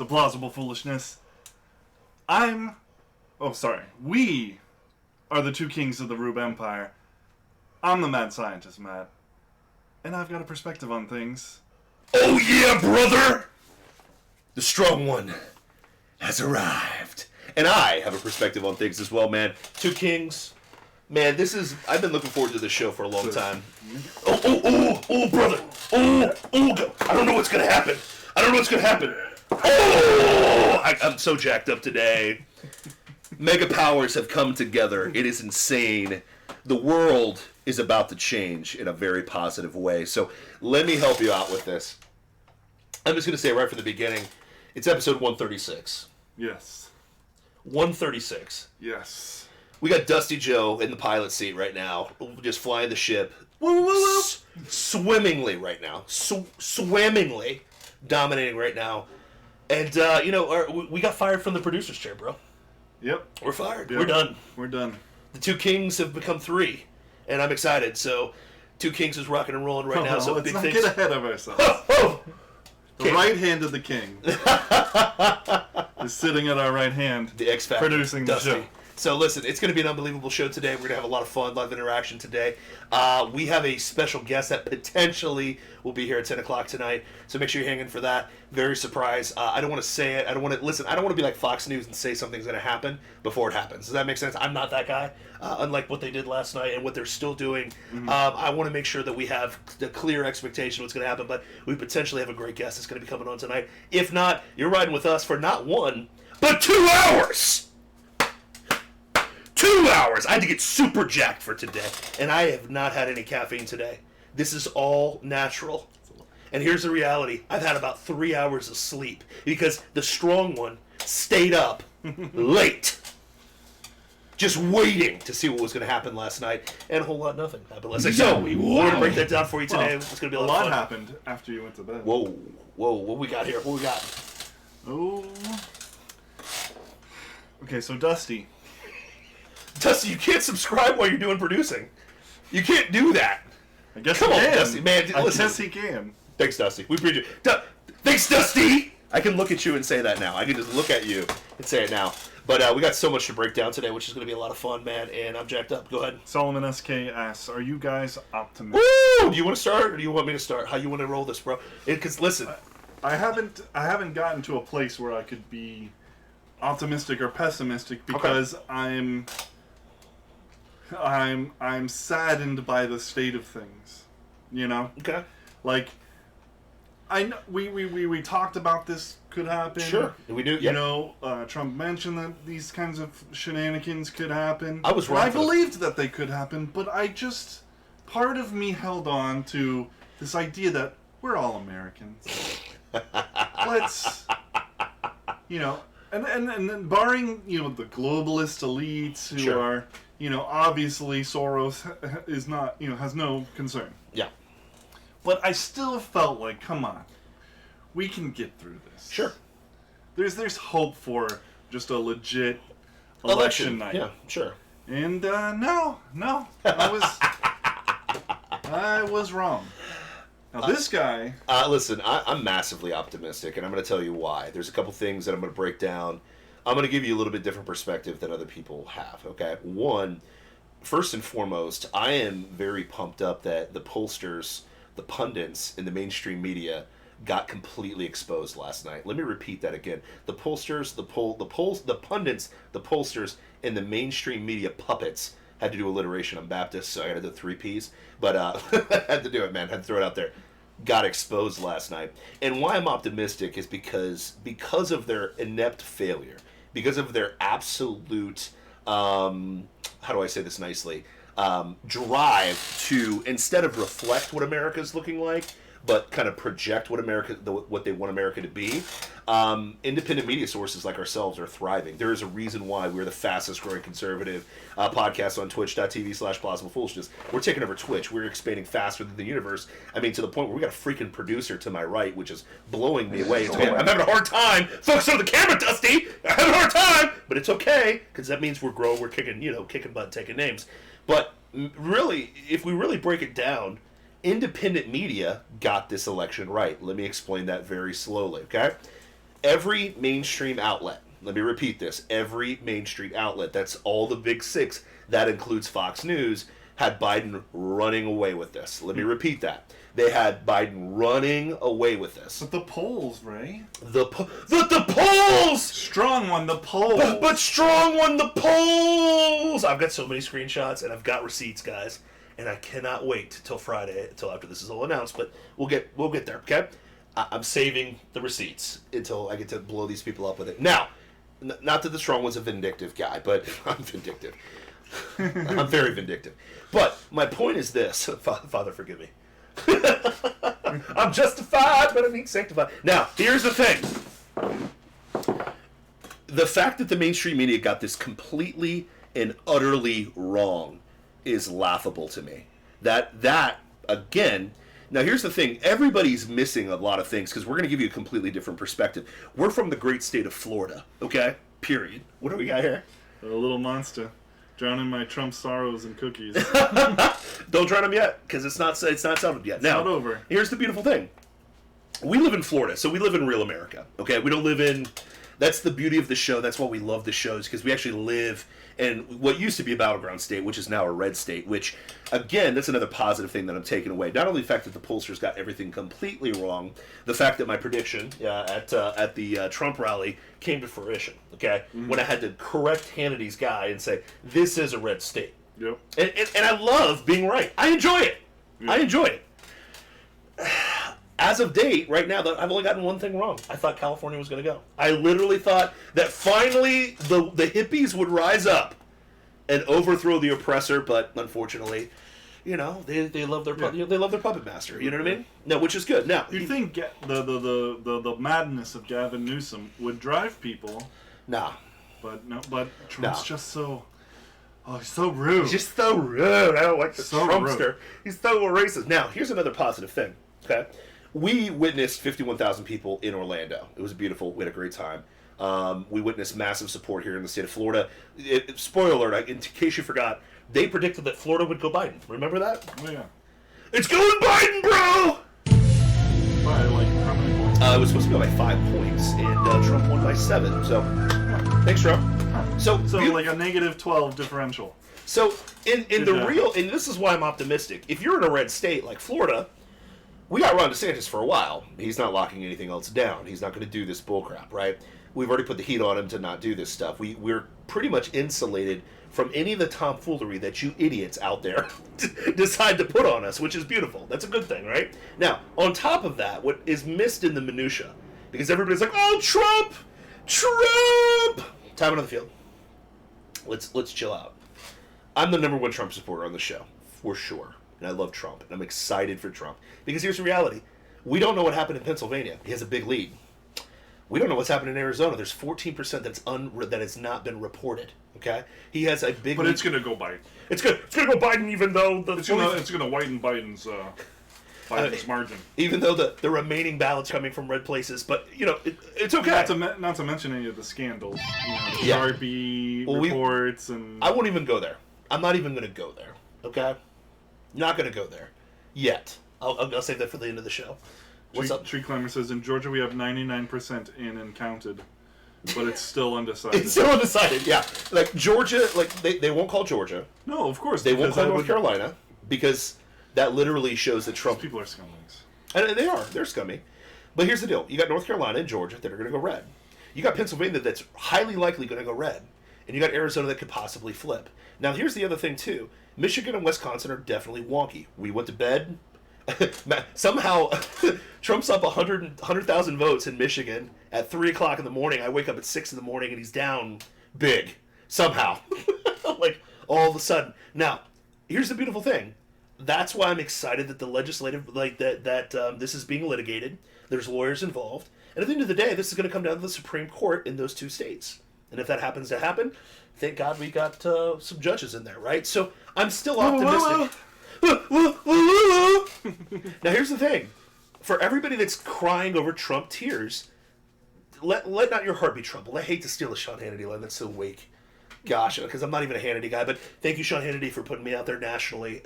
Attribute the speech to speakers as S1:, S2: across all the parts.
S1: Plausible Foolishness. We are the two kings of the Rube Empire. I'm the mad scientist, Matt. And I've got a perspective on things.
S2: Oh yeah, brother! The strong one has arrived. And I have a perspective on things as well, man. Two kings. Man, I've been looking forward to this show for a long time. Oh, brother. Oh, I don't know what's going to happen. Oh, I'm so jacked up today. Mega powers have come together. It is insane. The world is about to change in a very positive way. So let me help you out with this. I'm just going to say right from the beginning, it's episode 136.
S1: Yes.
S2: 136.
S1: Yes.
S2: We got Dusty Joe in the pilot seat right now, just flying the ship. Swimmingly right now. Swimmingly dominating right now. And, we got fired from the producer's chair, bro.
S1: Yep.
S2: We're fired.
S1: Yep.
S2: We're done.
S1: The
S2: The two kings have become three, and I'm excited. So, two kings is rocking and rolling right now. So
S1: let's
S2: big
S1: not
S2: things.
S1: get ahead of ourselves. The right hand of the king is sitting at our right hand,
S2: The X Factor,
S1: producing
S2: Dusty.
S1: the show.
S2: So listen, it's going to be an unbelievable show today. We're going to have a lot of fun, a lot of interaction today. We have a special guest that potentially will be here at 10 o'clock tonight. So make sure you're hanging for that. Very surprised. I don't want to say it. I don't want to be like Fox News and say something's going to happen before it happens. Does that make sense? I'm not that guy. Unlike what they did last night and what they're still doing. Mm-hmm. I want to make sure that we have the clear expectation of what's going to happen. But we potentially have a great guest that's going to be coming on tonight. If not, you're riding with us for not 1, but 2 hours. 2 hours! I had to get super jacked for today. And I have not had any caffeine today. This is all natural. And here's the reality. I've had about 3 hours of sleep. Because the strong one stayed up late. Just waiting to see what was going to happen last night. And a whole lot nothing happened last night. So, we're going to break that down for you today. It's going to be a lot of fun.
S1: Happened after you went to bed.
S2: Whoa, what we got here? What we got?
S1: Oh. Okay, so Dusty,
S2: you can't subscribe while you're doing producing. You can't do that.
S1: I guess
S2: Come
S1: he
S2: on,
S1: can.
S2: Dusty, man. Listen.
S1: I guess he can.
S2: Thanks, Dusty. We appreciate it. Thanks, Dusty! I can look at you and say that now. I can just look at you and say it now. But we got so much to break down today, which is going to be a lot of fun, man, and I'm jacked up. Go ahead.
S1: Solomon SK asks, are you guys optimistic?
S2: Woo! Do you want to start, or do you want me to start? How you want to roll this, bro? Because, listen.
S1: I haven't gotten to a place where I could be optimistic or pessimistic because okay. I'm saddened by the state of things, you know.
S2: Okay.
S1: Like, I know we talked about this could happen.
S2: Sure, we do.
S1: You know, Trump mentioned that these kinds of shenanigans could happen.
S2: I was wrong.
S1: I believed that they could happen, but part of me held on to this idea that we're all Americans. Let's, you know. And then barring, you know, the globalist elites who
S2: sure.
S1: are, you know, obviously Soros is not, you know, has no concern.
S2: Yeah.
S1: But I still felt like, come on, we can get through this.
S2: Sure.
S1: There's hope for just a legit election night.
S2: Yeah, sure.
S1: And no, I was wrong. Now, this guy...
S2: listen, I'm massively optimistic, and I'm going to tell you why. There's a couple things that I'm going to break down. I'm going to give you a little bit different perspective than other people have, okay? One, first and foremost, I am very pumped up that the pollsters, the pundits in the mainstream media got completely exposed last night. Let me repeat that again. The pollsters, the pundits, the pollsters, and the mainstream media puppets had to do alliteration. I'm Baptist, so I got to do 3 Ps. But had to do it, man. Had to throw it out there. Got exposed last night. And why I'm optimistic is because of their inept failure. Because of their absolute, how do I say this nicely, drive to, instead of reflect what America is looking like, but kind of project what they want America to be. Independent media sources like ourselves are thriving. There is a reason why we're the fastest growing conservative podcast on twitch.tv/plausiblepoolishness. We're taking over Twitch. We're expanding faster than the universe. I mean, to the point where we got a freaking producer to my right, which is blowing me away. I'm having a hard time. Focus on the camera, Dusty. I'm having a hard time, but it's okay because that means we're growing. We're kicking butt, taking names. But really, if we really break it down, independent media got this election right. Let me explain that very slowly, okay? every mainstream outlet, let me repeat this, every mainstream outlet, that's all the big six, that includes Fox News, had Biden running away with this. Let me repeat that. They had Biden running away with this.
S1: But the polls, Ray.
S2: The polls!
S1: Strong won the polls.
S2: But Strong won the polls! I've got so many screenshots, and I've got receipts, guys. And I cannot wait till Friday, till after this is all announced. But we'll get there, okay? I'm saving the receipts until I get to blow these people up with it. Now, not that the Strong one's a vindictive guy, but I'm vindictive. I'm very vindictive. But my point is this. Father, forgive me. I'm justified, but I mean sanctified. Now, here's the thing. The fact that the mainstream media got this completely and utterly wrong is laughable to me. That again, now here's the thing. Everybody's missing a lot of things because we're going to give you a completely different perspective. We're from the great state of Florida, okay? Period. What do we got here?
S1: A little monster. Drowning my Trump sorrows in cookies.
S2: Don't drown them yet, because it's not settled yet.
S1: It's
S2: now,
S1: not over.
S2: Here's the beautiful thing. We live in Florida, so we live in real America. Okay, we don't live in. That's the beauty of the show. That's why we love the shows, because we actually live in what used to be a battleground state, which is now a red state. Which, again, that's another positive thing that I'm taking away. Not only the fact that the pollsters got everything completely wrong, the fact that my prediction at the Trump rally came to fruition. Okay, when I had to correct Hannity's guy and say this is a red state.
S1: Yep.
S2: And I love being right. I enjoy it. Yep. I enjoy it. As of date, right now, I've only gotten one thing wrong. I thought California was going to go. I literally thought that finally the hippies would rise up and overthrow the oppressor, but unfortunately, they love their they love their puppet master. You know what I mean? No, which is good. Now,
S1: you think the madness of Gavin Newsom would drive people?
S2: Nah.
S1: But Trump's just so. Oh, he's so rude.
S2: He's just so rude. I don't like the Trumpster. Rude. He's so racist. Now, here's another positive thing. Okay. We witnessed 51,000 people in Orlando. It was beautiful. We had a great time. We witnessed massive support here in the state of Florida. Spoiler alert, in case you forgot, they predicted that Florida would go Biden. Remember that?
S1: Oh, yeah.
S2: It's going Biden, bro!
S1: By, like, how many points?
S2: It was supposed to go by 5 points, and Trump won by 7. So, thanks, Trump.
S1: So like a -12 differential.
S2: So, in the real, and this is why I'm optimistic, if you're in a red state like Florida, we got Ron DeSantis for a while. He's not locking anything else down. He's not going to do this bullcrap, right? We've already put the heat on him to not do this stuff. We're pretty much insulated from any of the tomfoolery that you idiots out there decide to put on us, which is beautiful. That's a good thing, right? Now, on top of that, what is missed in the minutia, because everybody's like, oh, Trump! Time on the field. Let's chill out. I'm the #1 Trump supporter on the show, for sure. And I love Trump, and I'm excited for Trump. Because here's the reality. We don't know what happened in Pennsylvania. He has a big lead. We don't know what's happened in Arizona. There's 14% that has not been reported. Okay? He has a big lead.
S1: But it's going to go Biden.
S2: It's going to go Biden even though...
S1: It's going to widen Biden's margin.
S2: Even though the remaining ballots coming from red places. But, it's okay.
S1: Not to mention any of the scandals. The RB reports and...
S2: I won't even go there. I'm not even going to go there. Okay? Not going to go there. Yet. I'll save that for the end of the show. What's up?
S1: Tree Climber says, in Georgia we have 99% in and counted, but it's still undecided.
S2: It's still undecided, yeah. Like, Georgia, they won't call Georgia.
S1: No, of course.
S2: They won't call North Carolina, because that literally shows that Trump...
S1: These people are scumbags.
S2: And they are. They're scummy. But here's the deal. You got North Carolina and Georgia that are going to go red. You got Pennsylvania that's highly likely going to go red. And you got Arizona that could possibly flip. Now, here's the other thing, too. Michigan and Wisconsin are definitely wonky. We went to bed. Somehow, Trump's up 100,000 votes in Michigan at 3 o'clock in the morning. I wake up at 6 in the morning, and he's down big. Somehow. Like, all of a sudden. Now, here's the beautiful thing. That's why I'm excited that the legislative, this is being litigated. There's lawyers involved. And at the end of the day, this is going to come down to the Supreme Court in those 2 states. And if that happens to happen, thank God we got some judges in there, right? So I'm still optimistic. Now here's the thing. For everybody that's crying over Trump tears, let not your heart be troubled. I hate to steal a Sean Hannity line. That's so weak. Gosh, because I'm not even a Hannity guy, but thank you, Sean Hannity, for putting me out there nationally,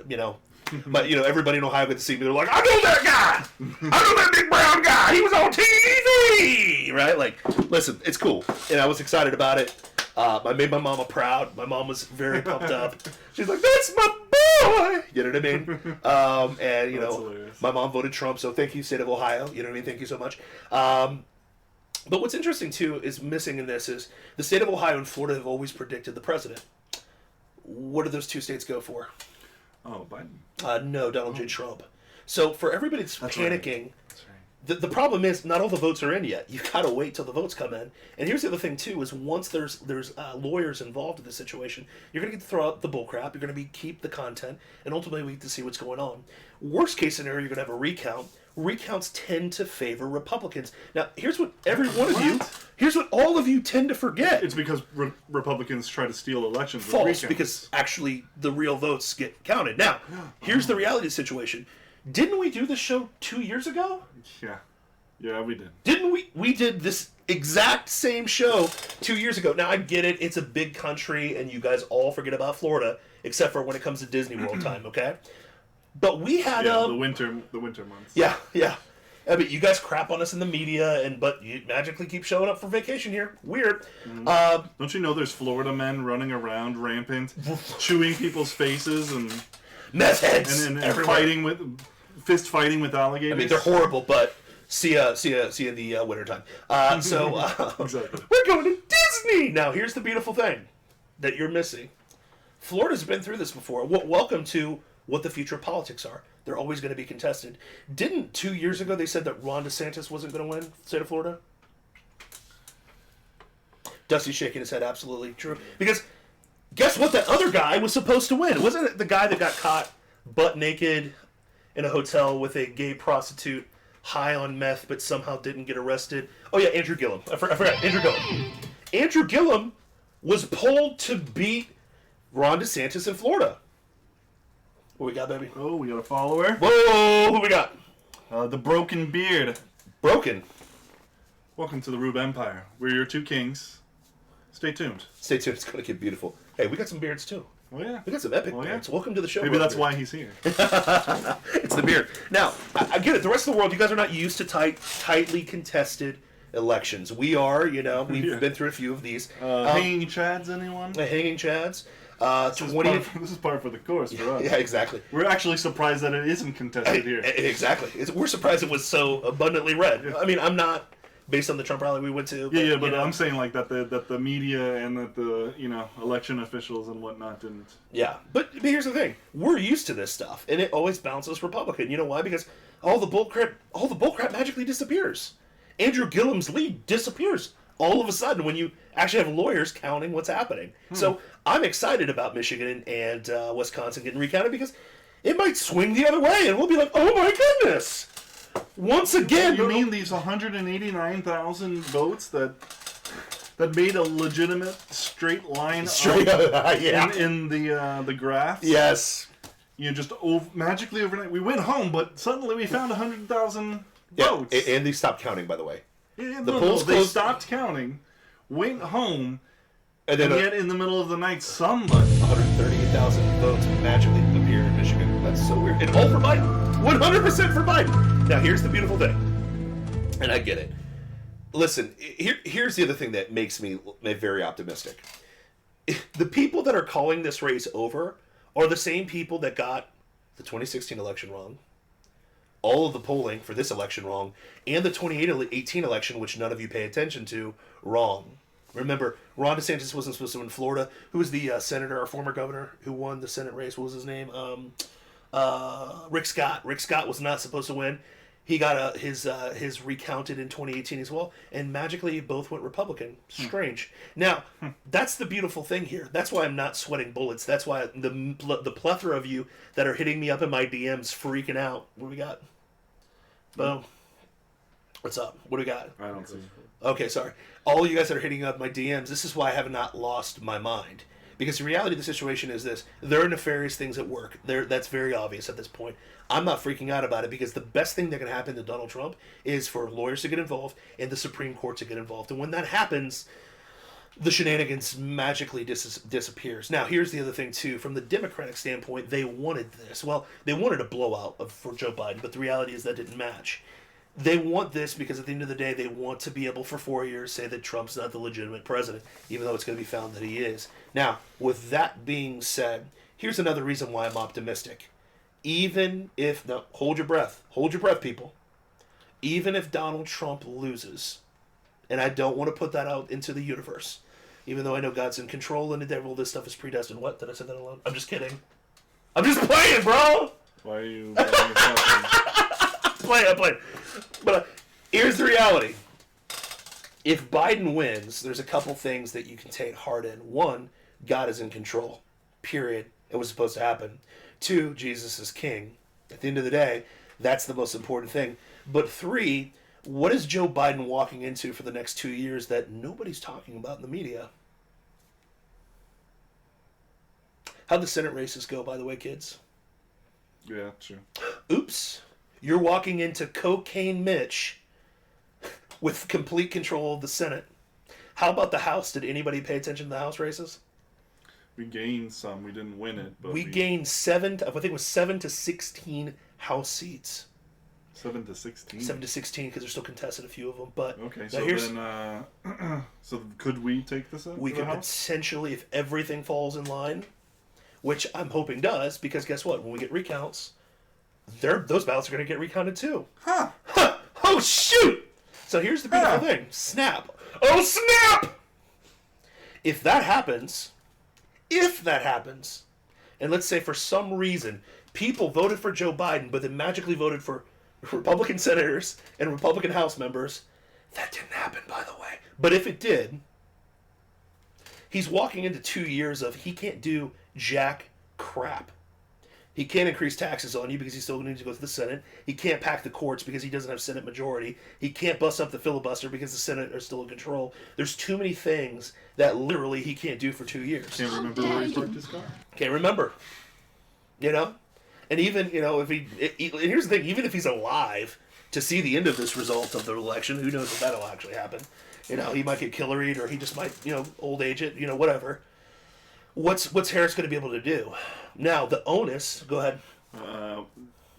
S2: But, everybody in Ohio got to see me. They're like, I know that guy! I know that big brown guy! He was on TV! TV, right? Like, listen, it's cool, and I was excited about it. I made my mama proud. My mom was very pumped up. She's like, "That's my boy." You know what I mean? And you know,
S1: hilarious.
S2: my mom voted Trump, so thank you, state of Ohio. You know what I mean? Thank you so much. But what's interesting too is missing in this is the state of Ohio and Florida have always predicted the president. What do those two states go for?
S1: Oh, Biden.
S2: No, Donald J. Trump. So for everybody that's panicking.
S1: Right. That's right.
S2: The problem is not all the votes are in yet. You gotta wait till the votes come in. And here's the other thing too: is once there's lawyers involved in this situation, you're gonna get to throw out the bullcrap. You're gonna keep the content, and ultimately we get to see what's going on. Worst case scenario, you're gonna have a recount. Recounts tend to favor Republicans. Now, here's what every one of you, here's what all of you tend to forget.
S1: It's because Republicans try to steal elections.
S2: False,
S1: with recounts.
S2: because actually the real votes get counted. Now, here's the reality situation. Didn't we do this show 2 years ago?
S1: Yeah, we did.
S2: Didn't we? We did this exact same show 2 years ago. Now, I get it. It's a big country, and you guys all forget about Florida, except for when it comes to Disney World time, okay? But we had...
S1: the winter months.
S2: Yeah. I mean, you guys crap on us in the media, but you magically keep showing up for vacation here. Weird.
S1: Don't you know there's Florida men running around rampant, chewing people's faces and...
S2: Meth heads!
S1: And fist fighting with alligators.
S2: I mean, they're horrible, but see ya in the wintertime.
S1: Exactly.
S2: We're going to Disney! Now, here's the beautiful thing that you're missing. Florida's been through this before. Welcome to what the future of politics are. They're always going to be contested. Didn't 2 years ago they said that Ron DeSantis wasn't going to win the state of Florida? Dusty's shaking his head. Absolutely true. Because guess what? That other guy was supposed to win. Wasn't it the guy that got caught butt naked in a hotel with a gay prostitute, high on meth, but somehow didn't get arrested? Oh yeah, Andrew Gillum. I forgot. Andrew Gillum. Andrew Gillum was polled to beat Ron DeSantis in Florida. What we got, baby?
S1: Oh, we got a follower.
S2: Whoa! Who we got?
S1: The Broken Beard.
S2: Broken.
S1: Welcome to the Rube Empire. We're your two kings. Stay tuned.
S2: Stay tuned. It's going to get beautiful. Hey, we got some beards, too.
S1: Oh, yeah.
S2: We got some epic beards. Welcome to the show.
S1: Maybe that's
S2: beard.
S1: why he's here.
S2: It's the beard. Now, I get it. The rest of the world, you guys are not used to tightly contested elections. We are, we've been through a few of these.
S1: Hanging Chads, anyone?
S2: Hanging Chads.
S1: This is par for the course for us.
S2: Yeah, exactly.
S1: We're actually surprised that it isn't contested here.
S2: Exactly. We're surprised it was so abundantly red. Yeah. I mean, I'm not, based on the Trump rally we went to.
S1: But, but I'm saying like that the media and that the election officials and whatnot didn't.
S2: Yeah, but here's the thing: we're used to this stuff, and it always bounces Republican. You know why? Because all the bullcrap magically disappears. Andrew Gillum's lead disappears all of a sudden when you actually have lawyers counting what's happening. So I'm excited about Michigan and Wisconsin getting recounted because it might swing the other way, and we'll be like, oh my goodness! Once again,
S1: you mean these 189,000 votes that made a legitimate straight line in the graphs?
S2: Yes.
S1: Just magically overnight we went home, but suddenly we found 100,000 votes.
S2: And they stopped counting, by the way.
S1: They stopped counting, went home,
S2: and
S1: yet in the middle of the night, somebody
S2: 138,000 votes magically appeared in Michigan. That's so weird. And all for Biden. 100% for Biden. Now, here's the beautiful thing, and I get it. Listen, here's the other thing that makes me very optimistic. The people that are calling this race over are the same people that got the 2016 election wrong, all of the polling for this election wrong, and the 2018 election, which none of you pay attention to, wrong. Remember, Ron DeSantis wasn't supposed to win Florida. Who was the senator, our former governor, who won the Senate race? What was his name? Rick Scott. Rick Scott was not supposed to win. He got his recounted in 2018 as well, and magically both went Republican. Strange. Now, that's the beautiful thing here. That's why I'm not sweating bullets. That's why the plethora of you that are hitting me up in my DMs freaking out. What do we got? Boom. What's up? What do we got?
S1: I don't see.
S2: Okay, sorry. All you guys that are hitting up my DMs, this is why I have not lost my mind. Because the reality of the situation is this. There are nefarious things at work. That's very obvious at this point. I'm not freaking out about it because the best thing that can happen to Donald Trump is for lawyers to get involved and the Supreme Court to get involved. And when that happens, the shenanigans magically disappears. Now, here's the other thing, too. From the Democratic standpoint, they wanted this. Well, they wanted a blowout for Joe Biden, but the reality is that didn't match.
S3: They want this because at the end of the day, they want to be able for 4 years say that Trump's not the legitimate president, even though it's going to be found that he is. Now, with that being said, here's another reason why I'm optimistic. Even if, no, hold your breath, people. Even if Donald Trump loses, and I don't want to put that out into the universe, even though I know God's in control and the devil, this stuff is predestined. What? Did I say that alone? I'm just kidding. I'm just playing, bro!
S1: Why are you
S3: I'm playing. But here's the reality. If Biden wins, there's a couple things that you can take heart in. One, God is in control. Period. It was supposed to happen. Two, Jesus is king. At the end of the day, that's the most important thing. But three, what is Joe Biden walking into for the next 2 years that nobody's talking about in the media? How'd the Senate races go, by the way, kids?
S1: Yeah, sure.
S3: Oops. You're walking into Cocaine Mitch with complete control of the Senate. How about the House? Did anybody pay attention to the House races?
S1: We gained some. We didn't win it, but
S3: we gained 7 to 16 House seats.
S1: 7 to 16?
S3: 7 to 16 because they're still contested, a few of them. But
S1: okay, so then, so could we take this up?
S3: We could potentially, if everything falls in line, which I'm hoping does, because guess what? When we get recounts, those ballots are going to get recounted too.
S1: Huh.
S3: Oh, shoot! So here's the beautiful thing. Snap. Oh, snap! If that happens, and let's say for some reason people voted for Joe Biden, but then magically voted for Republican senators and Republican House members, that didn't happen, by the way. But if it did, he's walking into 2 years of he can't do jack crap. He can't increase taxes on you because he still needs to go to the Senate. He can't pack the courts because he doesn't have Senate majority. He can't bust up the filibuster because the Senate are still in control. There's too many things that literally he can't do for 2 years.
S1: Can't remember where he parked his car.
S3: Can't remember. You know? And even, if here's the thing, even if he's alive to see the end of this result of the election, who knows if that'll actually happen. He might get killeried or he just might, old age it, whatever. What's Harris going to be able to do? Now, the onus, go ahead.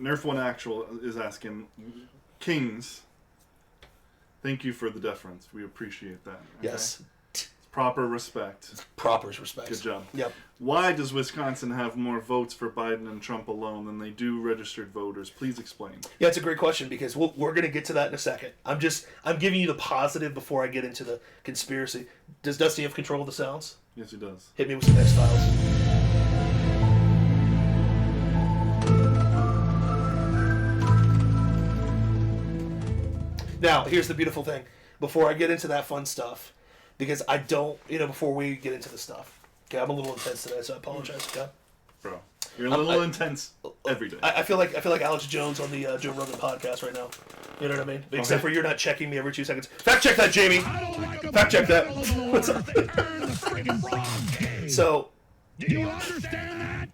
S1: Nerf One Actual is asking, Kings, thank you for the deference. We appreciate that. Okay?
S3: Yes.
S1: Proper respect.
S3: Proper respect.
S1: Good job.
S3: Yep.
S1: Why does Wisconsin have more votes for Biden and Trump alone than they do registered voters? Please explain.
S3: Yeah, it's a great question because we're going to get to that in a second. I'm giving you the positive before I get into the conspiracy. Does Dusty have control of the sounds?
S1: Yes, he does.
S3: Hit me with some X-Files. Now, here's the beautiful thing. Before I get into that fun stuff, because I don't, before we get into the stuff. Okay, I'm a little intense today, so I apologize, okay?
S1: Bro, you're a little intense every day.
S3: I feel like Alex Jones on the Joe Rogan podcast right now. You know what I mean? Except for you're not checking me every 2 seconds. Fact check that, Jamie! Fact check that! What's up? So...
S4: Do you understand that?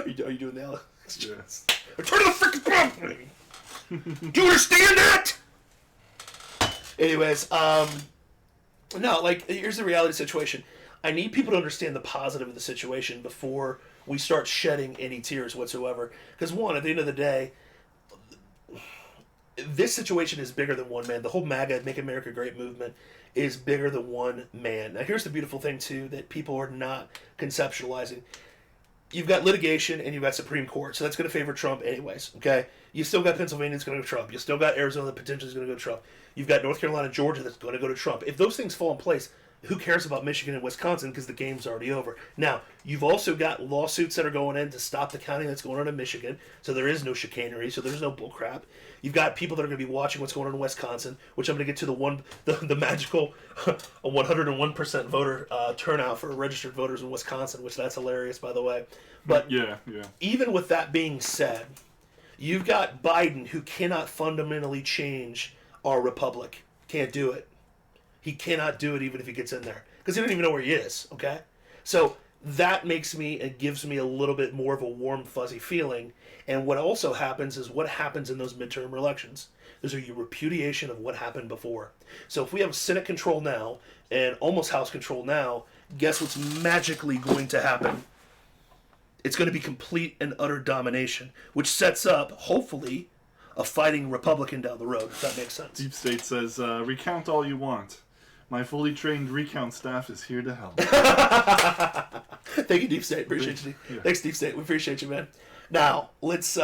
S3: Are you doing the Alex?
S1: Yes.
S3: Turn the freaking phone! Do you understand that? Anyways, no, here's the reality situation. I need people to understand the positive of the situation before we start shedding any tears whatsoever. Because one, at the end of the day, this situation is bigger than one man. The whole MAGA, Make America Great movement is bigger than one man. Now, here's the beautiful thing, too, that people are not conceptualizing. You've got litigation and you've got Supreme Court, so that's going to favor Trump anyways, okay? You still got Pennsylvania that's going to go to Trump. You still got Arizona that potentially is going to go to Trump. You've got North Carolina and Georgia that's going to go to Trump. If those things fall in place, who cares about Michigan and Wisconsin because the game's already over? Now, you've also got lawsuits that are going in to stop the counting that's going on in Michigan, so there is no chicanery, so there's no bullcrap. You've got people that are going to be watching what's going on in Wisconsin, which I'm going to get to the magical 101% voter turnout for registered voters in Wisconsin, which that's hilarious, by the way. But
S1: yeah.
S3: Even with that being said, you've got Biden who cannot fundamentally change our republic. Can't do it. He cannot do it even if he gets in there. Because he doesn't even know where he is, okay? So that makes me and gives me a little bit more of a warm, fuzzy feeling. And what also happens is what happens in those midterm elections. There's a repudiation of what happened before. So if we have Senate control now and almost House control now, guess what's magically going to happen? It's going to be complete and utter domination, which sets up, hopefully, a fighting Republican down the road, if that makes sense.
S1: Deep State says, recount all you want. My fully trained recount staff is here to help.
S3: Thank you, Deep State. Appreciate you.
S1: Yeah.
S3: Thanks, Deep State. We appreciate you, man. Now, let's...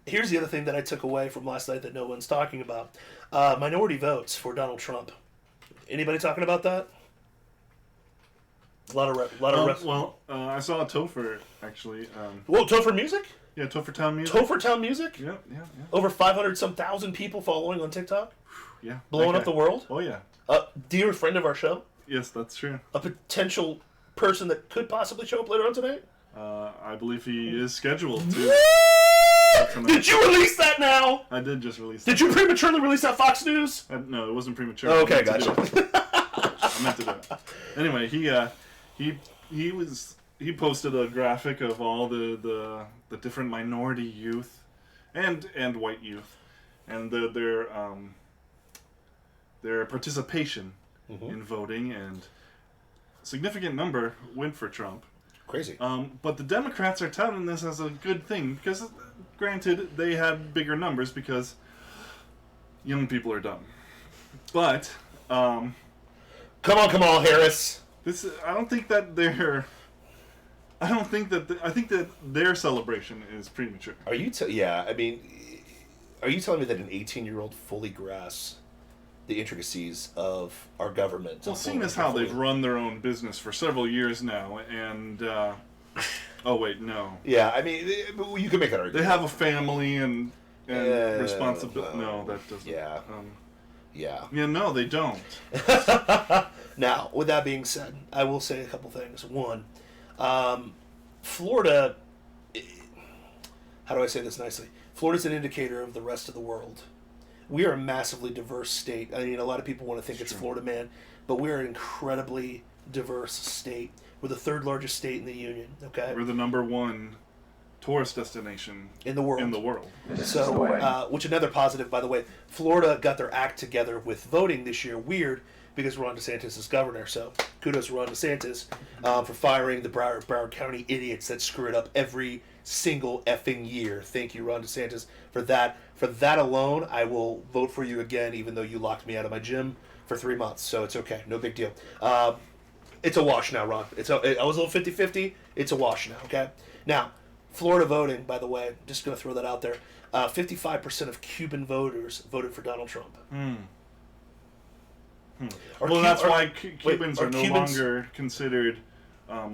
S3: here's the other thing that I took away from last night that no one's talking about. Minority votes for Donald Trump. Anybody talking about that? A lot of
S1: I saw a Topher, actually.
S3: Whoa, Topher Music?
S1: Yeah, Topher Town Music.
S3: Topher Town Music?
S1: Yeah.
S3: Over 500-some thousand people following on TikTok?
S1: Yeah.
S3: Blowing up the world?
S1: Oh, yeah.
S3: A dear friend of our show?
S1: Yes, that's true.
S3: A potential person that could possibly show up later on tonight?
S1: I believe he is scheduled to.
S3: Did you release that now?
S1: I did just release
S3: Did you prematurely release that Fox News?
S1: No, it wasn't premature.
S3: Oh, okay,
S1: I meant to
S3: gotcha.
S1: do it. I meant to do it. Anyway, he posted a graphic of all the different minority youth and white youth and their participation in voting, and a significant number went for Trump.
S2: Crazy.
S1: But the Democrats are touting this as a good thing because, granted, they had bigger numbers because young people are dumb. But
S3: Come on, Harris.
S1: I think that I think that their celebration is premature.
S2: Are you? Yeah. I mean, are you telling me that an 18-year-old fully grasps the intricacies of our government?
S1: Well, seeing as how they've run their own business for several years now, and oh wait, no.
S2: Yeah, I mean, you can make that argument.
S1: They have a family and responsibility. No, that doesn't.
S2: Yeah. Yeah.
S1: Yeah, no, they don't.
S3: Now, with that being said, I will say a couple things. One, Florida, how do I say this nicely? Florida's an indicator of the rest of the world. We are a massively diverse state. I mean, a lot of people want to think it's Florida, man, but we're an incredibly diverse state. We're the third largest state in the union, okay?
S1: We're the #1 tourist destination
S3: in the world. So, which another positive, by the way, Florida got their act together with voting this year. Weird, because Ron DeSantis is governor. So kudos to Ron DeSantis for firing the Broward County idiots that screw it up every single effing year. Thank you, Ron DeSantis, for that. For that alone, I will vote for you again, even though you locked me out of my gym for 3 months. So it's okay. No big deal. It's a wash now, Ron. I was a little 50-50. It's a wash now, okay? Now, Florida voting, by the way, just going to throw that out there. 55% of Cuban voters voted for Donald Trump.
S1: Well, that's why Cubans are no longer considered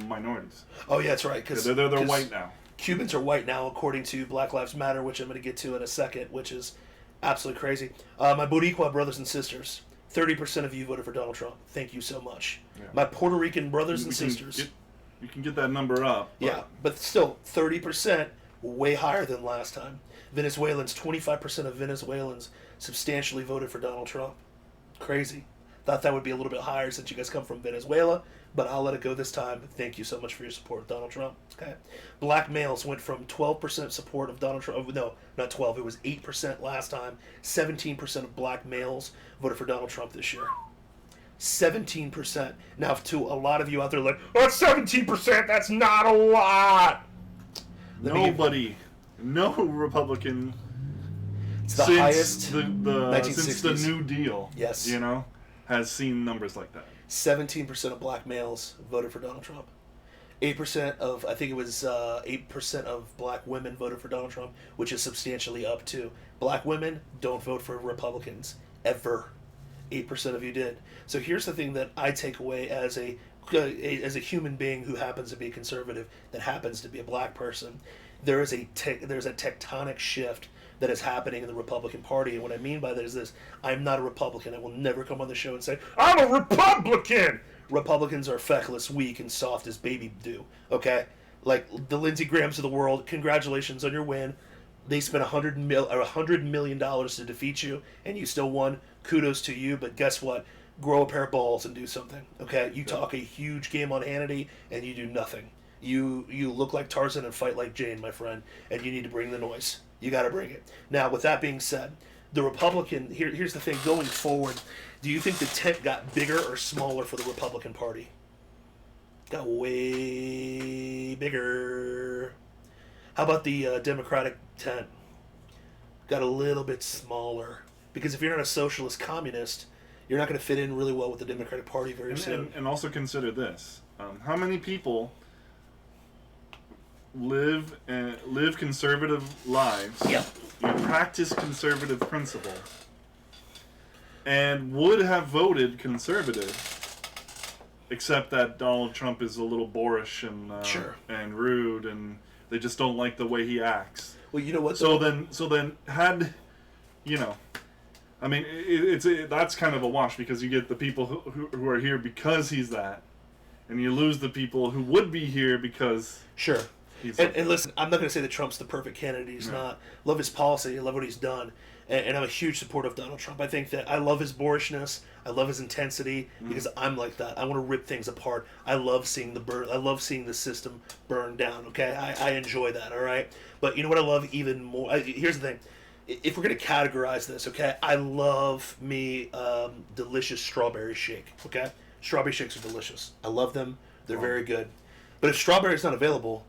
S1: minorities.
S3: Oh, yeah, that's right.
S1: They're white now.
S3: Cubans are white now, according to Black Lives Matter, which I'm going to get to in a second, which is absolutely crazy. My Boricua brothers and sisters, 30% of you voted for Donald Trump. Thank you so much. Yeah. My Puerto Rican brothers and sisters.
S1: You can get that number up.
S3: Yeah, but still, 30%, way higher than last time. Venezuelans, 25% of Venezuelans substantially voted for Donald Trump. Crazy. Thought that would be a little bit higher since you guys come from Venezuela, but I'll let it go this time. Thank you so much for your support of Donald Trump. Okay. Black males went from 12% support of Donald Trump. No, not 12. It was 8% last time. 17% of black males voted for Donald Trump this year. 17%. Now, to a lot of you out there like, oh, 17%, that's not a lot.
S1: No Republican
S3: it's the highest
S1: since the New Deal,
S3: yes,
S1: has seen numbers like that.
S3: 17% of black males voted for Donald Trump. 8% of, I think it was 8% of black women voted for Donald Trump, which is substantially up too. Black women don't vote for Republicans, ever. 8% of you did. So here's the thing that I take away as a human being who happens to be conservative, that happens to be a black person. There's a tectonic shift that is happening in the Republican Party, and what I mean by that is this: I'm not a Republican. I will never come on the show and say I'm a Republican. Republicans are feckless, weak, and soft as baby do. Okay, like the Lindsey Grahams of the world. Congratulations on your win. They spent $100 million to defeat you, and you still won. Kudos to you, but guess what? Grow a pair of balls and do something. Okay, you talk a huge game on Hannity, and you do nothing. You look like Tarzan and fight like Jane, my friend, and you need to bring the noise. You got to bring it. Now, with that being said, the Republican, here's the thing, going forward, do you think the tent got bigger or smaller for the Republican Party? Got way bigger. How about the Democratic tent? got a little bit smaller. Because if you're not a socialist communist, you're not going to fit in really well with the Democratic Party very soon.
S1: And also consider this: how many people live conservative lives?
S3: Yep.
S1: You practice conservative principles, and would have voted conservative, except that Donald Trump is a little boorish and
S3: Sure.
S1: and rude, and they just don't like the way he acts.
S3: Well, you know what?
S1: So then had, I mean, that's kind of a wash, because you get the people who are here because he's that, and you lose the people who would be here because
S3: Sure.
S1: he's
S3: And listen, I'm not going to say that Trump's the perfect candidate. He's not. Love his policy. I love what he's done. And I'm a huge supporter of Donald Trump. I think that I love his boorishness. I love his intensity because I'm like that. I want to rip things apart. I love seeing I love seeing the system burn down. Okay, I enjoy that. All right. But you know what I love even more? Here's the thing. If we're going to categorize this, okay, I love me delicious strawberry shake. Okay, strawberry shakes are delicious. I love them. They're very good. But if strawberry is not available,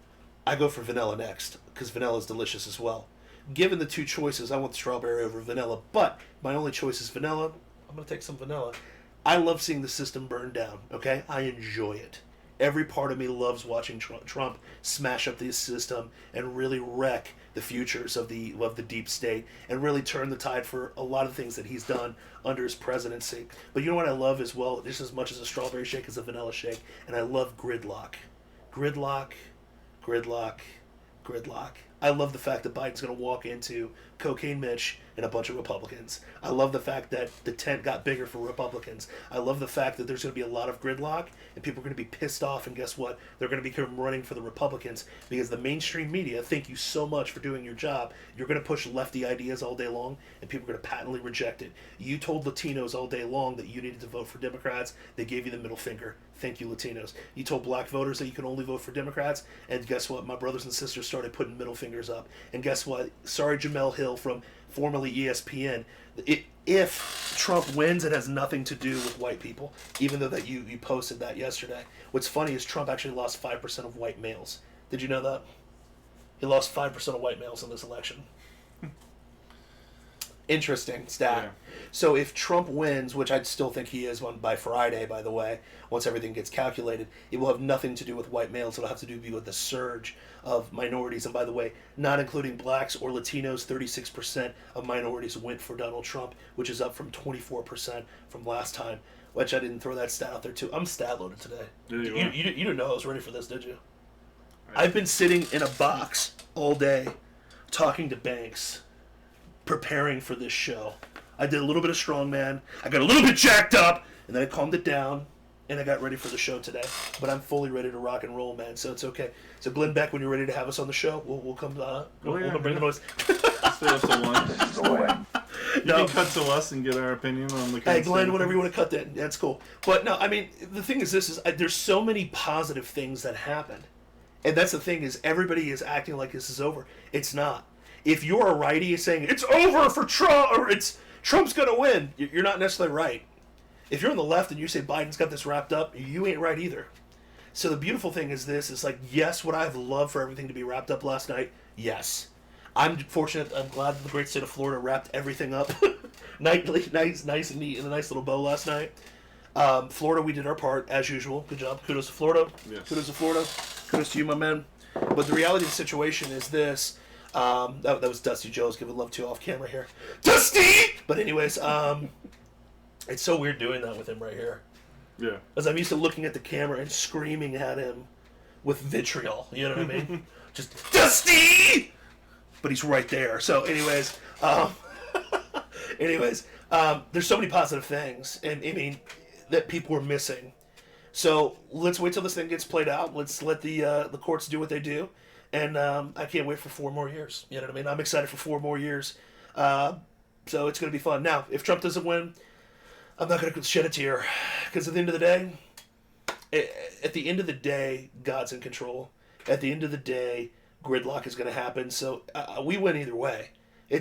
S3: I go for vanilla next, because vanilla is delicious as well. Given the two choices, I want strawberry over vanilla, but my only choice is vanilla. I'm going to take some vanilla. I love seeing the system burn down, okay? I enjoy it. Every part of me loves watching Trump smash up the system and really wreck the futures of the deep state and really turn the tide for a lot of things that he's done under his presidency. But you know what I love as well, just as much as a strawberry shake as a vanilla shake, and I love gridlock. Gridlock. I love the fact that Biden's going to walk into Cocaine Mitch and a bunch of Republicans. I love the fact that the tent got bigger for Republicans. I love the fact that there's going to be a lot of gridlock and people are going to be pissed off, and guess what? They're going to become running for the Republicans because the mainstream media, thank you so much for doing your job. You're going to push lefty ideas all day long and people are going to patently reject it. You told Latinos all day long that you needed to vote for Democrats. They gave you the middle finger. Thank you, Latinos. You told black voters that you can only vote for Democrats, and guess what? My brothers and sisters started putting middle fingers up. And guess what? Sorry, Jamel Hill from formerly ESPN. If Trump wins, it has nothing to do with white people, even though that you posted that yesterday. What's funny is Trump actually lost 5% of white males. Did you know that? He lost 5% of white males in this election. Interesting stat. Yeah. So if Trump wins, which I'd still think he is by Friday, by the way, once everything gets calculated, it will have nothing to do with white males. It'll have to do with the surge of minorities. And by the way, not including blacks or Latinos, 36% of minorities went for Donald Trump, which is up from 24% from last time, which I didn't throw that stat out there too. I'm stat loaded today. You didn't know I was ready for this, did you? Right. I've been sitting in a box all day talking to banks, preparing for this show. I did a little bit of strongman. I got a little bit jacked up, and then I calmed it down, and I got ready for the show today. But I'm fully ready to rock and roll, man. So it's okay. So Glenn Beck, when you're ready to have us on the show, we'll come. We'll bring the noise.
S1: Stay up to one. You can cut to us and get our opinion on the.
S3: Hey, Glenn, whatever you want to cut that. That's cool. But no, I mean, the thing is, there's so many positive things that happened, and that's the thing is everybody is acting like this is over. It's not. If you're a righty saying it's over for Trump or Trump's going to win, you're not necessarily right. If you're on the left and you say Biden's got this wrapped up, you ain't right either. So the beautiful thing is this: is like, yes, would I have loved for everything to be wrapped up last night? Yes. I'm fortunate. I'm glad that the great state of Florida wrapped everything up nice and neat in a nice little bow last night. Florida, we did our part as usual. Good job. Kudos to Florida.
S1: Yes.
S3: Kudos to Florida. Kudos to you, my man. But the reality of the situation is this. That was Dusty Joe's giving love to off camera here. Dusty! But anyways, it's so weird doing that with him right here.
S1: Yeah.
S3: As I'm used to looking at the camera and screaming at him with vitriol. You know what I mean? Just, Dusty! But he's right there. So anyways, there's so many positive things, and I mean, that people are missing. So let's wait till this thing gets played out. Let's let the courts do what they do. And I can't wait for 4 more years. You know what I mean? I'm excited for 4 more years. So it's going to be fun. Now, if Trump doesn't win, I'm not going to shed a tear. Because at the end of the day, God's in control. At the end of the day, gridlock is going to happen. So we win either way. We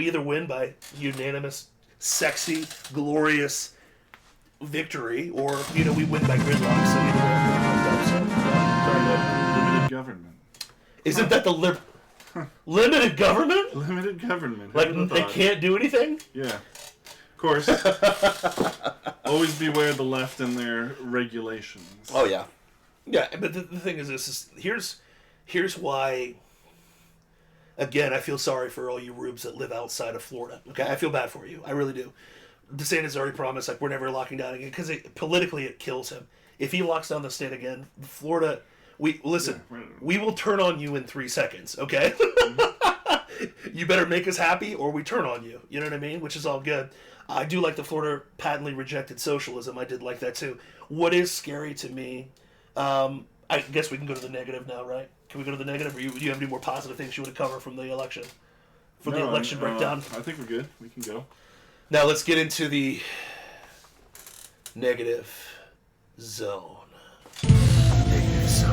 S3: either win by unanimous, sexy, glorious victory, or, we win by gridlock. So either way, I'm pumped up. So,
S1: Limited government.
S3: Isn't that the Limited government?
S1: Limited government.
S3: Like,
S1: Who'd have
S3: they
S1: thought?
S3: can't do anything?
S1: Yeah. Of course. Always beware the left and their regulations.
S2: Oh yeah.
S3: Yeah, but the thing is here's why, again, I feel sorry for all you rubes that live outside of Florida. Okay, I feel bad for you. I really do. DeSantis already promised, like, we're never locking down again, because politically it kills him. If he locks down the state again, Florida, we will turn on you in 3 seconds, okay? You better make us happy or we turn on you. You know what I mean? Which is all good. I do like the Florida patently rejected socialism. I did like that too. What is scary to me, I guess we can go to the negative now, right? Can we go to the negative? Or do you have any more positive things you want to cover from the election? From the election breakdown?
S1: I think we're good. We can go.
S3: Now let's get into the negative zone. Negative zone.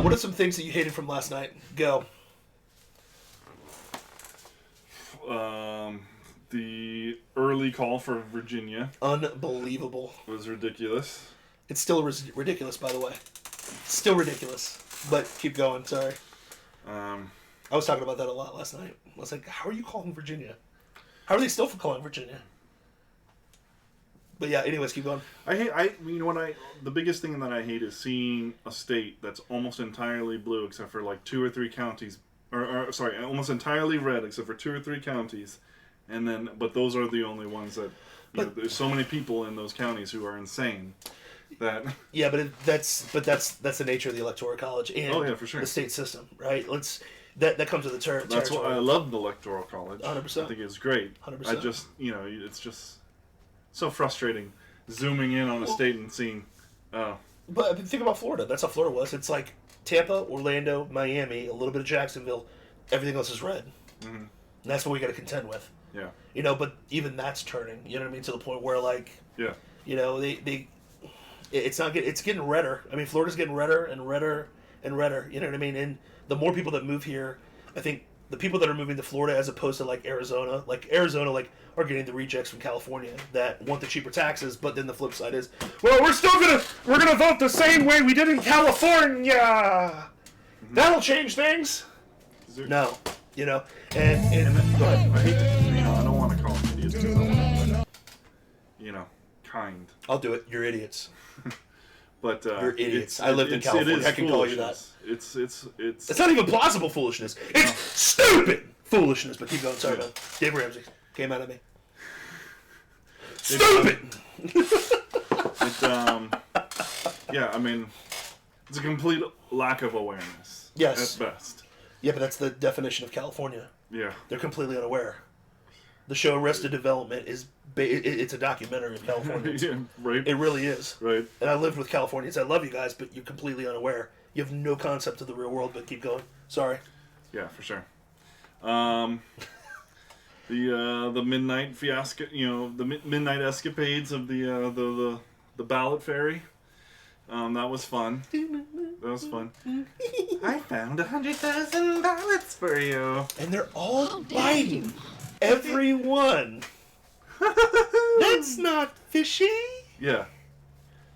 S3: What are some things that you hated from last night? Go.
S1: The early call for Virginia
S3: Unbelievable.
S1: was ridiculous.
S3: It's still ridiculous, by the way. Still ridiculous. But keep going, sorry. I was talking about that a lot last night. I was like, how are you calling Virginia? How are they still calling Virginia? But yeah, anyways, keep going.
S1: The biggest thing that I hate is seeing a state that's almost entirely blue except for like 2 or 3 counties, almost entirely red except for 2 or 3 counties, but those are the only ones that, there's so many people in those counties who are insane that.
S3: Yeah, that's the nature of the Electoral College and
S1: for sure.
S3: the state system, right? That comes with the territory.
S1: That's why I love the Electoral College.
S3: 100%.
S1: I think it's great.
S3: 100%.
S1: I just, it's just so frustrating zooming in on a state and seeing,
S3: But think about Florida. That's how Florida was. It's like Tampa, Orlando, Miami, a little bit of Jacksonville. Everything else is red. Mm-hmm. And that's what we got to contend with.
S1: Yeah.
S3: But even that's turning. You know what I mean? To the point where, like,
S1: yeah.
S3: It's not getting. It's getting redder. I mean, Florida's getting redder and redder and redder. You know what I mean? And the more people that move here, I think the people that are moving to Florida as opposed to like Arizona, are getting the rejects from California that want the cheaper taxes. But then the flip side is, well, we're gonna vote the same way we did in California. Mm-hmm. That'll change things. No, and go ahead.
S1: I hate to, I don't want to call them idiots. I want to, kind.
S3: I'll do it. You're idiots.
S1: But
S3: you're idiots. I lived in California. I can call you that.
S1: It's
S3: not even plausible foolishness. It's stupid foolishness. But keep going. Sorry, man. Dave Ramsey came out of me. Stupid.
S1: I mean, it's a complete lack of awareness.
S3: Yes.
S1: At best.
S3: Yeah, but that's the definition of California.
S1: Yeah.
S3: They're completely unaware. The show Arrested Development is it's a documentary of California.
S1: Yeah, right.
S3: It really is.
S1: Right.
S3: And I lived with Californians. I love you guys, but you're completely unaware. You have no concept of the real world, but keep going. Sorry.
S1: Yeah, for sure. The midnight fiasco, the midnight escapades of the ballot fairy. That was fun. I found 100,000 ballots for you.
S3: And they're all biting. Every one. That's not fishy.
S1: Yeah.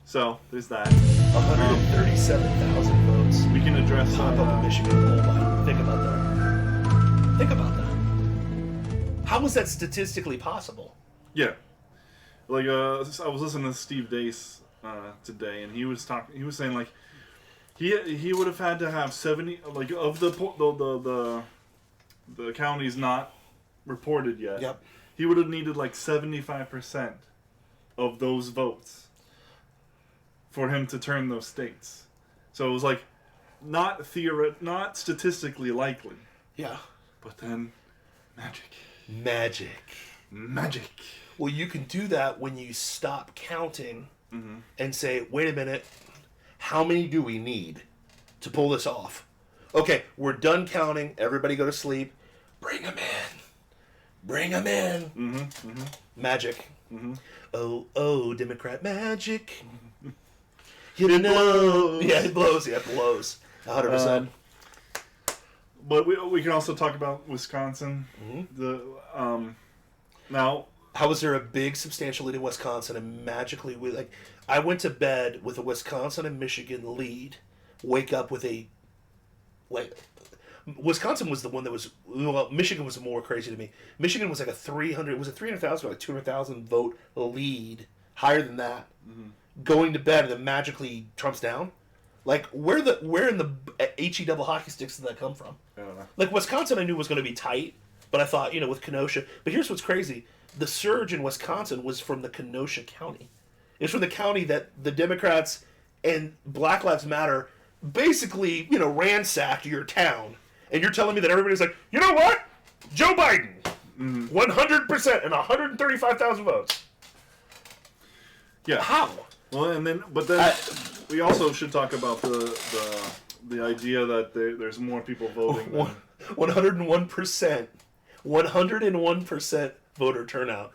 S1: So, there's that.
S3: 137,000 votes.
S1: We can address...
S3: Pop up in Michigan poll biden. Think about that. Think about that. How was that statistically possible?
S1: Yeah. Like, I was listening to Steve Dace today, and he was saying, like, he would have had to have 70, like, of the counties not reported yet.
S3: Yep.
S1: He would have needed like 75% of those votes for him to turn those states. So it was like not statistically likely.
S3: Yeah.
S1: But then
S3: Magic. Well, you can do that when you stop counting and say, wait a minute, how many do we need to pull this off? Okay, we're done counting. Everybody go to sleep. Bring them in. Magic. Mm-hmm. Oh, Democrat magic.
S1: It blows.
S3: Yeah, it blows. 100%.
S1: But we can also talk about Wisconsin. Mm-hmm. Now,
S3: how was there a big substantial lead in Wisconsin and magically I went to bed with a Wisconsin and Michigan lead, wake up with a Wisconsin was the one that was, well, Michigan was more crazy to me. Michigan was like a 300,000 or like 200,000 vote lead, higher than that, going to bed, and then magically Trump's down. Like, where in the HE double hockey sticks did that come from?
S1: I don't know.
S3: Like, Wisconsin I knew was going to be tight, but I thought, with Kenosha. But here's what's crazy. The surge in Wisconsin was from the Kenosha County. It's from the county that the Democrats and Black Lives Matter basically, ransacked your town. And you're telling me that everybody's like, you know what? Joe Biden, 100% and 135,000 votes.
S1: Yeah.
S3: How?
S1: Well, but then we also should talk about the idea that there's more people voting.
S3: 101%. 101% voter turnout.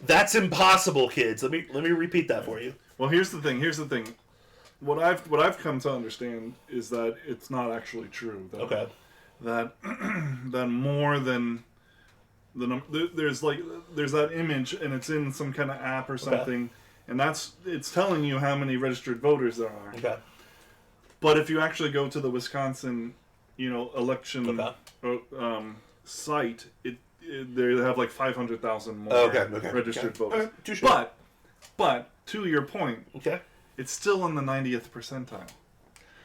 S3: That's impossible, kids. Let me repeat that for you.
S1: Well, here's the thing. What I've come to understand is that it's not actually true. That more than there's that image, and it's in some kind of app or something, and it's telling you how many registered voters there are.
S3: Okay.
S1: But if you actually go to the Wisconsin, election site, they have like 500,000 more registered voters. But to your point, it's still in the 90th percentile.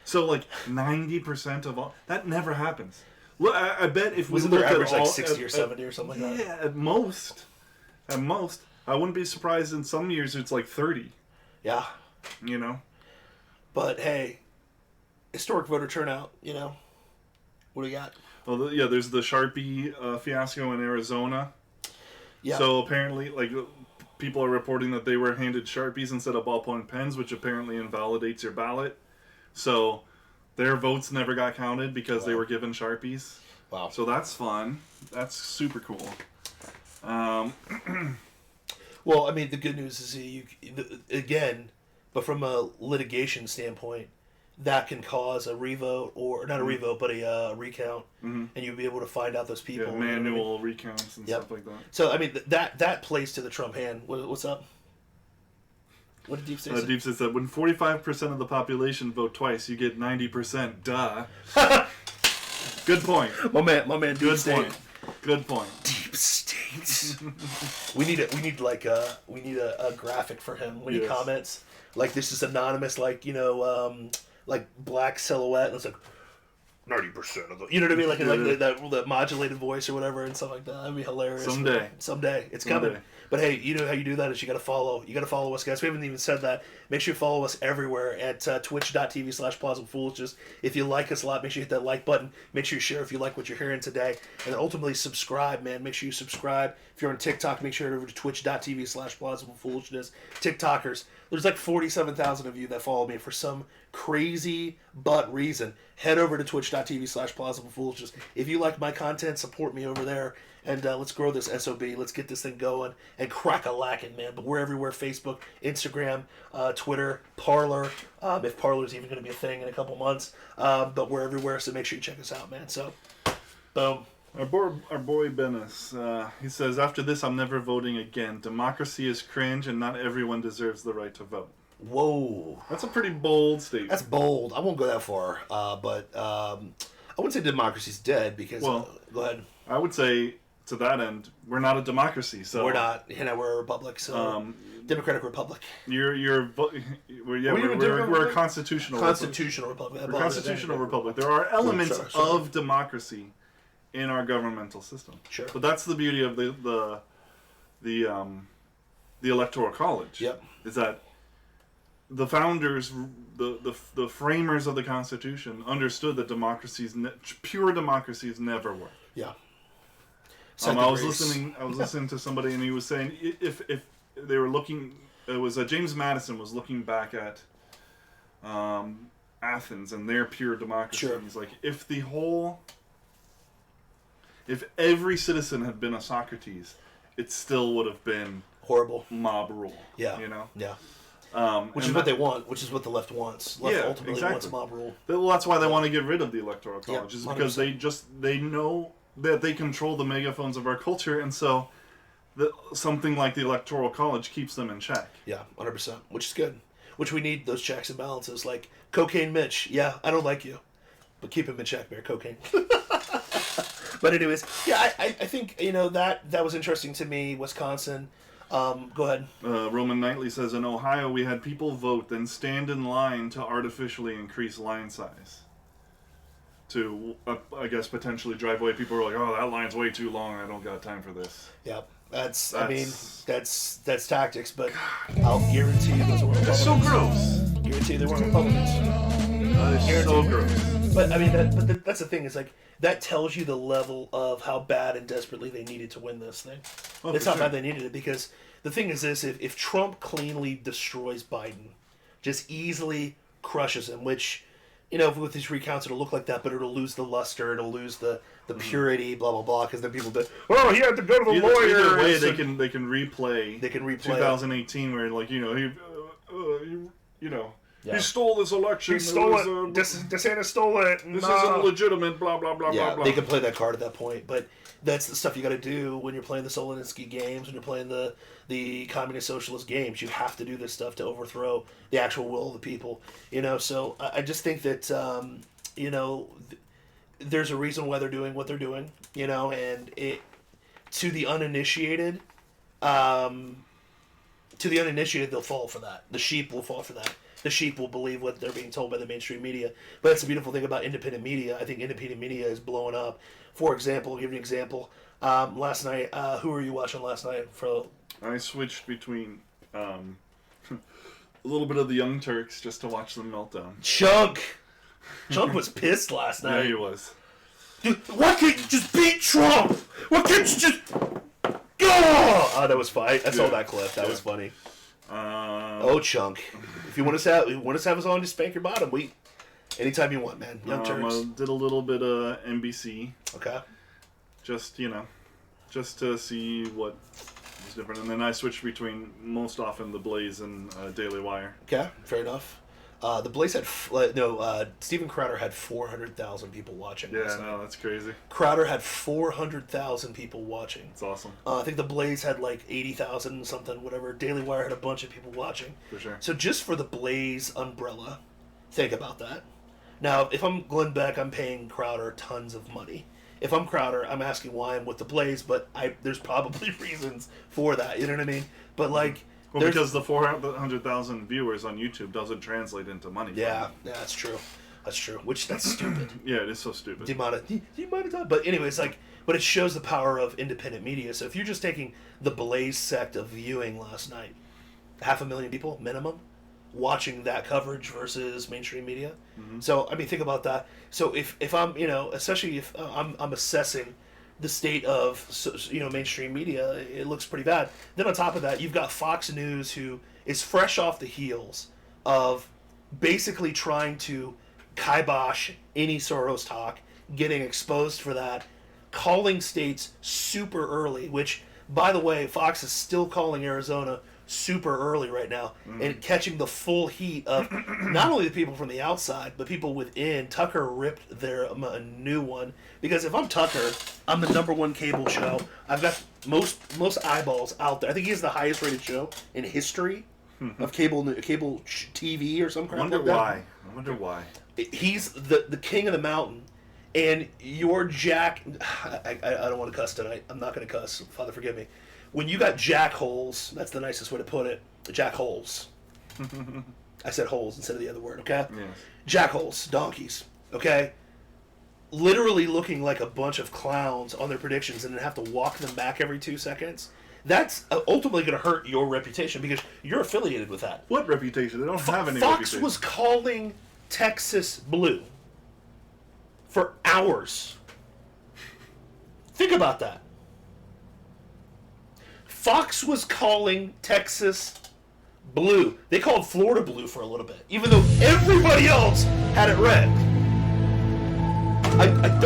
S1: So like 90% of all that never happens. Well, I bet if we
S3: wasn't
S1: look
S3: their average
S1: at
S3: like 60 or 70 or something like that.
S1: Yeah, at most, I wouldn't be surprised in some years it's like 30.
S3: Yeah.
S1: But
S3: hey, historic voter turnout. What do you got?
S1: Well, there's the Sharpie fiasco in Arizona. Yeah. So apparently, people are reporting that they were handed Sharpies instead of ballpoint pens, which apparently invalidates your ballot. So their votes never got counted because they were given Sharpies.
S2: Wow.
S1: So that's fun. That's super cool.
S3: Well, I mean, the good news is again, but from a litigation standpoint, that can cause a revote, or not a revote, but a recount, and you'll be able to find out those people.
S1: Yeah, manual recounts and stuff like that.
S3: So I mean, that plays to the Trump hand. What's up? What did Deep State say?
S1: Deep State said, when 45% of the population vote twice, you get 90%. Duh. Good point.
S3: My man. Deep State.
S1: Good point.
S3: Deep State. we need a graphic for him when he comments. Like, this is anonymous, like black silhouette, and it's like 90% of the, you know what I mean, like the modulated voice or whatever and stuff like that. That'd be hilarious. Someday it's coming. But hey, you know how you do that is you gotta follow us, guys. We haven't even said that. Make sure you follow us everywhere at twitch.tv/plausiblepools. If you like us a lot, make sure you hit that like button. Make sure you share if you like what you're hearing today, and then ultimately subscribe, man. Make sure you subscribe. If you're on TikTok, make sure you head over to twitch.tv/plausiblepools. TikTokers, there's like 47,000 of you that follow me for some crazy but reason. Head over to twitch.tv/plausiblepools. If you like my content, support me over there, and let's grow this SOB. Let's get this thing going and crack a lacking, man. But we're everywhere: Facebook, Instagram, Twitter, Parler. If Parler's even going to be a thing in a couple months, but we're everywhere. So make sure you check us out, man. So, boom.
S1: Our boy Bennis, he says, after this, I'm never voting again. Democracy is cringe, and not everyone deserves the right to vote.
S3: Whoa.
S1: That's a pretty bold statement.
S3: That's bold. I won't go that far, but I wouldn't say democracy's dead because...
S1: Well,
S3: go ahead.
S1: I would say, to that end, we're not a democracy, so...
S3: We're not. We're a republic, so... Democratic Republic.
S1: We're a constitutional
S3: republic.
S1: We're a constitutional republic. There are elements of democracy in our governmental system.
S3: Sure.
S1: But that's the beauty of the Electoral College.
S3: Yep.
S1: Is that the founders, the framers of the Constitution understood that pure democracies never work.
S3: Yeah.
S1: I was listening to somebody, and he was saying if they were looking, it was James Madison was looking back at Athens and their pure democracy.
S3: Sure.
S1: And he's like, if every citizen had been a Socrates, it still would have been
S3: horrible
S1: mob rule.
S3: Yeah.
S1: Yeah.
S3: Which is what they want. Which is what the left wants. Ultimately wants mob rule.
S1: Well, that's why they want to get rid of the Electoral College, is because they know that they control the megaphones of our culture, and so something like the Electoral College keeps them in check.
S3: Yeah, 100%. Which is good. Which we need those checks and balances. Like Cocaine Mitch. Yeah, I don't like you, but keep him in check, Bear. Cocaine. But anyways, yeah, I think that was interesting to me. Wisconsin. Go ahead.
S1: Roman Knightley says, in Ohio, we had people vote, then stand in line to artificially increase line size. To, I guess, potentially drive away. People were like, oh, that line's way too long. I don't got time for this.
S3: Yep. That's tactics, but I'll guarantee you those weren't Republicans.
S1: It's so gross.
S3: Guarantee they weren't Republicans.
S1: It's so gross.
S3: But I mean, that's the thing is like that tells you the level of how bad and desperately they needed to win this thing. It's not bad they needed it because the thing is this: if Trump cleanly destroys Biden, just easily crushes him, which with these recounts it'll look like that, but it'll lose the luster, it'll lose the purity, blah blah blah, because then people do, he had to go to the lawyer.
S1: Either way, they can replay.
S3: They can replay
S1: 2018, where he stole this election.
S3: He stole it. DeSantis stole it.
S1: This isn't legitimate. Blah blah blah blah blah.
S3: They can play that card at that point, but that's the stuff you got to do when you're playing the Solinsky games, when you're playing the communist socialist games. You have to do this stuff to overthrow the actual will of the people. So I just think that there's a reason why they're doing what they're doing. And it to the uninitiated, they'll fall for that. The sheep will fall for that. The sheep will believe what they're being told by the mainstream media. But that's the beautiful thing about independent media. I think independent media is blowing up. For example, I'll give you an example. Last night, who were you watching last night?
S1: I switched between a little bit of the Young Turks just to watch them melt down.
S3: Chunk was pissed last night.
S1: Yeah, he was.
S3: Dude, why can't you just beat Trump? Why can't you just... Oh, that was fine. I saw that clip. That was funny. Chunk. If you want us to have us on, just spank your bottom. Anytime you want, man. Young Turks.
S1: I did a little bit of NBC.
S3: Okay.
S1: Just to see what was different, and then I switched between most often The Blaze and Daily Wire.
S3: Okay, fair enough. The Blaze had Steven Crowder had 400,000 people watching.
S1: Yeah, no, that's crazy.
S3: Crowder had 400,000 people watching.
S1: That's awesome.
S3: I think The Blaze had like 80,000 something, whatever. Daily Wire had a bunch of people watching.
S1: For sure.
S3: So just for the Blaze umbrella, think about that. Now, if I'm Glenn Beck, I'm paying Crowder tons of money. If I'm Crowder, I'm asking why I'm with the Blaze, but there's probably reasons for that. You know what I mean? But like.
S1: Well, because the 400,000 viewers on YouTube doesn't translate into money.
S3: Yeah, that's true. That's true. That's stupid.
S1: Yeah, it is so stupid.
S3: But anyways, but it shows the power of independent media. So if you're just taking the Blaze sect of viewing last night, 500,000 people minimum watching that coverage versus mainstream media. Mm-hmm. So I mean, think about that. So if I'm, especially if I'm assessing the state of mainstream media, it looks pretty bad. Then on top of that, you've got Fox News, who is fresh off the heels of basically trying to kibosh any Soros talk, getting exposed for that, calling states super early, which, by the way, Fox is still calling Arizona super early right now, and catching the full heat of not only the people from the outside, but people within. Tucker ripped a new one, because if I'm Tucker, I'm the #1 cable show. I've got most eyeballs out there. I think he has the highest rated show in history of cable TV or some crap.
S1: I wonder why.
S3: He's the king of the mountain, and you're Jack. I don't want to cuss tonight. I'm not going to cuss. Father, forgive me. When you got jackholes, that's the nicest way to put it. Jackholes. I said holes instead of the other word, okay?
S1: Yes.
S3: Jackholes, donkeys, okay? Literally looking like a bunch of clowns on their predictions and then have to walk them back every 2 seconds. That's ultimately going to hurt your reputation because you're affiliated with that.
S1: What reputation? They don't have any
S3: Fox
S1: reputation.
S3: was calling Texas blue for hours. Think about that. Fox was calling Texas blue. They called Florida blue for a little bit, even though everybody else had it red. I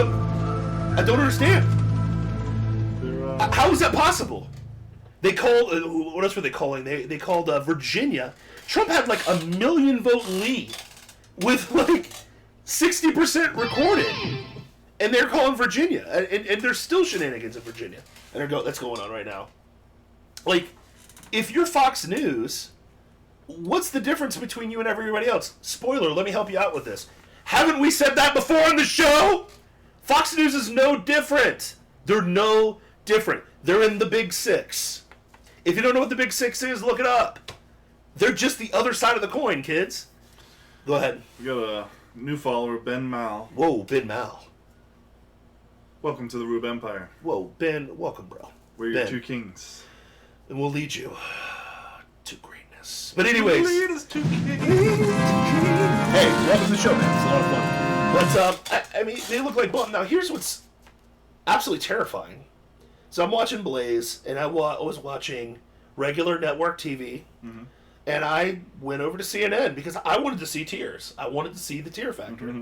S3: don't understand. How is that possible? They called. What else were they calling? They called Virginia. Trump had like a 1 million vote lead with like 60% recorded, and they're calling Virginia, and there's still shenanigans in Virginia, and that's going on right now. Like, if you're Fox News, what's the difference between you and everybody else? Spoiler, let me help you out with this. Haven't we said that before on the show? Fox News is no different. They're no different. They're in the Big Six. If you don't know what the Big Six is, look it up. They're just the other side of the coin, kids. Go ahead.
S1: We got a new follower, Ben Mal.
S3: Whoa, Ben Mal.
S1: Welcome to the Rube Empire.
S3: Whoa, Ben, welcome, bro.
S1: We're your
S3: Ben.
S1: two kings.
S3: And we'll lead you to greatness. But anyways.
S1: Lead us to kings.
S3: Hey, welcome to the show, man. It's a lot of fun. But, I mean, they look like bum. Now, here's what's absolutely terrifying. So I'm watching Blaze, and I was watching regular network TV, and I went over to CNN because I wanted to see tears. I wanted to see the tear factor.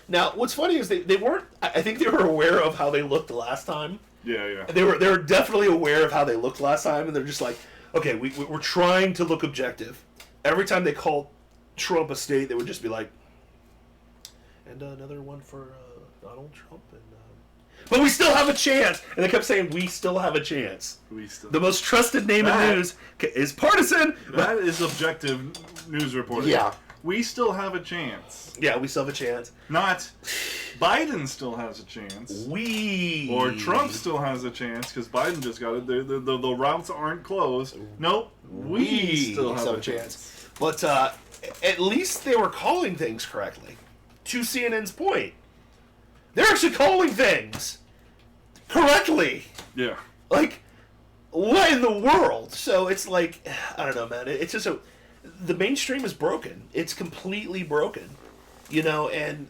S3: Now, what's funny is they weren't, I think they were aware of how they looked the last time.
S1: Yeah.
S3: They were definitely aware of how they looked last time, and they're just like, okay, we're trying to look objective. Every time they called Trump a state, they would just be like, and another one for Donald Trump, and but we still have a chance. And they kept saying, we still have a chance. The most trusted name in news is partisan.
S1: That is objective news reporting.
S3: Yeah.
S1: We still have a chance.
S3: Yeah, we still have a chance.
S1: Not Biden still has a chance. Or Trump still has a chance because Biden just got it. The routes aren't closed. Nope. We still have a chance.
S3: But at least they were calling things correctly. To CNN's point. They're actually calling things correctly.
S1: Yeah.
S3: Like, what in the world? So it's like, I don't know, man. It's just the mainstream is broken. It's completely broken. You know, and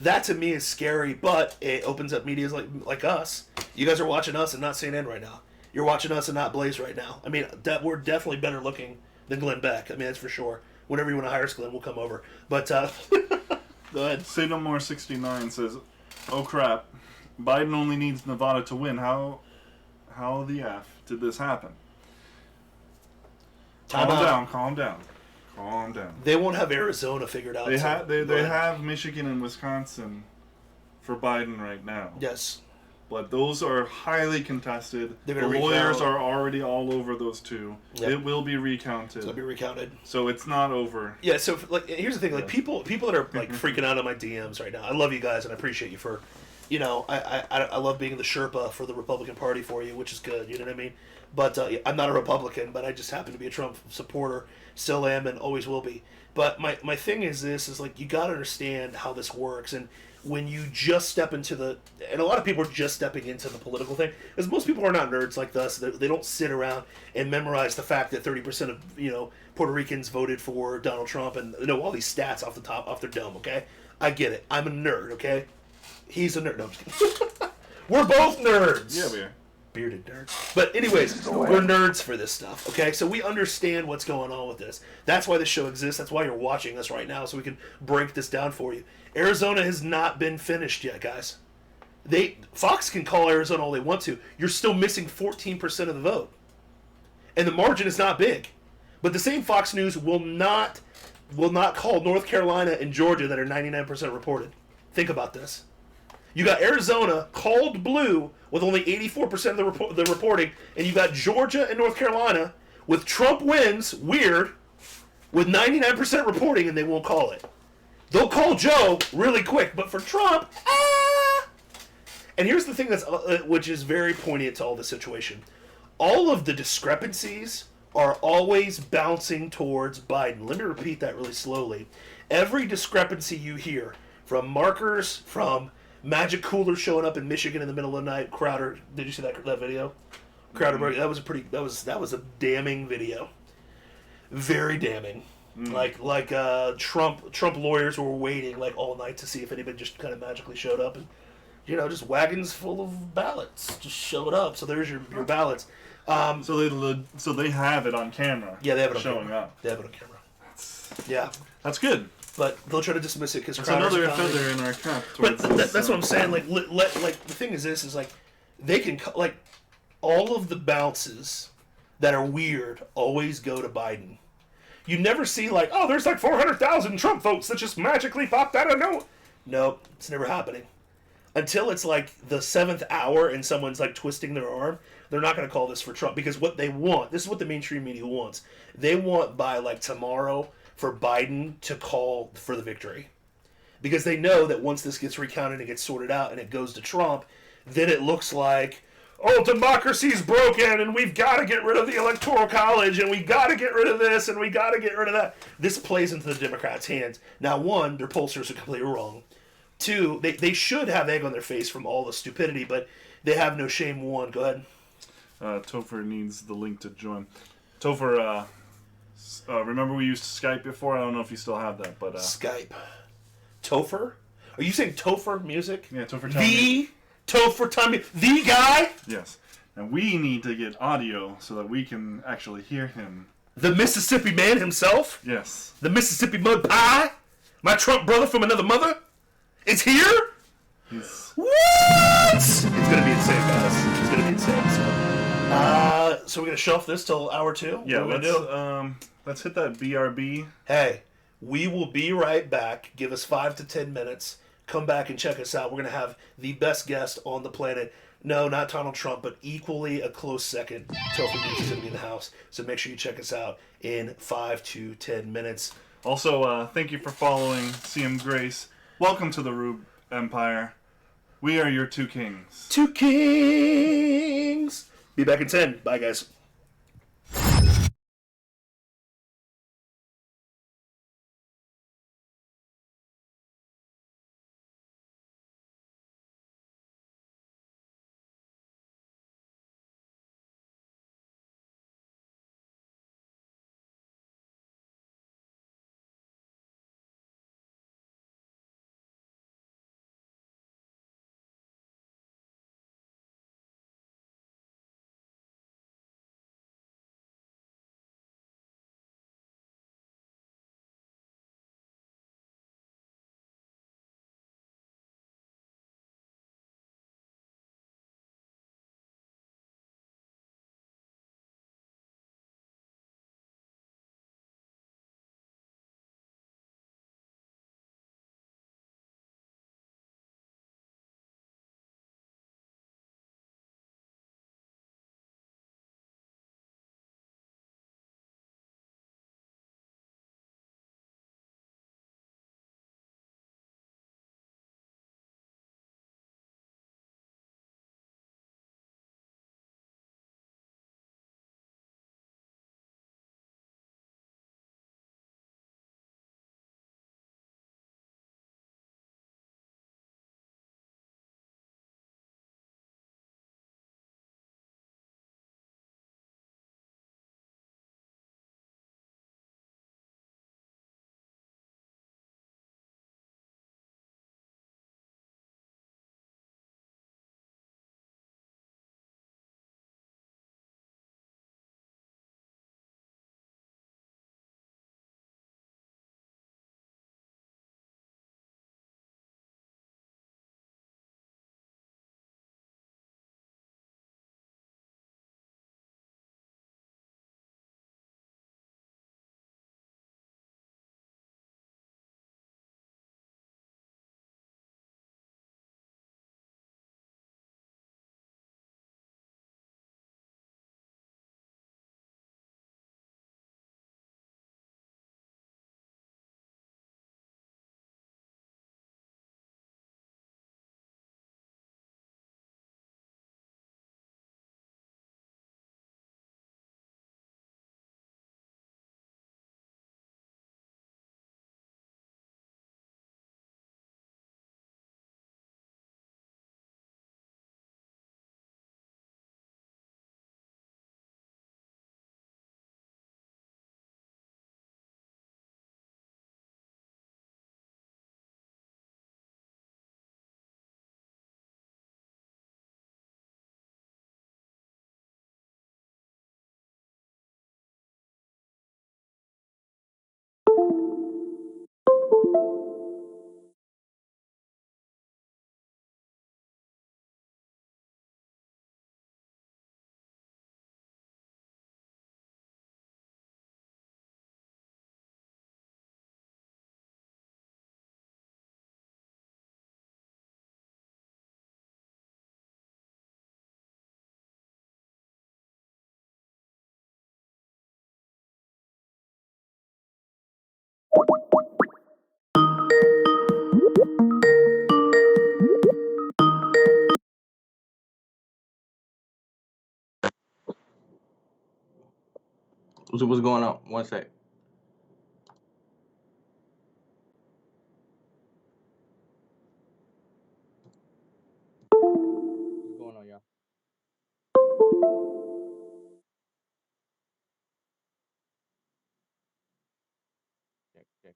S3: that to me is scary, but it opens up medias like us. You guys are watching us and not CNN right now. You're watching us and not Blaze right now. I mean, we're definitely better looking than Glenn Beck. I mean, that's for sure. Whenever you want to hire us, Glenn, we'll come over. But, go ahead.
S1: Say No More 69 says, oh crap, Biden only needs Nevada to win. How the F did this happen? Calm down.
S3: They won't have Arizona figured out.
S1: They have Michigan and Wisconsin for Biden right now.
S3: Yes.
S1: But those are highly contested. The
S3: recount.
S1: lawyers are already all over those two.
S3: Yep.
S1: It will be recounted.
S3: It'll be recounted.
S1: So it's not over.
S3: Yeah, so like here's the thing, like people that are like freaking out on my DMs right now. I love you guys and I appreciate you for, you know, I love being the Sherpa for the Republican Party for you, which is good, you know what I mean? But I'm not a Republican, but I just happen to be a Trump supporter, still am and always will be. But my thing is this, is like you got to understand how this works, and when you just step into and a lot of people are just stepping into the political thing, because most people are not nerds like us. They don't sit around and memorize the fact that 30% of, you know, Puerto Ricans voted for Donald Trump and know all these stats off their dome, okay? I get it. I'm a nerd, okay? He's a nerd. No, I'm just kidding. We're both nerds.
S1: Yeah, we are.
S3: Bearded nerds. But anyways, we're nerds for this stuff, okay? So we understand what's going on with this. That's why this show exists. That's why you're watching us right now, so we can break this down for you. Arizona has not been finished yet, guys. Fox can call Arizona all they want to. You're still missing 14% of the vote. And the margin is not big. But the same Fox News will not call North Carolina and Georgia that are 99% reported. Think about this. You got Arizona called blue with only 84% of the reporting, and you got Georgia and North Carolina with Trump wins, weird, with 99% reporting, and they won't call it. They'll call Joe really quick, but for Trump, And here's the thing which is very poignant to all the situation. All of the discrepancies are always bouncing towards Biden. Let me repeat that really slowly. Every discrepancy you hear, from markers, from Magic Cooler showing up in Michigan in the middle of the night, Crowder, did you see that video? Crowder, that was a damning video. Very damning. Like Trump lawyers were waiting like all night to see if anybody just kind of magically showed up, and just wagons full of ballots just showed up. So there's your ballots.
S1: So they have it on camera.
S3: Yeah, they have it on
S1: showing
S3: camera.
S1: up.
S3: They have it on camera. Yeah,
S1: that's good.
S3: But they'll try to dismiss it because
S1: it's another feather in our cap.
S3: But that's what I'm saying. Like the thing is like they can like all of the bounces that are weird always go to Biden. You never see like, oh, there's like 400,000 Trump votes that just magically popped out of nowhere. Nope, it's never happening. Until it's like the 7th hour and someone's like twisting their arm, they're not going to call this for Trump, because what they want, this is what the mainstream media wants. They want by like tomorrow for Biden to call for the victory. because they know that once this gets recounted and gets sorted out and it goes to Trump, then it looks like, oh, democracy's broken and we've got to get rid of the Electoral College and we got to get rid of this and we got to get rid of that. This plays into the Democrats' hands. Now, one, their pollsters are completely wrong. Two, they should have egg on their face from all the stupidity, but they have no shame. One, go ahead.
S1: Topher needs the link to join. Topher, remember we used Skype before? I don't know if you still have that, but...
S3: Skype. Topher? Are you saying Topher Music?
S1: Yeah, Topher
S3: The Topher Tommy, the guy?
S1: Yes. And we need to get audio so that we can actually hear him.
S3: The Mississippi man himself?
S1: Yes.
S3: The Mississippi mud pie? My Trump brother from another mother? It's here?
S1: He's...
S3: What? It's gonna be insane, guys. It's gonna be insane. So we're gonna shelf this till hour 2?
S1: Yeah,
S3: what are we gonna do?
S1: Let's hit that BRB.
S3: Hey, we will be right back. Give us 5 to 10 minutes. Come back and check us out. We're gonna have the best guest on the planet. No, not Donald Trump, but equally a close second. Topher Beach is gonna be in the house. So make sure you check us out in 5 to 10 minutes.
S1: Also, thank you for following CM Grace. Welcome to the Rube Empire. We are your two kings.
S3: Two kings! Be back in 10. Bye, guys.
S5: What's going on? One sec. What's going on, y'all? Check, check.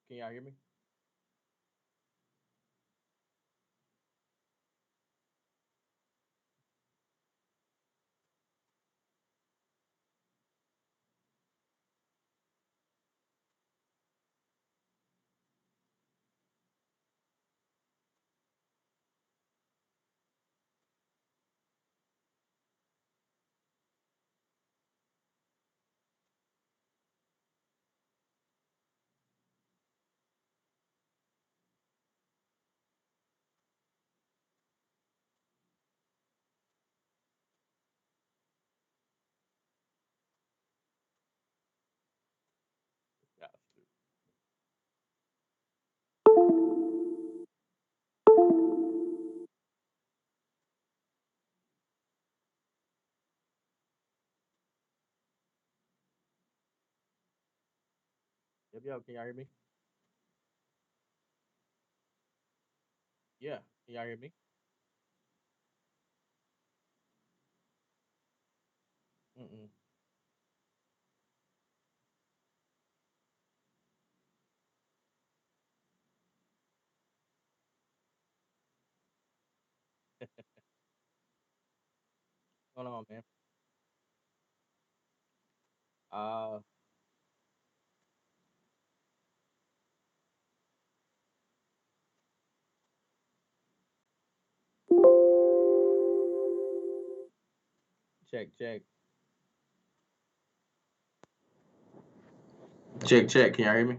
S5: Can y'all hear me? Yeah. Yep, yo. Can y'all hear me? Yeah. Can y'all hear me? Mm-mm. What's going on, man? Uh, check, check, check, check. Can y'all hear me?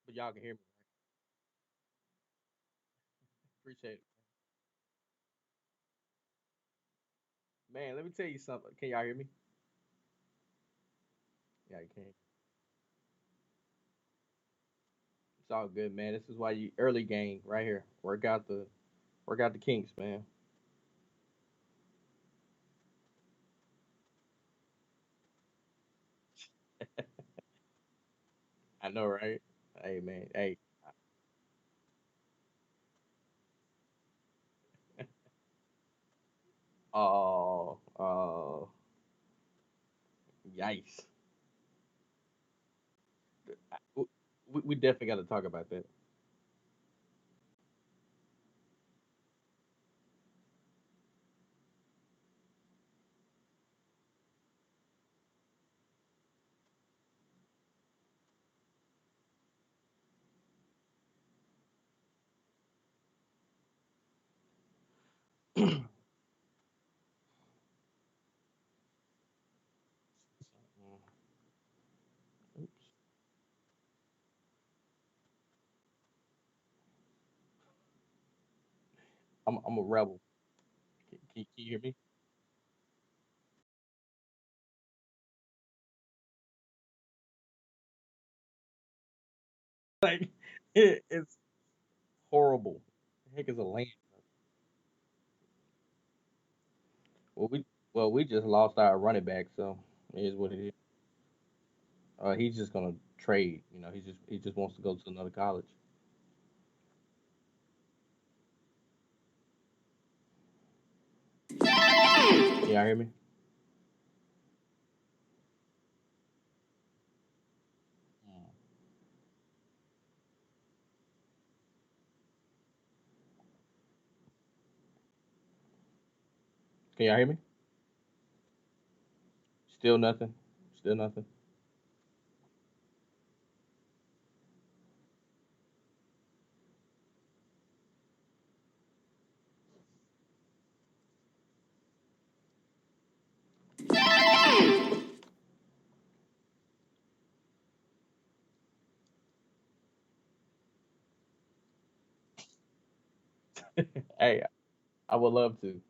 S5: But y'all can hear me, right? Appreciate it, man. Let me tell you something. Can y'all hear me? Yeah, you can. It's all good, man. This is why you early game right here. Work out the kinks, man. I know, right? Hey, man. Hey. Oh, yikes. We definitely got to talk about that. Oops. I'm a rebel. Can you hear me? Like it's horrible. The heck is a land? Well, we just lost our running back, so it is what it is. He's just gonna trade. He just wants to go to another college. Can y'all hear me? Mm. Can y'all hear me? Still nothing. Still nothing. Hey, I would love to.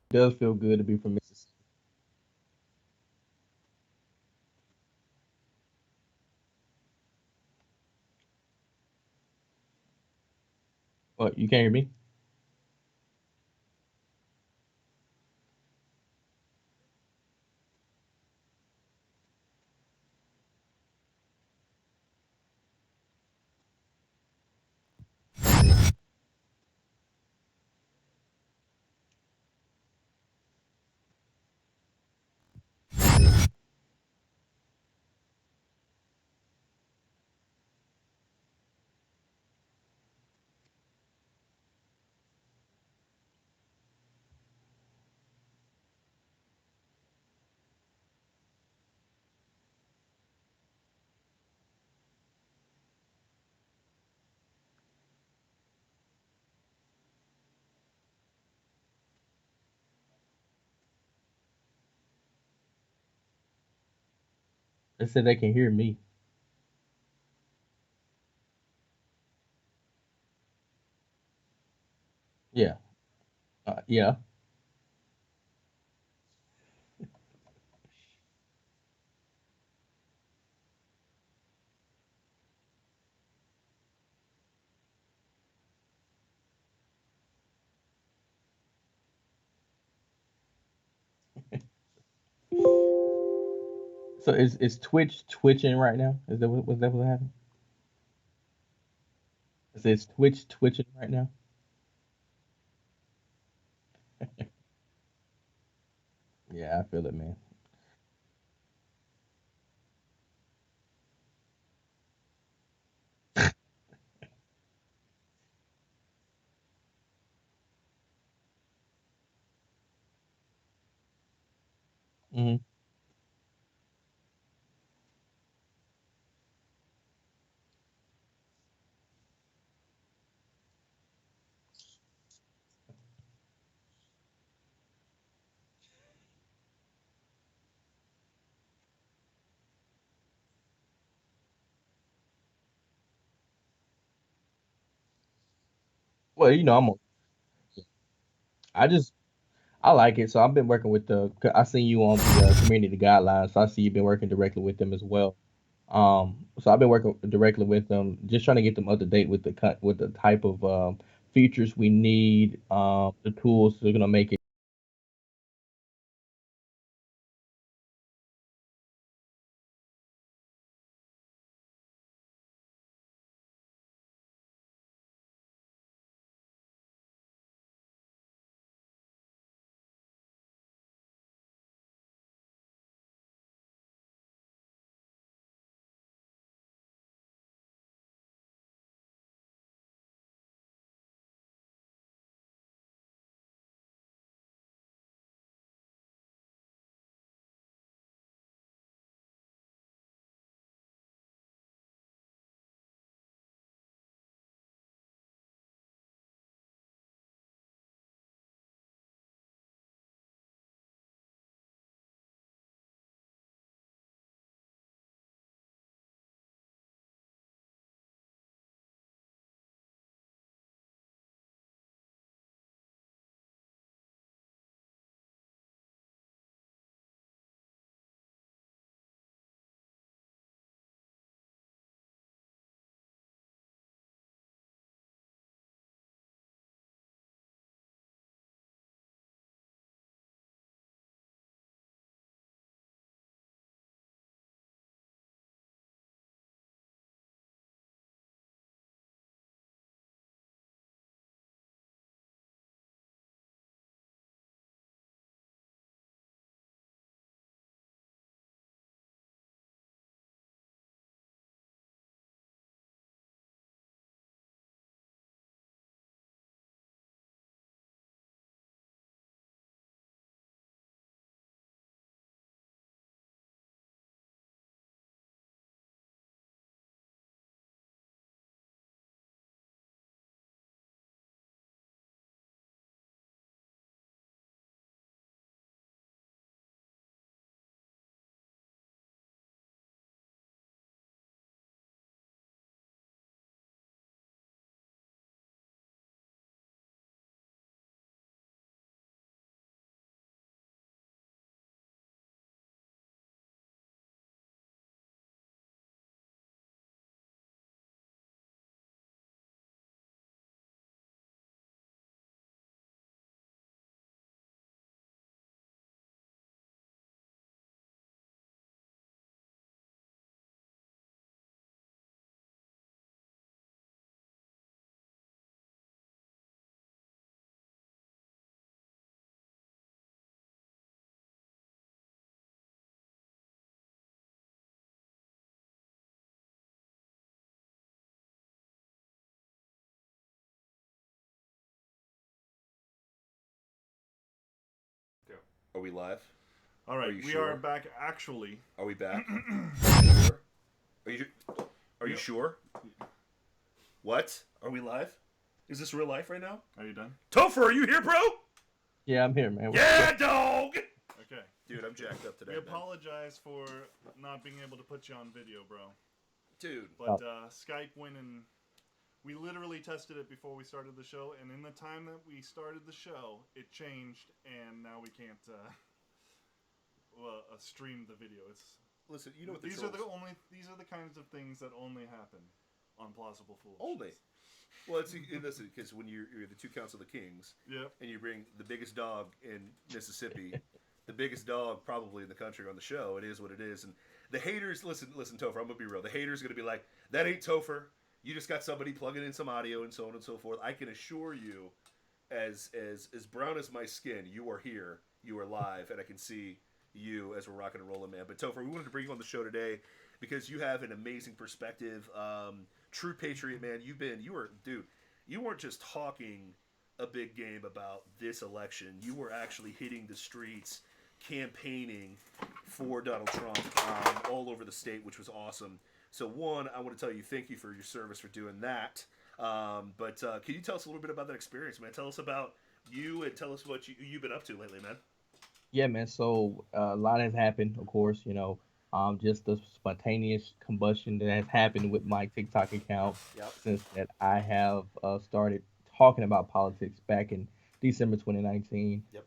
S5: It does feel good to be from Mississippi. What, you can't hear me? They said they can hear me. Yeah. Yeah. So is Twitch twitching right now? Is that what was that what happened? Is Twitch twitching right now? Yeah, I feel it, man. Hmm. Well, I just I like it. So I've been working with I seen you on the community guidelines. So I see you've been working directly with them as well. So I've been working directly with them, just trying to get them up to date with with the type of features we need, the tools that are gonna make it.
S2: Are we live?
S1: All right,
S2: you
S1: we
S2: sure?
S1: are back. Actually,
S2: Are we back? Sure? Are you sure? What?
S3: Are we live? Is this real life right now?
S1: are you done?
S3: Topher, are you here, bro?
S5: Yeah, I'm here, man.
S3: Yeah, dog!
S1: Okay.
S2: Dude, I'm jacked up today.
S1: We
S2: man.
S1: apologize for not being able to put you on video, bro.
S2: Dude.
S1: But Skype went and we literally tested it before we started the show, and in the time that we started the show, it changed, and now we can't stream the video. It's
S2: Listen, you know what the
S1: these
S2: trolls...
S1: these are the kinds of things that only happen on Plausible Foolishness.
S2: Only. Well, listen, because when you're the two counts of the kings,
S1: Yep.
S2: and you bring the biggest dog in Mississippi, the biggest dog probably in the country on the show, it is what it is. And the haters, listen, Topher, I'm gonna be real. The haters are gonna be like, that ain't Topher. You just got somebody plugging in some audio and so on and so forth. I can assure you, as brown as my skin, you are here, you are live, and I can see you as we're rocking and rolling, man. But Topher, we wanted to bring you on the show today because you have an amazing perspective. True patriot, man. You weren't just talking a big game about this election. You were actually hitting the streets, campaigning for Donald Trump all over the state, which was awesome. So one, I want to tell you thank you for your service for doing that. But can you tell us a little bit about that experience, man? Tell us about you and tell us what you've been up to lately, man.
S5: Yeah, man. So a lot has happened, of course. Just the spontaneous combustion that has happened with my TikTok account
S2: Yep.
S5: since that I have started talking about politics back in December 2019.
S2: Yep.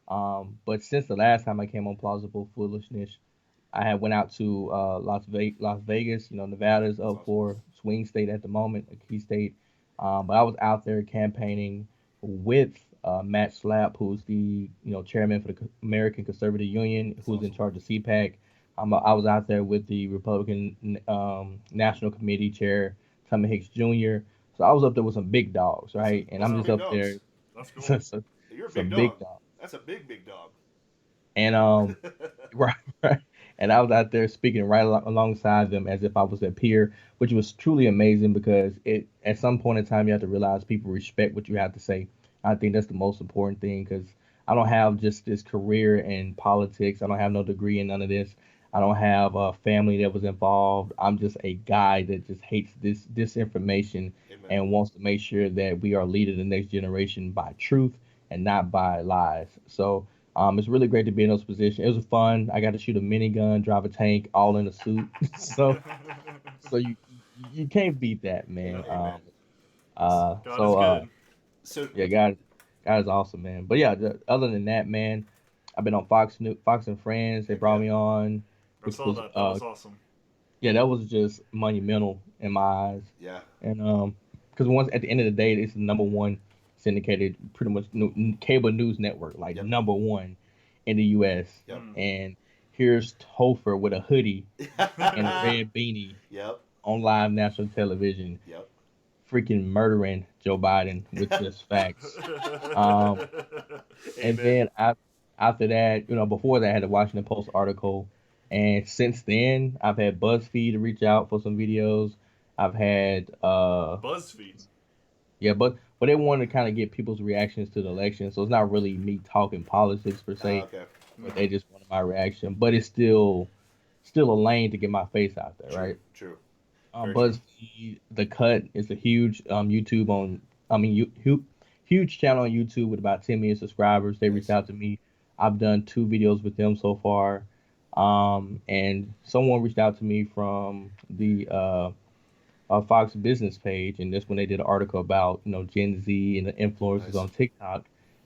S5: But since the last time I came on Plausible Foolishness, I had went out to Las Vegas. Nevada's up
S2: awesome.
S5: for swing state at the moment, a key state. But I was out there campaigning with Matt Slapp, who's the chairman for the American Conservative Union, who's in charge of CPAC. I was out there with the Republican National Committee chair, Tommy Hicks Jr. So I was up there with some big dogs, right? And I'm just
S2: big
S5: up
S2: dogs.
S5: there.
S1: That's cool.
S2: You're a
S5: some
S2: big
S5: big
S2: dog.
S5: dogs.
S2: That's a big dog.
S5: And right. And I was out there speaking right alongside them as if I was their peer, which was truly amazing because at some point in time you have to realize people respect what you have to say. I think that's the most important thing because I don't have just this career in politics. I don't have no degree in none of this. I don't have a family that was involved. I'm just a guy that just hates this disinformation and wants to make sure that we are leading the next generation by truth and not by lies. So it's really great to be in those positions. It was fun. I got to shoot a minigun, drive a tank, all in a suit. so you can't beat that, man.
S2: Amen.
S1: God is good.
S2: So
S5: Yeah, God is awesome, man. But yeah, other than that, man, I've been on Fox and Friends. They brought me on,
S1: I
S5: which
S1: saw
S5: was
S1: that. That was awesome.
S5: yeah, that was just monumental in my eyes.
S2: yeah,
S5: And because once at the end of the day, it's the number one syndicated, pretty much cable news network, like
S2: Yep.
S5: number one in the U.S.
S2: Yep.
S5: And here's Topher with a hoodie and a red beanie
S2: Yep.
S5: on live national television,
S2: Yep.
S5: freaking murdering Joe Biden with just facts. And then after that, before that, I had a Washington Post article, and since then, I've had BuzzFeed to reach out for some videos. I've had
S1: BuzzFeed.
S5: yeah, but they wanted to kind of get people's reactions to the election, so it's not really me talking politics per se,
S2: Okay.
S5: but they just wanted my reaction. But it's still a lane to get my face out there,
S2: True.
S5: right?
S2: True. Very
S5: BuzzFeed, The Cut is a huge YouTube on, huge channel on YouTube with about 10 million subscribers. They reached out to me. I've done 2 videos with them so far. And someone reached out to me from the Fox business page, and that's when they did an article about Gen Z and the influencers on TikTok.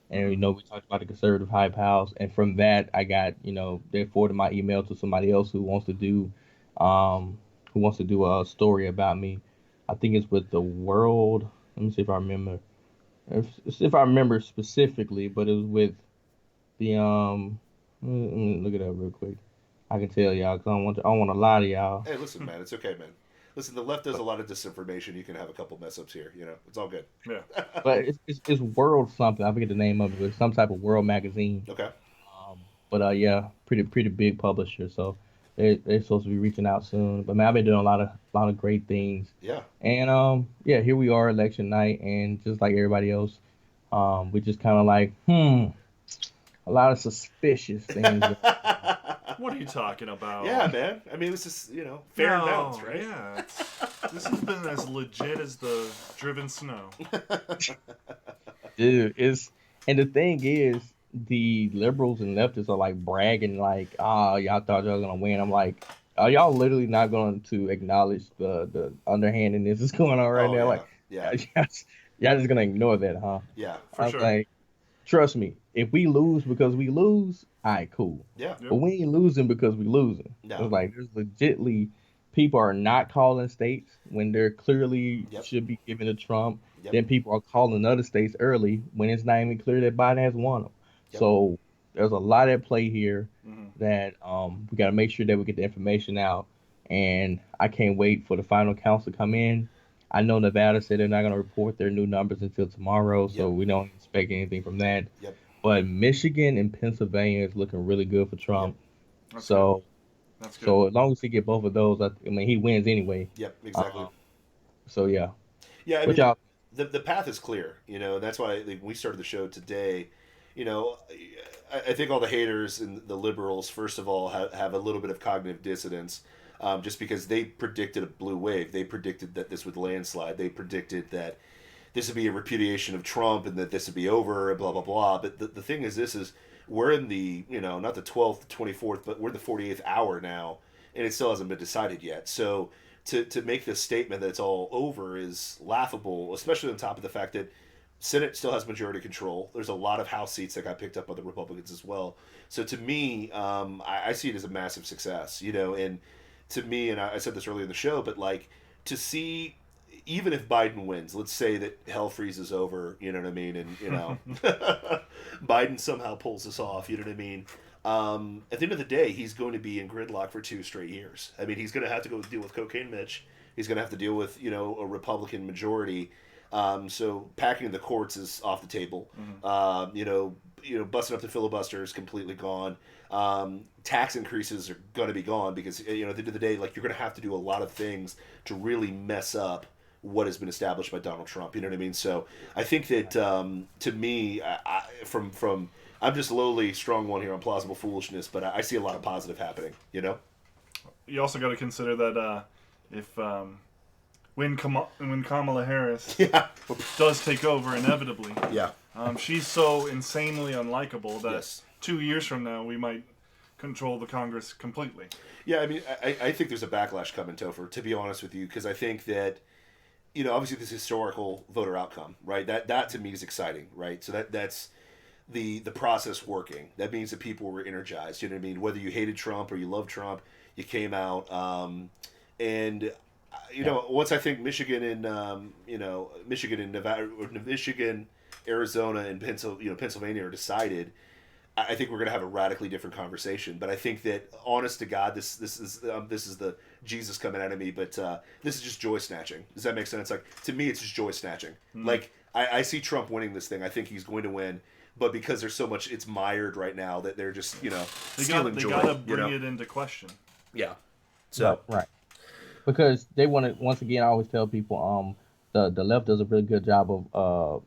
S5: And we talked about the conservative hype house, and from that I got they forwarded my email to somebody else who wants to do a story about me. I think it's with the World. Let me see if I remember. If I remember specifically, but it was with the Let me look it up real quick. I can tell y'all because I don't want to lie to y'all.
S2: Hey, listen, man, it's okay, man. Listen, the left does a lot of disinformation. You can have a couple mess ups here. It's all good.
S1: Yeah.
S5: But it's World something. I forget the name of it. It's some type of World magazine.
S2: Okay.
S5: But yeah, pretty big publisher. So they're supposed to be reaching out soon. But man, I've been doing a lot of great things.
S2: Yeah.
S5: And yeah, here we are, election night, and just like everybody else, we just kind of like, a lot of suspicious things.
S1: What are you talking about?
S3: Yeah, man. I mean, this is fair and balanced, right?
S1: Yeah, this has been as legit as the driven snow.
S5: Dude, it's and the thing is, the liberals and leftists are like bragging, like, "Ah, y'all thought y'all was gonna win." I'm like, are y'all literally not going to acknowledge the underhandedness that's going on right
S2: Oh
S5: now?
S2: yeah,
S5: Like,
S2: yeah,
S5: y'all just gonna ignore that, huh?
S2: yeah,
S1: For
S5: I was
S1: sure.
S5: like, trust me, if we lose because we lose, all right, cool.
S2: yeah.
S1: Yep.
S5: But we ain't losing because we losing.
S2: No.
S5: It's like there's legitly people are not calling states when they're clearly
S2: Yep.
S5: should be given to Trump.
S2: Yep.
S5: Then people are calling other states early when it's not even clear that Biden has won them.
S2: Yep.
S5: So there's a lot at play here
S1: Mm-hmm.
S5: that we got to make sure that we get the information out. And I can't wait for the final counts to come in. I know Nevada said they're not going to report their new numbers until tomorrow, so
S2: Yep.
S5: we don't expect anything from that.
S2: Yep.
S5: But Michigan and Pennsylvania is looking really good for Trump.
S1: That's
S5: So
S1: good. That's good.
S5: so as long as he get both of those, I mean he wins anyway.
S2: Yep. Exactly.
S5: Um, so yeah,
S2: Yeah. I
S5: what
S2: mean,
S5: y'all?
S2: the path is clear, and that's why like, we started the show today. You know, I think all the haters and the liberals, first of all, have a little bit of cognitive dissonance, just because they predicted a blue wave. They predicted that this would landslide. They predicted that this would be a repudiation of Trump and that this would be over and blah blah blah. But the thing is, this is we're in the not the 12th, 24th, but we're in the 48th hour now, and it still hasn't been decided yet. So to make this statement that it's all over is laughable, especially on top of the fact that Senate still has majority control. There's a lot of House seats that got picked up by the Republicans as well. So to me, I see it as a massive success, and to me, and I said this earlier in the show, but like to see, even if Biden wins, let's say that hell freezes over, you know what I mean, and Biden somehow pulls this off, you know what I mean. At the end of the day, he's going to be in gridlock for 2 straight years. I mean, he's going to have to go deal with Cocaine Mitch. He's going to have to deal with a Republican majority. So packing the courts is off the table. Busting up the filibuster is completely gone. Tax increases are going to be gone because at the end of the day, like you're going to have to do a lot of things to really mess up what has been established by Donald Trump. You know what I mean? So I think that to me, from I'm just lowly strong one here on Plausible Foolishness, but I see a lot of positive happening.
S1: You also got to consider that if when Kamala Harris
S2: Yeah.
S1: does take over inevitably,
S2: Yeah.
S1: she's so insanely unlikable that
S2: Yes.
S1: 2 years from now we might control the Congress completely.
S2: Yeah, I mean, I think there's a backlash coming, Topher, to be honest with you, because I think that, obviously this historical voter outcome, right? That to me is exciting, right? So that's the process working. That means that people were energized, you know what I mean? Whether you hated Trump or you loved Trump, you came out. And, once I think Michigan and, Nevada, or Michigan, Arizona, and Pennsylvania are decided, I think we're going to have a radically different conversation. But I think that, honest to God, this is the Jesus coming out of me. But this is just joy snatching. Does that make sense? Like to me, it's just joy snatching. Like I see Trump winning this thing. I think he's going to win. But because there's so much, it's mired right now that they're just
S1: They
S2: stealing joy.
S1: gotta bring it into question.
S2: Yeah. So
S5: Right. Because they want to once again. I always tell people, the left does a really good job of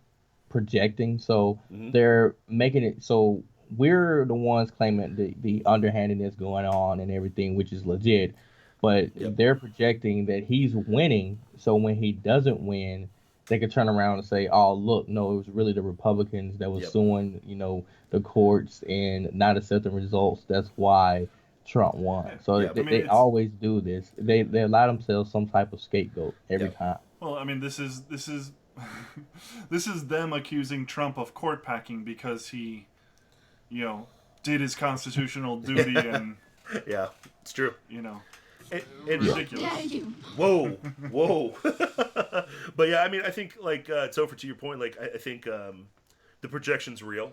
S5: projecting. So they're making it so we're the ones claiming the underhandedness going on and everything, which is legit. But they're projecting that he's winning. So when he doesn't win, they could turn around and say, "Oh, look, no, it was really the Republicans that was suing, the courts and not accepting results. That's why Trump won." So they always do this. They allow themselves some type of scapegoat every time.
S1: Well, I mean, this is this is them accusing Trump of court packing because he, did his constitutional duty and
S2: yeah, it's true.
S1: Ridiculous.
S2: Whoa. But yeah, I mean, I think like Topher, to your point, like I think the projection's real,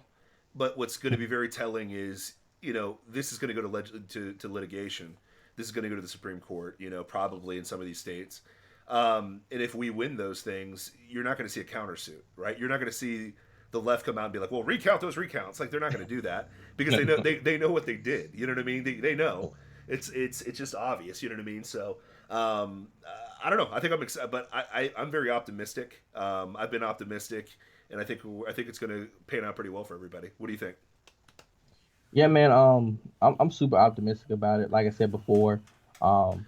S2: but what's going to be very telling is this is going to go to litigation. This is going to go to the Supreme Court. Probably in some of these states. And if we win those things, you're not going to see a countersuit, right? You're not going to see the left come out and be like, "Well, recount those recounts." Like they're not going to do that because they know they know what they did. You know what I mean? They know. It's just obvious. You know what I mean? So I don't know. I think I'm excited, but I'm very optimistic. I've been optimistic, and I think it's going to pan out pretty well for everybody. What do you think?
S5: Yeah, man. I'm super optimistic about it. Like I said before, um,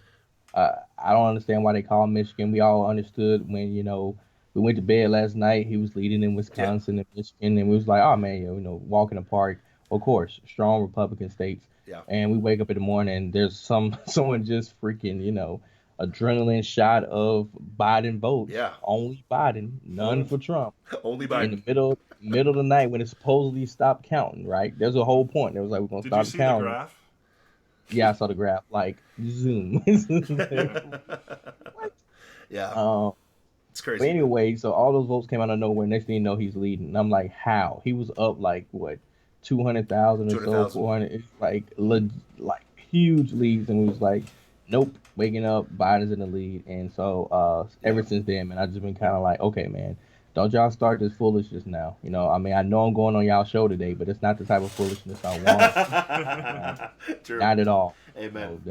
S5: I don't understand why they call Michigan. We all understood when we went to bed last night. He was leading in
S2: Yeah,
S5: Wisconsin and Michigan, and we was like, oh man, walk in the park. Of course, strong Republican states.
S2: yeah,
S5: And we wake up in the morning, and there's someone just freaking adrenaline shot of Biden votes.
S2: yeah.
S5: Only Biden, none
S2: Only,
S5: for Trump.
S2: only
S1: Did you
S5: In the
S2: Biden.
S5: middle of the night when it supposedly stopped counting, right? There's a whole point. There was like we're gonna
S1: did you
S5: start
S1: see the
S5: counting.
S1: graph?
S5: Yeah, I saw the graph. Like zoom. What?
S2: Yeah,
S5: Um,
S2: it's
S5: but
S2: crazy, man.
S5: anyway, so all those votes came out of nowhere. Next thing you know, he's leading. And I'm like, how? He was up like what, 200,000 or
S2: Two hundred
S5: so,
S2: thousand.
S5: 400. It's like like huge leads, and we was like, nope. Waking up, Biden's in the lead, and so
S2: Yeah,
S5: ever since then, man, I just been kind of like, okay, man, don't y'all start this foolishness now. I mean, I know I'm going on y'all show today, but it's not the type of foolishness I want. Um,
S2: true.
S5: Not at all.
S2: Amen.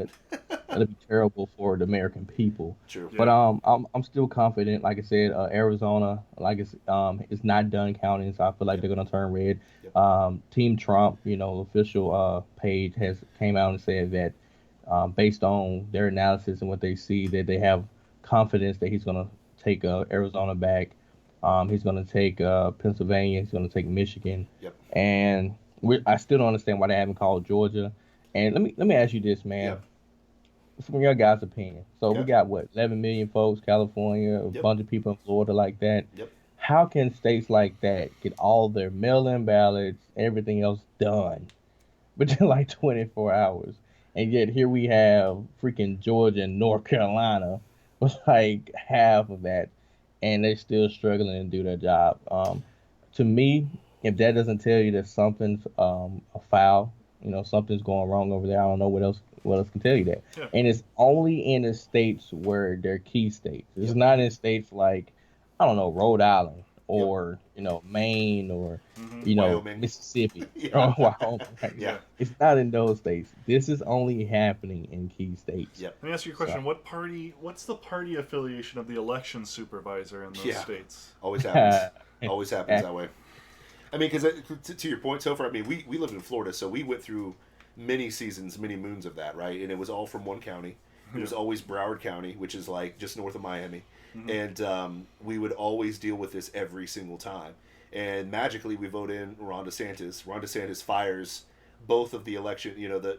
S5: That'd be terrible for the American people.
S2: True.
S5: But
S1: Yeah.
S5: I'm still confident. Like I said, Arizona, like it's not done counting, so I feel like
S2: Yep.
S5: they're gonna turn red.
S2: Yep.
S5: Team Trump, official page has came out and said that based on their analysis and what they see, that they have confidence that he's gonna take Arizona back. He's gonna take Pennsylvania. He's gonna take Michigan,
S2: Yep.
S5: and I still don't understand why they haven't called Georgia. And let me ask you this, man,
S2: Yep.
S5: from your guys' opinion. So we
S2: Yep.
S5: got what, 11 million folks, California, a
S2: Yep.
S5: bunch of people in Florida like that.
S2: Yep.
S5: How can states like that get all their mail-in ballots, everything else done within like 24 hours? And yet here we have freaking Georgia and North Carolina with like half of that, and they're still struggling to do their job. To me, if that doesn't tell you that something's a foul, something's going wrong over there, I don't know what else can tell you that.
S1: Yeah.
S5: And it's only in the states where they're key states. It's
S2: Yep.
S5: not in states like, I don't know, Rhode Island
S2: Yep.
S5: or Maine or
S1: Hmm.
S2: Wyoming.
S5: Mississippi
S2: Yeah.
S5: or Wyoming. Right?
S2: Yeah.
S1: Yeah.
S5: It's not in those states. This is only happening in key states.
S2: Yep.
S1: Let me ask you a
S5: So,
S1: question. What's the party affiliation of the election supervisor in those
S2: Yeah.
S1: states?
S2: Always happens. Always happens that way. I mean, because to your point, Topher, I mean, we lived in Florida, so we went through many seasons, many moons of that, right? And it was all from one county. It was always Broward County, which is like just north of Miami. And we would always deal with this every single time. And magically, we vote in Ron DeSantis. Ron DeSantis fires both of the election, the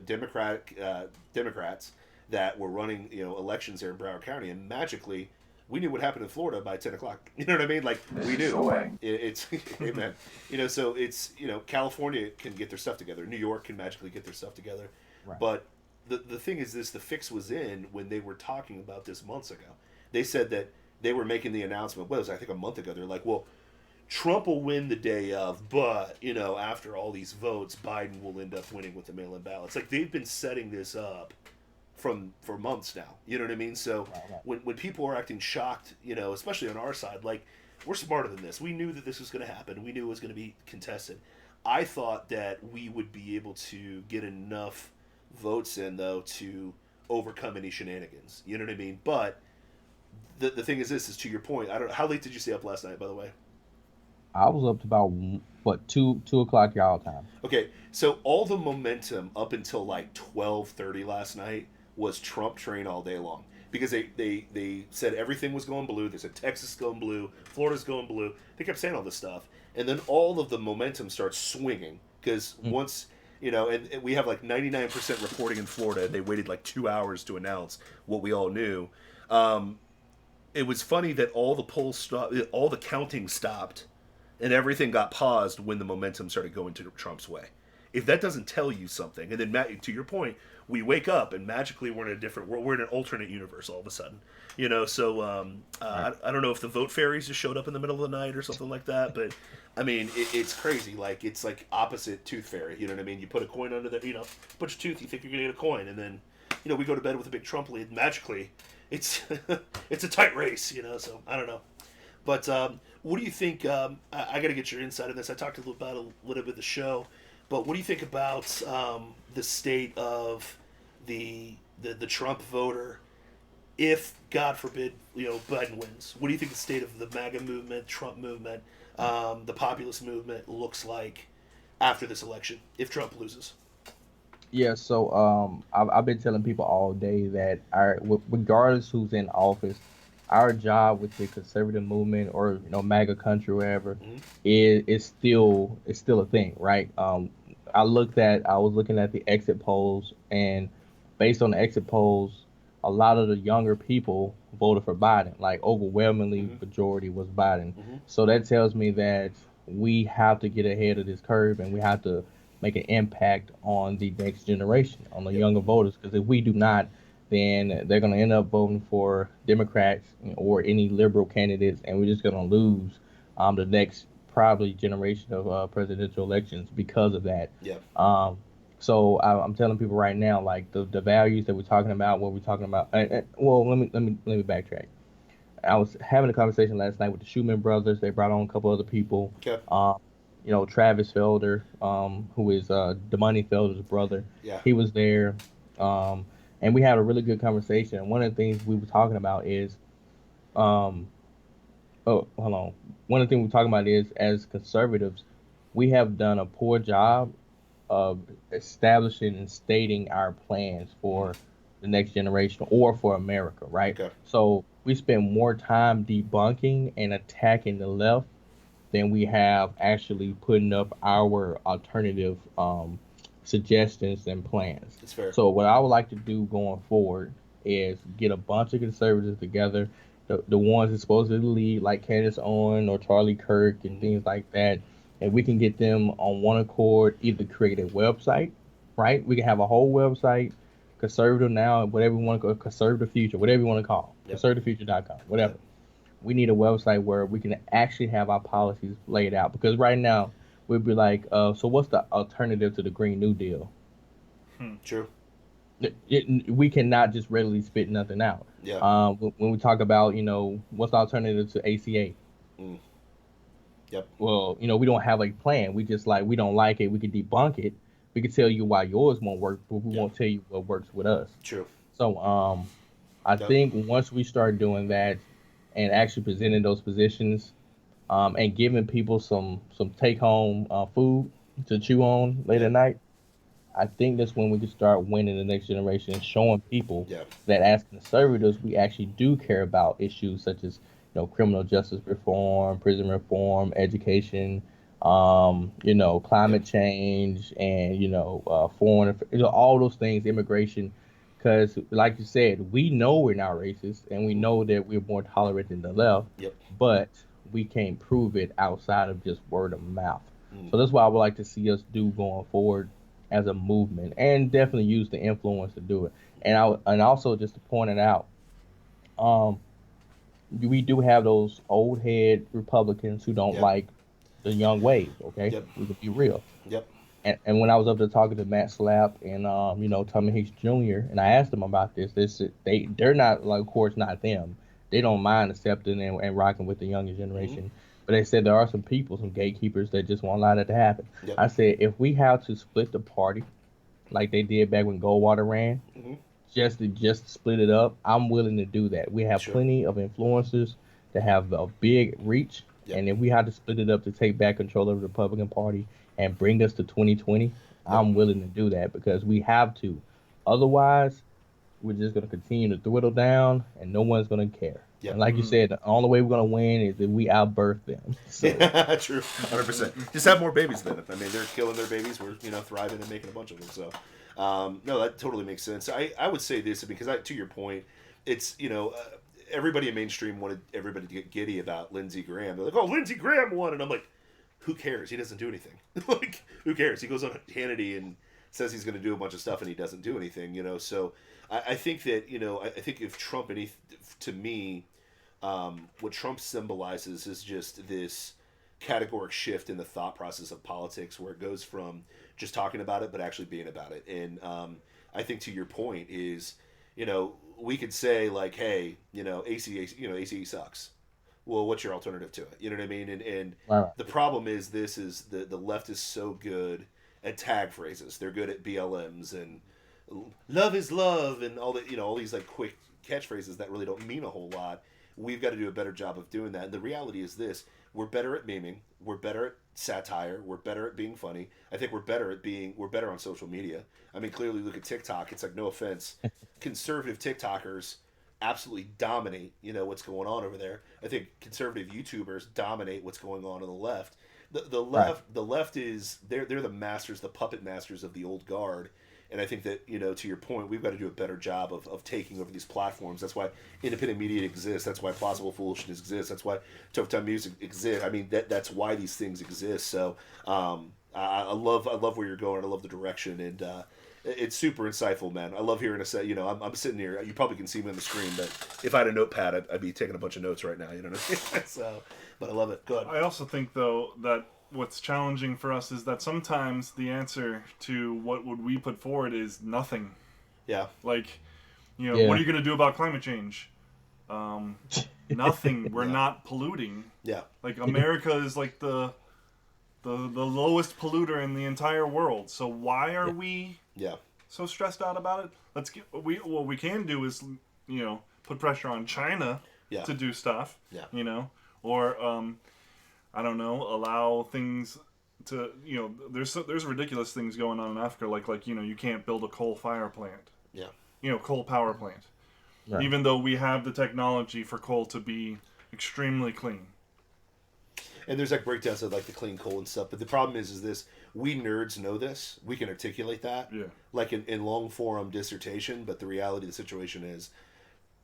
S2: Democrats that were running, elections there in Broward County. And magically, we knew what happened in Florida by 10 o'clock. You know what I mean? Like, we knew. It's, amen. So it's, California can get their stuff together. New York can magically get their stuff together.
S5: right.
S2: But the thing is this, the fix was in when they were talking about this months ago. They said that they were making the announcement, what was it, I think a month ago. They're like, well, Trump will win the day of, but, after all these votes, Biden will end up winning with the mail-in ballots. Like, they've been setting this up for months now. You know what I mean? So
S5: Right, right.
S2: when people are acting shocked, especially on our side, like, we're smarter than this. We knew that this was going to happen. We knew it was going to be contested. I thought that we would be able to get enough votes in, though, to overcome any shenanigans. You know what I mean? But the thing is, this is to your point. I don't. How late did you stay up last night, by the way?
S5: I was up to about what, 2 o'clock y'all time.
S2: Okay, so all the momentum up until like 12:30 last night was Trump train all day long because they said everything was going blue. They said Texas is going blue, Florida's going blue. They kept saying all this stuff, and then all of the momentum starts swinging because once and we have like 99% reporting in Florida. They waited like 2 hours to announce what we all knew. It was funny that all the polls stopped, all the counting stopped, and everything got paused when the momentum started going to Trump's way. If that doesn't tell you something, and then Matt, to your point, we wake up and magically we're in a different world. We're in an alternate universe all of a sudden, So I don't know if the vote fairies just showed up in the middle of the night or something like that, but I mean it's crazy. Like it's like opposite tooth fairy. You know what I mean? You put a coin under the put your tooth. You think you're gonna get a coin, and then we go to bed with a big Trump lead. Magically, it's it's a tight race. So I don't know. But what do you think? I got to get your insight on this. I talked about a little bit of the show, but what do you think about the state of the Trump voter? If God forbid, Biden wins, what do you think the state of the MAGA movement, Trump movement, the populist movement looks like after this election if Trump loses?
S5: Yeah, so I've been telling people all day that regardless who's in office, our job with the conservative movement or MAGA country wherever
S2: Hmm.
S5: is still a thing, right? I was looking at the exit polls, and based on the exit polls, a lot of the younger people voted for Biden. Like overwhelmingly
S2: Hmm.
S5: majority was Biden.
S2: Hmm.
S5: So that tells me that we have to get ahead of this curve, and we have to make an impact on the next generation, on the
S2: Yep.
S5: younger voters. Because if we do not, then they're going to end up voting for Democrats or any liberal candidates, and we're just going to lose the next probably generation of presidential elections because of that.
S2: Yep.
S5: Um, so I'm telling people right now, like the values that we're talking about, what we're talking about. Well, let me backtrack. I was having a conversation last night with the Schumann brothers. They brought on a couple other people.
S2: Okay.
S5: Um, Travis Felder, who is Damani Felder's brother.
S2: Yeah.
S5: He was there, um, and we had a really good conversation. And one of the things we were talking about is, um, oh, hold on. One of the things we're talking about is, as conservatives, we have done a poor job of establishing and stating our plans
S2: Hmm.
S5: for the next generation or for America, right?
S2: Okay.
S5: So we spend more time debunking and attacking the left than we have actually putting up our alternative suggestions and plans.
S2: It's fair.
S5: So what I would like to do going forward is get a bunch of conservatives together, the ones that supposedly lead, like Candace Owen or Charlie Kirk and
S2: Hmm.
S5: things like that, and we can get them on one accord, either create a website, right? We can have a whole website, conservative now, whatever you want to call conservative future, whatever you want to call,
S2: Yep.
S5: conservativefuture.com, whatever.
S2: Yep.
S5: We need a website where we can actually have our policies laid out, because right now we'd be like, so what's the alternative to the Green New Deal?
S2: True.
S5: We cannot just readily spit nothing out.
S2: Yeah.
S5: When we talk about, what's the alternative to ACA?
S2: Mm. Yep.
S5: Well, we don't have a plan. We just like, we don't like it. We can debunk it. We can tell you why yours won't work, but we
S2: Yep.
S5: won't tell you what works with us.
S2: True.
S5: So, I
S2: Yep.
S5: think once we start doing that and actually presenting those positions, and giving people some take home food to chew on late at
S2: Yep.
S5: night, I think that's when we can start winning the next generation and showing people
S2: Yep.
S5: that as conservatives we actually do care about issues such as criminal justice reform, prison reform, education,
S2: Yep.
S5: climate change, and foreign, all those things, immigration. Because, like you said, we know we're not racist, and we
S2: Hmm.
S5: know that we're more tolerant than the left,
S2: Yep.
S5: but we can't prove it outside of just word of mouth.
S2: Mm.
S5: So that's what I would like to see us do going forward as a movement, and definitely use the influence to do it. And also just to point it out, um, we do have those old head Republicans who don't
S2: Yep.
S5: like the young wave. Okay,
S2: Yep.
S5: we can be real.
S2: Yep.
S5: And when I was up there talking to Matt Slap and Tommy Hicks Jr. and I asked them about this, they're not, like, of course not them. They don't mind accepting and rocking with the younger
S2: Hmm.
S5: generation. But they said there are some people, some gatekeepers that just won't allow that to happen.
S2: Yep.
S5: I said, if we have to split the party like they did back when Goldwater ran,
S2: Hmm.
S5: just to split it up, I'm willing to do that. We have
S2: Sure.
S5: plenty of influencers that have a big reach,
S2: Yep.
S5: and if we had to split it up to take back control of the Republican Party and bring us to 2020,
S2: Yep.
S5: I'm willing to do that because we have to. Otherwise, we're just going to continue to dwindle down, and no one's going to care.
S2: Yep.
S5: And like you said, the only way we're going to win is if we outbirth them. So
S2: True. 100%. Just have more babies then. I mean, they're killing their babies. We're thriving and making a bunch of them. So, no, that totally makes sense. I would say this because to your point, it's everybody in mainstream wanted everybody to get giddy about Lindsey Graham. They're like, oh, Lindsey Graham won, and I'm like, who cares? He doesn't do anything. Like, who cares? He goes on Hannity and says he's going to do a bunch of stuff, and he doesn't do anything. So I think that I think if Trump to me, what Trump symbolizes is just this categoric shift in the thought process of politics, where it goes from just talking about it but actually being about it. And I think to your point is, we could say like, hey, ACA sucks. Well, what's your alternative to it? You know what I mean? And
S5: right.
S2: the problem is the left is so good at tag phrases. They're good at BLMs and love is love and all that. All these like quick catchphrases that really don't mean a whole lot. We've got to do a better job of doing that. And the reality is this: we're better at memeing. We're better at satire. We're better at being funny. I think we're better on social media. I mean, clearly look at TikTok. It's like, no offense, conservative TikTokers absolutely dominate, what's going on over there. I think conservative YouTubers dominate what's going on the left. The left
S5: Right.
S2: the left is they're the masters, the puppet masters of the old guard. And I think that, to your point, we've got to do a better job of taking over these platforms. That's why independent media exists. That's why Plausible Foolishness exists. That's why Tough Time Music exists. I mean, that's why these things exist. So I love where you're going. I love the direction, and it's super insightful, man. I love hearing I'm sitting here. You probably can see me on the screen, but if I had a notepad, I'd be taking a bunch of notes right now. You know what I mean? So, but I love it. Go ahead.
S1: I also think, though, that what's challenging for us is that sometimes the answer to what would we put forward is nothing.
S2: Yeah.
S1: Like,
S5: Yeah.
S1: what are you going to do about climate change? Nothing. We're
S2: Yeah.
S1: not polluting.
S2: Yeah.
S1: Like, America is like the lowest polluter in the entire world. So why are we
S2: Yeah.
S1: so stressed out about it? What we can do is, put pressure on China
S2: Yeah.
S1: to do stuff.
S2: Yeah.
S1: Or I don't know, allow things to, there's ridiculous things going on in Africa, like you can't build a coal fire plant,
S2: Yeah.
S1: coal power plant,
S5: Right.
S1: even though we have the technology for coal to be extremely clean.
S2: And there's like breakdowns of like the clean coal and stuff. But the problem is this: we nerds know this. We can articulate that, like in long form dissertation. But the reality of the situation is,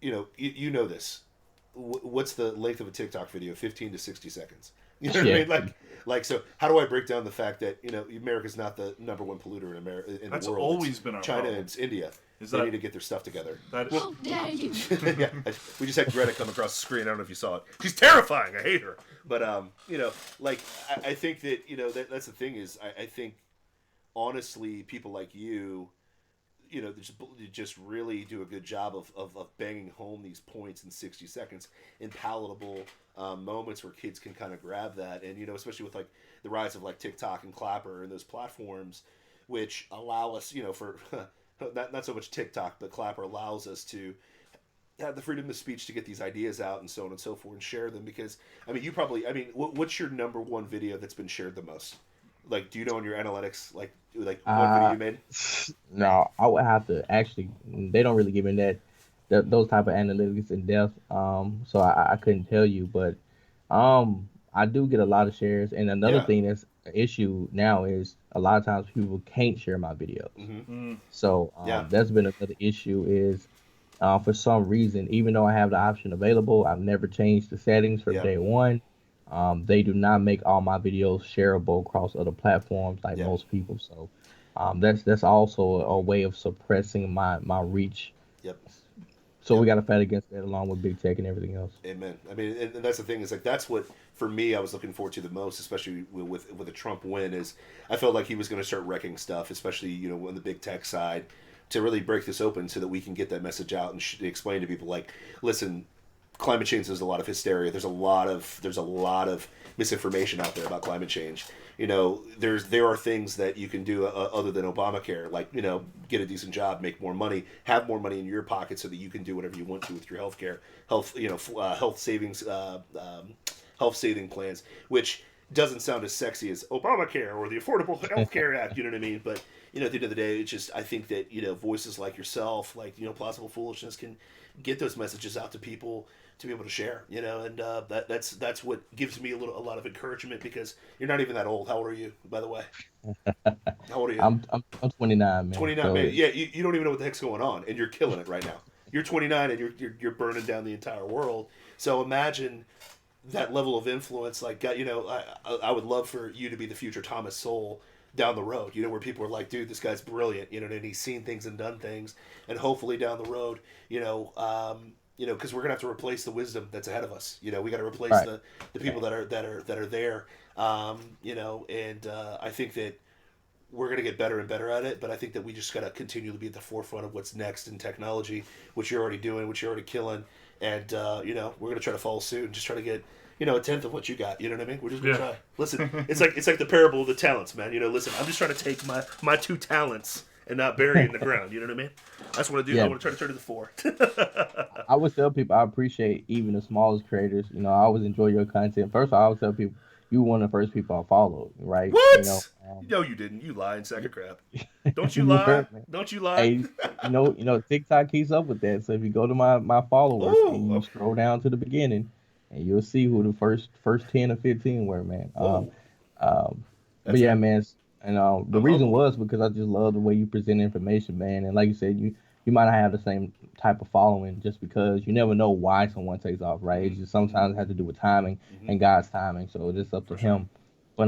S2: you know this. What's the length of a TikTok video? 15 to 60 seconds. You know what I mean? Like, so how do I break down the fact that, America's not the number one polluter in America, in
S1: That's
S2: the world?
S1: always
S2: It's
S1: been our
S2: China
S1: problem.
S2: and it's India.
S1: Is
S2: They
S1: that-
S2: need to get their stuff together.
S1: That
S4: How dare you?
S2: Yeah, we just had Greta come across the screen. I don't know if you saw it. She's terrifying. I hate her. But I think that that's the thing is I think honestly people like you just really do a good job of banging home these points in 60 seconds in palatable moments where kids can kind of grab that. And especially with like the rise of like TikTok and Clapper and those platforms which allow us for not so much TikTok but Clapper allows us to have the freedom of speech to get these ideas out and so on and so forth and share them. Because what's your number one video that's been shared the most? Like, do you know in your analytics like what video you made?
S5: No, I would have to actually. They don't really give me those type of analytics in depth. So I couldn't tell you, but I do get a lot of shares. And another
S2: Yeah.
S5: thing that's an issue now is a lot of times people can't share my videos.
S2: Mm-hmm.
S5: So
S2: Yeah.
S5: that's been another issue is for some reason, even though I have the option available, I've never changed the settings from
S2: Yeah.
S5: day one. They do not make all my videos shareable across other platforms like
S2: Yeah.
S5: most people. So that's also a way of suppressing my reach.
S2: Yep.
S5: So
S2: Yep.
S5: we got to fight against that along with big tech and everything else.
S2: Amen. I mean, and that's the thing is like that's what for me I was looking forward to the most, especially with the Trump win. Is I felt like he was going to start wrecking stuff, especially on the big tech side, to really break this open so that we can get that message out and explain to people like, listen, climate change. There's a lot of hysteria. There's a lot of misinformation out there about climate change. There are things that you can do other than Obamacare, like get a decent job, make more money, have more money in your pocket, so that you can do whatever you want to with your health savings, health saving plans, which doesn't sound as sexy as Obamacare or the Affordable Health Care Act. You know what I mean? But at the end of the day, it's just I think that voices like yourself, like Plausible Foolishness, can get those messages out to people to be able to share. And that's what gives me a lot of encouragement because you're not even that old. How old are you, by the way? How old are you?
S5: I'm 29, man.
S2: 29,
S5: So
S2: man. Yeah, you don't even know what the heck's going on, and you're killing it right now. You're 29, and you're burning down the entire world. So imagine that level of influence. Like, I would love for you to be the future Thomas Sowell down the road. Where people are like, dude, this guy's brilliant. And he's seen things and done things, and hopefully down the road, because we're gonna have to replace the wisdom that's ahead of us. We got to replace
S5: Right.
S2: the people that are there. And I think that we're going to get better and better at it, but I think that we just got to continue to be at the forefront of what's next in technology, which you're already doing, which you're already killing, and we're going to try to follow suit and just try to get a tenth of what you got. You know what I mean? We're just going to try. Listen, it's like the parable of the talents, man. Listen, I'm just trying to take my 2 talents and not bury it in the ground. You know what I mean? That's what I do.
S5: Yeah.
S2: I want to try to turn it to 4.
S5: I always tell people I appreciate even the smallest creators. I always enjoy your content. First, I always tell people, you were one of the first people I followed, right?
S3: What? No, you didn't. You lying sack of crap. Don't you
S5: you
S3: lie?
S5: were, man.
S3: Don't you lie?
S5: Hey, TikTok keeps up with that. So if you go to my followers and you
S3: Oh,
S5: scroll down to the beginning, and you'll see who the first 10 or 15 were, man.
S3: oh,
S5: Um, but
S3: that's
S5: yeah,
S3: it.
S5: man. And the
S3: I'm
S5: reason
S3: humbled.
S5: was because I just love the way you present information, man. And like you said, you might not have the same type of following just because you never know why someone takes off, right? It
S3: Mm-hmm.
S5: just sometimes has to do with timing
S3: Mm-hmm.
S5: and God's timing. So it's just up to
S3: For sure.
S5: Him. But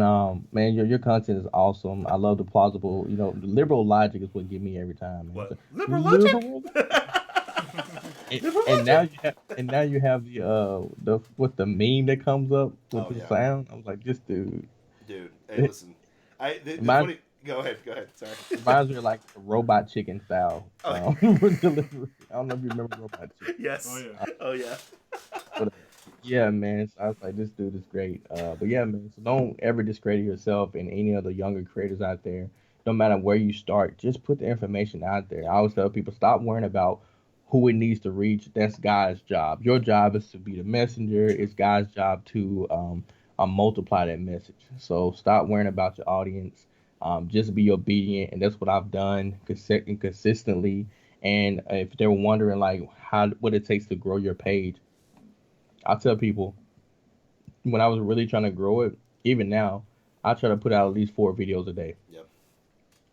S5: man, your content is awesome. I love the plausible. The liberal logic is what get me every time, man. It's
S3: What?
S5: like,
S3: Liberal logic?
S5: liberal, and,
S3: Liberal
S5: and now
S3: logic?
S5: you have the meme that comes up with
S2: Oh
S5: the
S2: yeah,
S5: sound. I was like, this dude.
S2: dude. Hey,
S5: It
S2: listen. The
S5: reminds
S2: funny. Go ahead. Go ahead. Sorry.
S5: reminds me of like the robot chicken style
S2: Oh,
S5: for delivery. I don't know if you remember robot chicken.
S1: Oh
S3: Yes.
S1: yeah.
S3: Oh yeah.
S5: But yeah, man. So I was like, this dude is great. But yeah, man. So don't ever discredit yourself and any of the younger creators out there. No matter where you start, just put the information out there. I always tell people, stop worrying about who it needs to reach. That's God's job. Your job is to be the messenger.
S3: True.
S5: It's God's job to multiply that message. So stop worrying about your audience. Just be obedient, and that's what I've done consistently. And if they're wondering like what it takes to grow your page, I tell people when I was really trying to grow it, even now, I try to put out at least 4 videos a day.
S2: yep.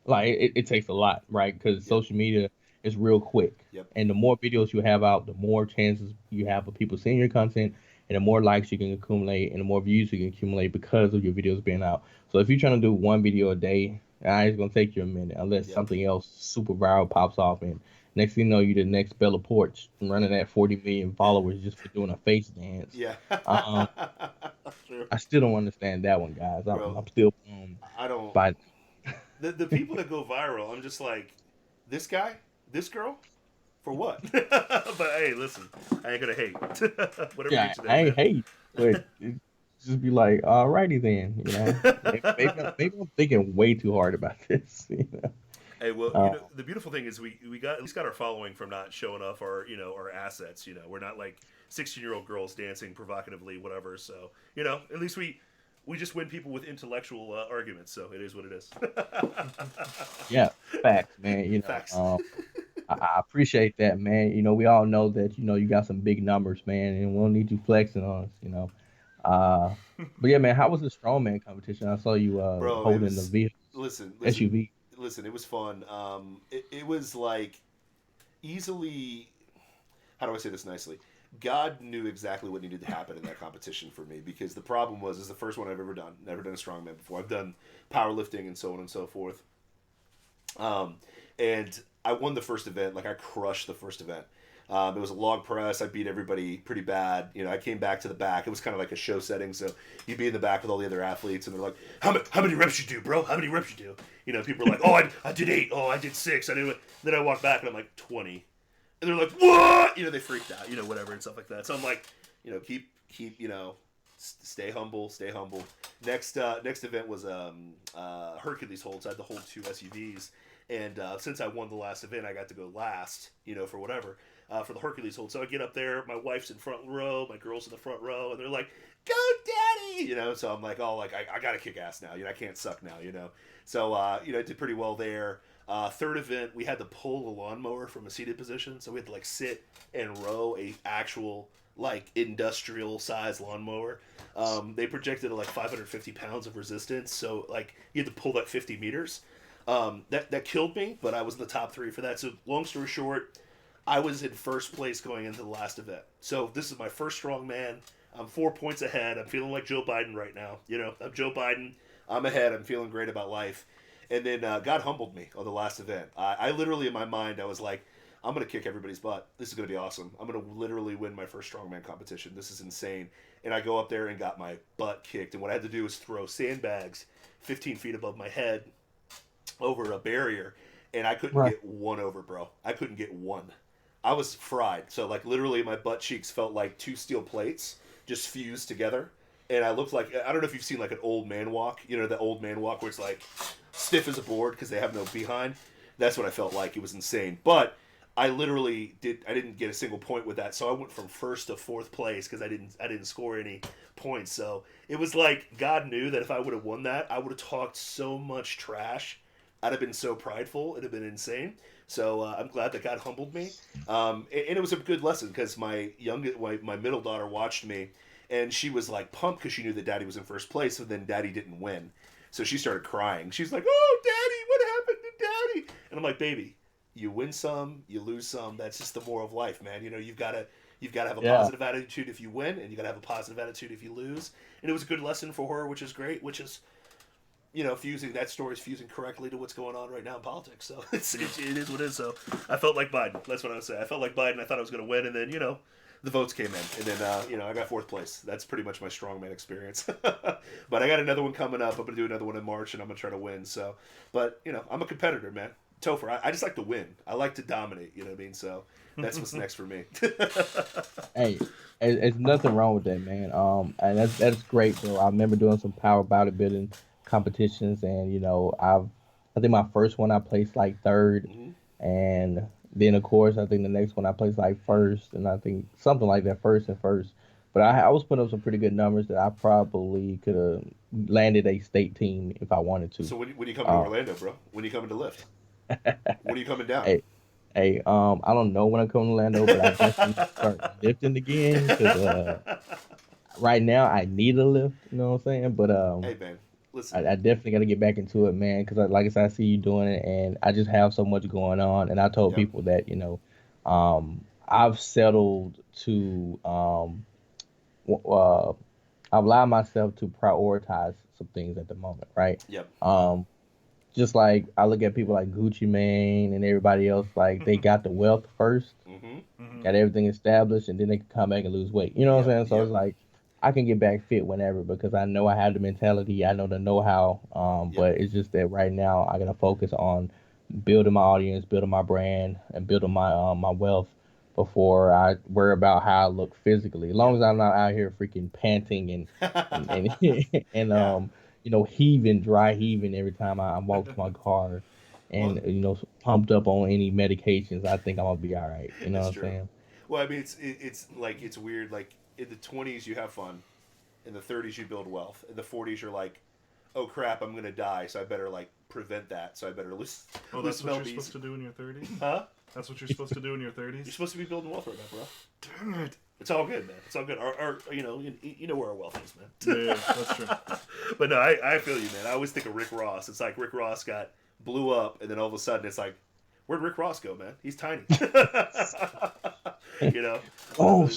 S5: Like it takes a lot, right? Because
S2: Yep.
S5: social media is real quick,
S2: Yep.
S5: and the more videos you have out, the more chances you have of people seeing your content, and the more likes you can accumulate, and the more views you can accumulate because of your videos being out. So if you're trying to do 1 video a day, it's gonna take you a minute unless
S2: Yep.
S5: something else super viral pops off, and next thing you know, you're the next Bella Porch running at 40 million followers just for doing a face dance.
S2: Yeah.
S5: Um,
S2: True.
S5: I still don't understand that one, guys. I'm,
S2: Bro,
S5: I'm still
S2: I don't.
S5: by
S2: The people that go viral, I'm just like, this guy, this girl, for what?
S3: But hey, listen, I ain't gonna hate. Whatever
S5: yeah,
S3: gets you
S5: I
S3: there,
S5: ain't hate, but it just be like, alrighty then, maybe I'm thinking way too hard about this.
S3: Hey, well,
S5: Um,
S3: the beautiful thing is we got at least got our following from not showing off our our assets. We're not like 16-year-old girls dancing provocatively, whatever. So at least we just win people with intellectual arguments. So it is what it is.
S5: yeah, facts, man.
S3: Facts.
S5: I appreciate that, man. We all know that you got some big numbers, man, and we don't need you flexing on us. Uh, but yeah, man, how was the strongman competition? I saw you
S2: Bro, it
S5: holding the
S2: was. Listen, listen,
S5: SUV.
S2: listen. It was fun. It was like easily. How do I say this nicely? God knew exactly what needed to happen in that competition for me because the problem was, it's the first one I've ever done. Never done a strongman before. I've done powerlifting and so on and so forth. And I won the first event. Like I crushed the first event. It was a log press. I beat everybody pretty bad. I came back to the back. It was kind of like a show setting. So you'd be in the back with all the other athletes, and they're like, "How many reps you do, bro? How many reps you do?" People are like, "Oh, I did 8. Oh, I did 6. I did." Then I walk back and I'm like 20, and they're like, "What?" They freaked out. Whatever and stuff like that. So I'm like, keep stay humble, stay humble. Next event was Hercules holds. I had to hold 2 SUVs, and since I won the last event, I got to go last. For whatever. For the Hercules hold. So I get up there, my wife's in front row, my girl's in the front row, and they're like, "Go, daddy!" So I'm like, oh, like I gotta kick ass now. I can't suck now. So I did pretty well there. Third event, we had to pull a lawnmower from a seated position, so we had to like sit and row a actual like industrial size lawnmower. They projected like 550 pounds of resistance, so like you had to pull that 50 meters. That killed me, but I was in the top 3 for that. So long story short, I was in first place going into the last event. So this is my first strongman. I'm 4 points ahead. I'm feeling like Joe Biden right now. I'm Joe Biden. I'm ahead. I'm feeling great about life. And then God humbled me on the last event. I literally, in my mind, I was like, I'm going to kick everybody's butt. This is going to be awesome. I'm going to literally win my first strongman competition. This is insane. And I go up there and got my butt kicked. And what I had to do was throw sandbags 15 feet above my head over a barrier. And I couldn't get one over, bro. I couldn't get one. I was fried. So, like, literally my butt cheeks felt like 2 steel plates just fused together. And I looked like, I don't know if you've seen, like, an old man walk. The old man walk where it's, like, stiff as a board because they have no behind. That's what I felt like. It was insane. But
S3: I literally didn't get a single point with that, so I went from first to fourth place because I didn't score any points. So it was like God knew that if I would have won that, I would have talked so much trash. I'd have been so prideful. It'd have been insane. So I'm glad that God humbled me, and it was a good lesson because my middle daughter watched me, and she was like pumped because she knew that Daddy was in first place, and then Daddy didn't win. So she started crying. She's like, "Oh, Daddy, what happened to Daddy?" And I'm like, "Baby, you win some, you lose some. That's just the moral of life, man. You know, you've got to have a positive attitude if you win, and you got to have a positive attitude if you lose." And it was a good lesson for her, which is great. Which is, you know, fusing correctly to what's going on right now in politics. So it is what it is. So I felt like Biden. That's what I would say. I felt like Biden. I thought I was going to win, and then the votes came in, and then I got fourth place. That's pretty much my strongman experience. But I got another one coming up. I'm gonna do another one in March, and I'm gonna try to win. So, but I'm a competitor, man. Topher, I just like to win. I like to dominate. You know what I mean? So that's what's next for me.
S5: Hey, it's nothing wrong with that, man. And that's great, bro. I remember doing some power bodybuilding competitions, and I think my first one I placed like third, and then of course I think the next one I placed like first, and I think something like that, first and first. But I was putting up some pretty good numbers that I probably could have landed a state team if I wanted to.
S3: So when you come to Orlando, bro? When you coming to lift? When are you coming down?
S5: Hey, I don't know when I'm coming to Orlando, but I definitely start lifting again because right now I need a lift. You know what I'm saying? But
S3: hey man, listen.
S5: I definitely got to get back into it, man. Because like I said, I see you doing it, and I just have so much going on. And I told people that I've settled to I've allowed myself to prioritize some things at the moment, right?
S3: Yep.
S5: Just like I look at people like Gucci Mane and everybody else, like they got the wealth first, got everything established, and then they can come back and lose weight. You know what I'm saying? So it's like I can get back fit whenever because I know I have the mentality, I know the know-how. But it's just that right now I gotta focus on building my audience, building my brand, and building my wealth before I worry about how I look physically. As long as I'm not out here freaking panting and dry heaving every time I walk to my car, and pumped up on any medications, I think I'm gonna be all right. You know what I'm saying?
S3: Well, I mean, it's like it's weird. Like in the 20s, you have fun. In the 30s, you build wealth. In the 40s, you're like, oh crap, I'm gonna die, so I better like prevent that. So I better lose.
S1: Oh, that's what you're supposed to do in your 30s?
S3: Huh?
S1: That's what you're supposed to do in your 30s?
S3: You're supposed to be building wealth right now, bro.
S1: Damn it.
S3: It's all good, man. It's all good. You know where our wealth is, man.
S1: Yeah, that's true.
S3: But no, I feel you, man. I always think of Rick Ross. It's like Rick Ross blew up, and then all of a sudden it's like, where'd Rick Ross go, man? He's tiny.
S5: Oh.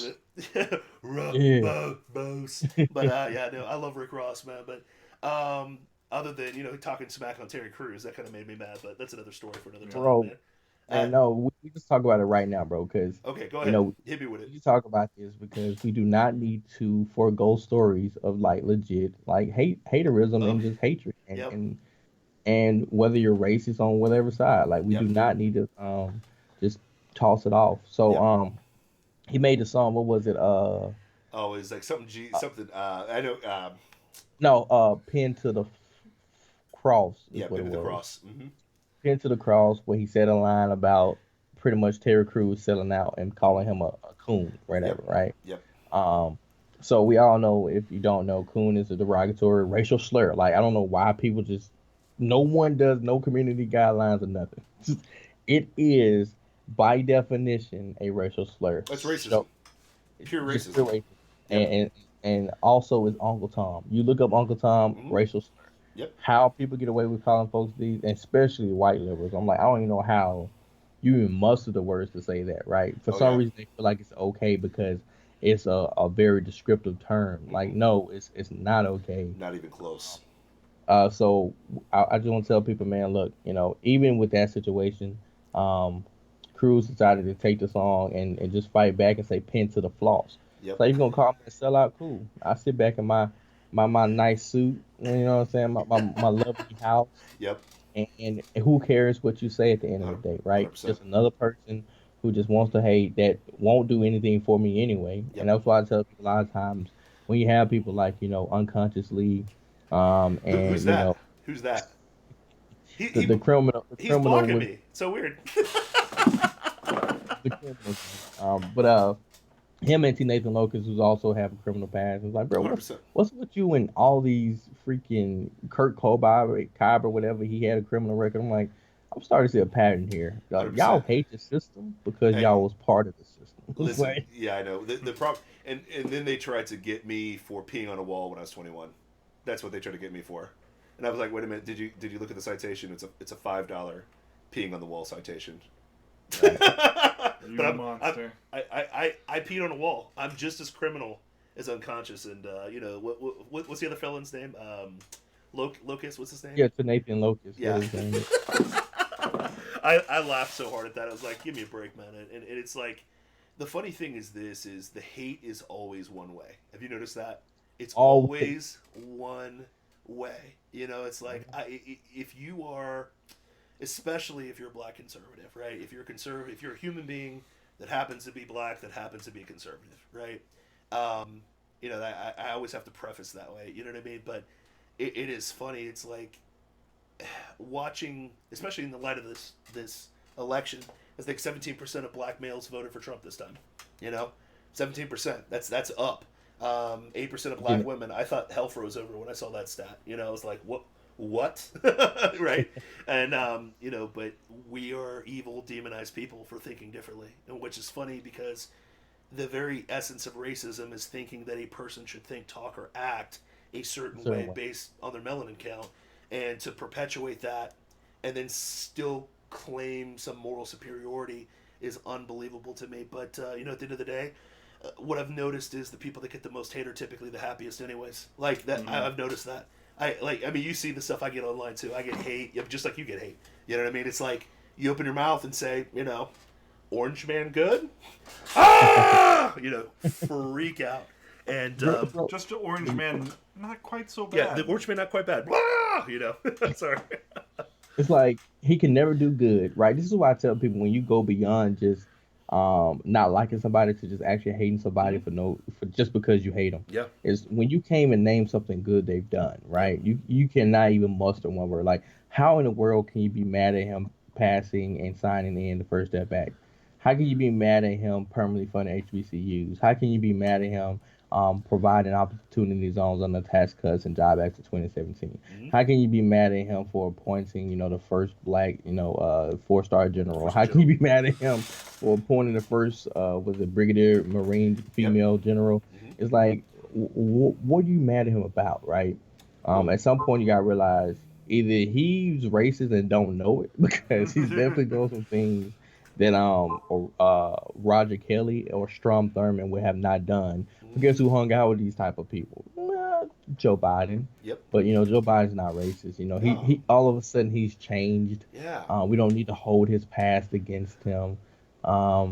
S3: Boss. But I love Rick Ross, man. But other than talking smack on Terry Crews, that kind of made me mad. But that's another story for another time,
S5: Bro.
S3: man.
S5: And no, we just talk about it right now, bro. Because
S3: okay, go ahead. Hit me with it.
S5: We talk about this because we do not need to forego stories of like legit like haterism and just hatred and whether you're racist on whatever side. Like we do not need to just toss it off. So he made the song. What was it?
S3: It's like something something. I know.
S5: No, Pin to the Cross.
S3: Pin to the Cross. Mm-hmm.
S5: Pin to the Cross, where he said a line about pretty much Terry Crews selling out and calling him a coon, whatever, right?
S3: Yep.
S5: So we all know, if you don't know, coon is a derogatory racial slur. Like I don't know why people just, no one does no community guidelines or nothing. It is by definition a racial slur.
S3: That's racism.
S5: So,
S3: pure racism.
S5: Pure racism. Yep. And also is Uncle Tom. You look up Uncle Tom, racial slur.
S3: Yep.
S5: How people get away with calling folks these, especially white liberals. I'm like, I don't even know how you even muster the words to say that, right? For some reason, they feel like it's okay because it's a very descriptive term. Like, no, it's not okay.
S3: Not even close.
S5: So I just want to tell people, man, look, even with that situation, Cruz decided to take the song and just fight back and say pin to the floss.
S3: Yep.
S5: So if you're gonna call me a sellout, cool. I sit back in my nice suit, you know what I'm saying? My lovely house.
S3: Yep.
S5: And who cares what you say at the end of the day, right?
S3: 100%.
S5: Just another person who just wants to hate that won't do anything for me anyway. Yep. And that's why I tell people a lot of times when you have people like, unconsciously, and
S3: who's that? Who's that?
S5: The criminal.
S3: He's blocking me. So weird.
S5: the criminals. But him and T. Nathan Locust, who's also have a criminal past, was like, bro,
S2: 100%.
S5: what's with you and all these freaking Cobb or whatever? He had a criminal record. I'm like, I'm starting to see a pattern here. Y'all
S2: 100%.
S5: hate the system because
S2: Hey,
S5: y'all was part of the system. It's
S2: listen,
S5: like,
S2: yeah, I know. The problem, and then they tried to get me for peeing on a wall when I was 21. That's what they tried to get me for. And I was like, wait a minute, did you look at the citation? It's a $5 peeing on the wall citation.
S5: right.
S1: You
S2: But
S1: monster.
S3: I peed on a wall. I'm just as criminal as unconscious. And what's the other felon's name? Locust. What's his name?
S5: Yeah, to Nathan Locust.
S3: Yeah.
S5: His name is.
S3: I laughed so hard at that. I was like, give me a break, man. And it's like, the funny thing is the hate is always one way. Have you noticed that? It's always one way. It's like, if you are, especially if you're a black conservative, right? If you're a conservative, if you're a human being that happens to be black, that happens to be a conservative, right? I always have to preface that way. You know what I mean? But it is funny. It's like watching, especially in the light of this election, I think 17% of black males voted for Trump this time. 17%. That's up. 8% of black women. I thought hell froze over when I saw that stat. I was like, what? Right? And but we are evil, demonized people for thinking differently, and which is funny because the very essence of racism is thinking that a person should think, talk, or act a certain way based on their melanin count, and to perpetuate that and then still claim some moral superiority is unbelievable to me. But at the end of the day, what I've noticed is the people that get the most hate are typically the happiest anyways. Like that,
S2: Mm-hmm.
S3: I've noticed that. You see the stuff I get online too. I get hate, just like you get hate. You know what I mean? It's like you open your mouth and say, Orange Man good? Ah! Freak out. And
S1: Just an Orange Man, not quite so bad.
S3: yeah, the Orange Man not quite bad. Blah! Sorry.
S5: It's like he can never do good, right? This is why I tell people when you go beyond just not liking somebody to just actually hating somebody for just because you hate them.
S3: Yeah.
S5: Is when you came and named something good they've done, right? You cannot even muster one word. Like, how in the world can you be mad at him passing and signing in the first step back? How can you be mad at him permanently funding HBCUs? How can you be mad at him providing opportunity zones on the tax cuts and job acts of 2017? How can you be mad at him for appointing, the first black, 4-star general? How can you be mad at him for appointing the first, was it Brigadier Marine female general? It's like, what are you mad at him about, right? At some point, you gotta realize either he's racist and don't know it because he's definitely doing some things that Roger Kelly or Strom Thurmond would have not done. But guess who hung out with these type of people? Joe Biden.
S2: Yep.
S5: But Joe Biden's not racist. He all of a sudden he's changed.
S2: Yeah.
S5: We don't need to hold his past against him. I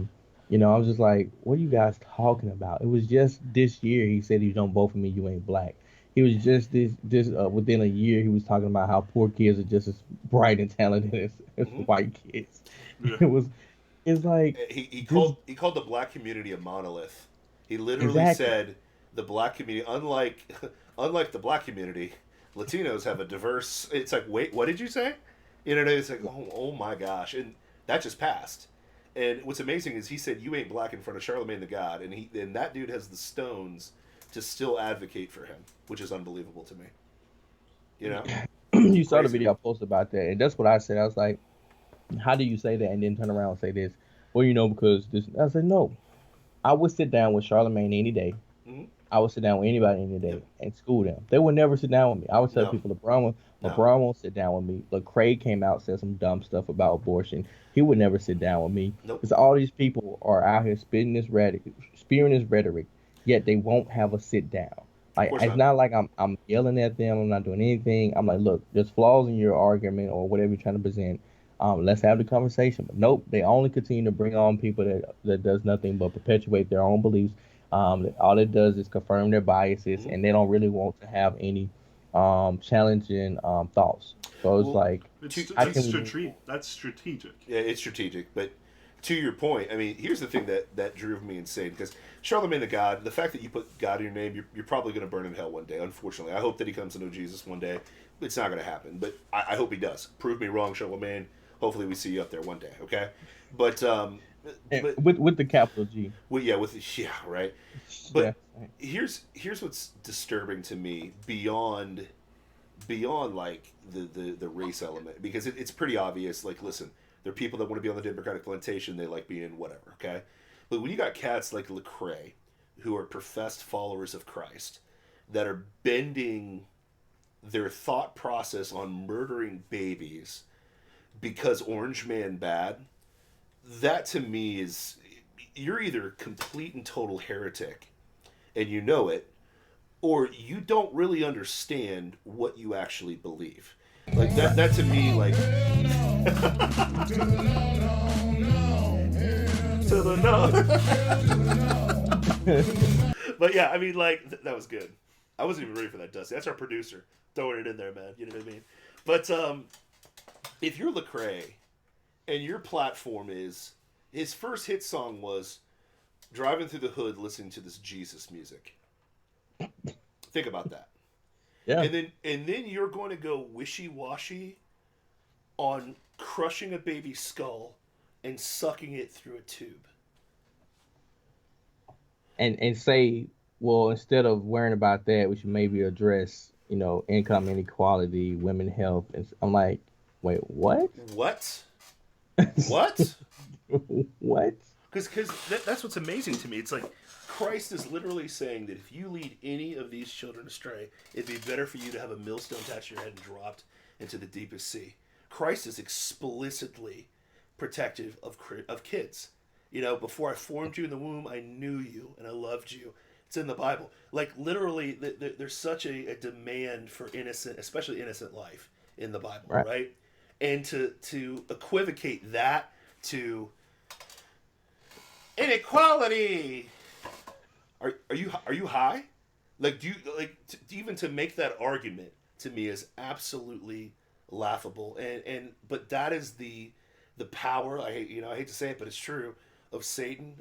S5: was just like, what are you guys talking about? It was just this year he said, you don't vote for me, you ain't black. He was just this within a year he was talking about how poor kids are just as bright and talented as white kids.
S1: Yeah.
S5: It's like
S2: He called the black community a monolith. He literally said the black community, unlike the black community, Latinos have a diverse. It's like, wait, what did you say? It's like, oh my gosh, and that just passed. And what's amazing is he said, "You ain't black" in front of Charlemagne the God, and that dude has the stones to still advocate for him, which is unbelievable to me.
S5: You saw the
S2: Crazy.
S5: video I posted about that, and that's what I said. I was like, how do you say that and then turn around and say this? Well, because this. I said no. I would sit down with Charlemagne any day.
S2: Mhm.
S5: I would sit down with anybody any day and school them. They would never sit down with me. I would tell people LeBron won't sit down with me. Lecrae came out said some dumb stuff about abortion. He would never sit down with me.
S2: Nope.
S5: Because all these people are out here spewing this rhetoric, yet they won't have a sit down. Like, it's not like I'm yelling at them. I'm not doing anything. I'm like, look, there's flaws in your argument or whatever you're trying to present. Let's have the conversation. But nope, they only continue to bring on people that does nothing but perpetuate their own beliefs. All it does is confirm their biases, and they don't really want to have any challenging thoughts. So it's like,
S1: that's strategic.
S2: Yeah, it's strategic. But to your point, I mean, here's the thing that drove me insane, because Charlemagne the God, the fact that you put God in your name, you're probably going to burn in hell one day. Unfortunately, I hope that he comes to know Jesus one day. It's not going to happen, but I hope he does. Prove me wrong, Charlemagne. Hopefully we see you up there one day, okay? But
S5: And
S2: but
S5: with the capital G.
S2: well, yeah, right.
S5: Yeah.
S2: But here's what's disturbing to me beyond like the race element, because it's pretty obvious. Like, listen, there are people that want to be on the Democratic plantation. They like being whatever. Okay, but when you got cats like Lecrae, who are professed followers of Christ, that are bending their thought process on murdering babies because Orange Man bad, that to me is, you're either complete and total heretic and you know it, or you don't really understand what you actually believe. Like that to me, like to the no. But yeah, I mean, like that was good. I wasn't even ready for that, Dusty. That's our producer throwing it in there, man. You know what I mean? But if you're Lecrae and your platform is, his first hit song was driving through the hood listening to this Jesus music. Think about that.
S5: Yeah.
S2: And then you're going to go wishy-washy on crushing a baby's skull and sucking it through a tube.
S5: And say, well, instead of worrying about that, we should maybe address, income inequality, women health. And I'm like, wait, what?
S2: What? What?
S5: What?
S2: Because that's what's amazing to me. It's like Christ is literally saying that if you lead any of these children astray, it'd be better for you to have a millstone attached to your head and dropped into the deepest sea. Christ is explicitly protective of kids. Before I formed you in the womb, I knew you and I loved you. It's in the Bible. Like, literally, there's such a demand for innocent, especially innocent life in the Bible, right? And to equivocate that to inequality. Are you high? Like, do you like even to make that argument to me is absolutely laughable. But that is the power. I hate to say it, but it's true, of Satan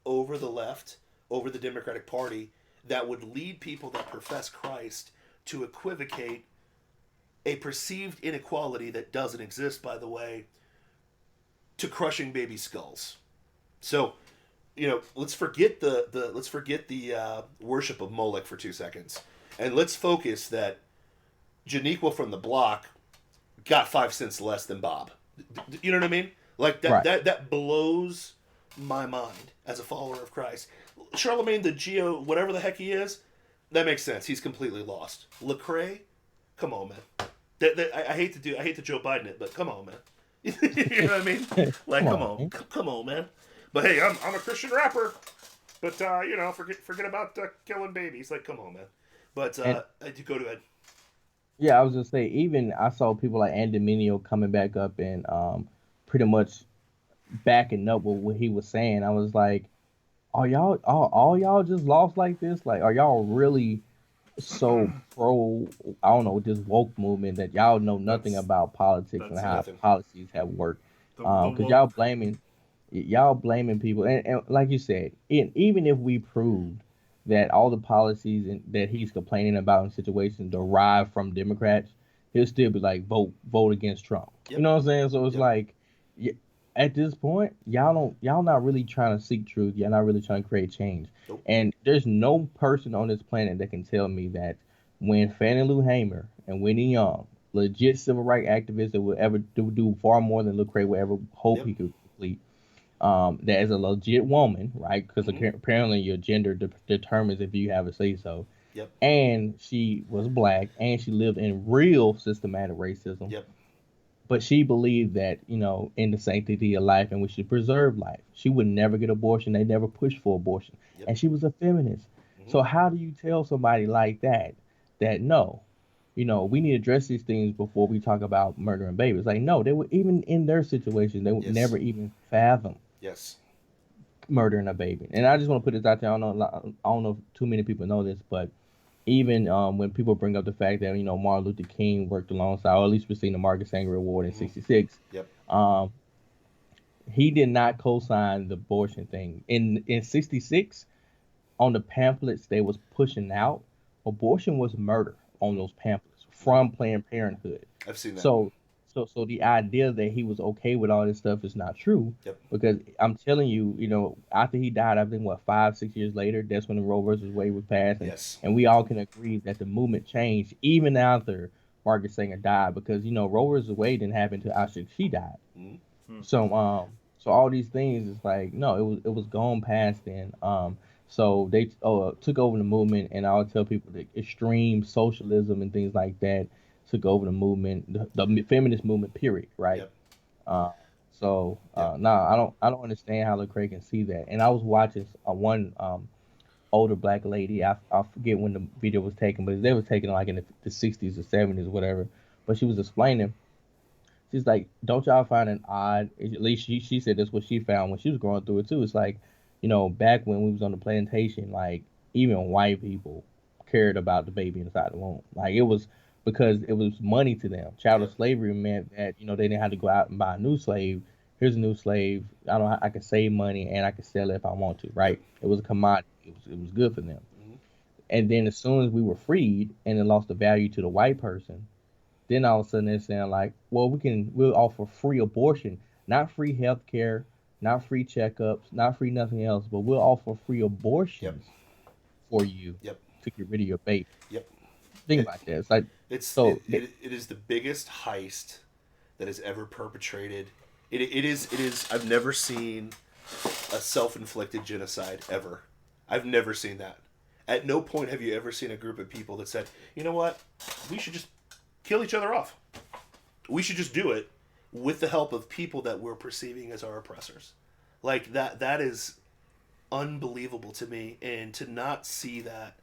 S2: over the left, over the Democratic Party, that would lead people that profess Christ to equivocate a perceived inequality that doesn't exist, by the way, to crushing baby skulls. So, let's forget the worship of Molech for 2 seconds, and let's focus that Janiqua from the block got 5 cents less than Bob. You know what I mean? Like that blows my mind as a follower of Christ. Charlemagne the Geo, whatever the heck he is, that makes sense. He's completely lost. Lecrae, come on, man. I hate to Joe Biden it, but come on, man. You know what I mean? Like, come on, man. But hey, I'm a Christian rapper, but forget about killing babies. Like, come on, man. But go to Ed.
S5: Yeah, I was gonna say, even I saw people like Andy Mineo coming back up and pretty much backing up with what he was saying. I was like, are y'all all y'all just lost like this? Like, are y'all really so pro, I don't know, this woke movement that y'all know nothing about politics and how policies have worked? Because y'all blaming people, and like you said, even if we proved that all the policies that he's complaining about in situations derive from Democrats, he'll still be like, vote against Trump.
S2: Yep.
S5: You know what I'm saying? So it's like, at this point, y'all not really trying to seek truth. Y'all not really trying to create change.
S2: Nope.
S5: And there's no person on this planet that can tell me that when Fannie Lou Hamer and Winnie Young, legit civil rights activists that will ever do far more than Lecrae would ever hope he could complete, that is a legit woman, right? Because apparently your gender determines if you have a say so.
S2: Yep.
S5: And she was black, and she lived in real systematic racism.
S2: Yep.
S5: But she believed that, in the sanctity of life, and we should preserve life. She would never get abortion. They never pushed for abortion.
S2: Yep.
S5: And she was a feminist. Mm-hmm. So how do you tell somebody like that no, we need to address these things before we talk about murdering babies? Like, no, they were, even in their situation, they would never even fathom murdering a baby. And I just want to put this out there. I don't know if too many people know this, but even when people bring up the fact that, Martin Luther King worked alongside, or at least received the Marcus Sanger Award in '66, he did not co-sign the abortion thing. In '66, on the pamphlets they was pushing out, abortion was murder on those pamphlets from Planned Parenthood.
S2: I've seen that.
S5: So So the idea that he was okay with all this stuff is not true,
S2: Yep.
S5: because I'm telling you, after he died, I think what 5, 6 years later, that's when the Roe versus Wade was passed, and
S2: Yes.
S5: and we all can agree that the movement changed even after Margaret Sanger died, because Roe versus Wade didn't happen until after she died.
S2: Mhm.
S5: So all these things is like, no, it was gone past then. So they took over the movement, and I'll tell people that extreme socialism and things like that took over the movement, the feminist movement, period, right?
S2: Yep.
S5: Uh, so
S2: Yep.
S5: nah, I don't understand how Lecrae can see that. And I was watching one older black lady. I forget when the video was taken, but they was taken like in the 60s or 70s or whatever. But she was explaining. She's like, don't y'all find it odd? At least she said that's what she found when she was going through it too. It's like, back when we was on the plantation, like even white people cared about the baby inside the womb. Like it was because it was money to them. Chattel
S2: Yep.
S5: slavery meant that they didn't have to go out and buy a new slave. Here's a new slave. I can save money and I can sell it if I want to.
S2: Yep.
S5: Right? It was a commodity. It was good for them.
S2: Mhm.
S5: And then as soon as we were freed and it lost the value to the white person, then all of a sudden they're saying like, well, we'll offer free abortion, not free health care, not free checkups, not free nothing else, but we'll offer free
S2: Yep.
S5: abortions for you
S2: Yep.
S5: to get rid of your baby.
S2: Yep.
S5: Think
S2: It,
S5: about that. It's like
S2: it's
S5: so.
S2: it is the biggest heist that is ever perpetrated. It is. I've never seen a self-inflicted genocide ever. I've never seen that. At no point have you ever seen a group of people that said, you know what, we should just kill each other off. We should just do it with the help of people that we're perceiving as our oppressors. Like that is unbelievable to me, and to not see that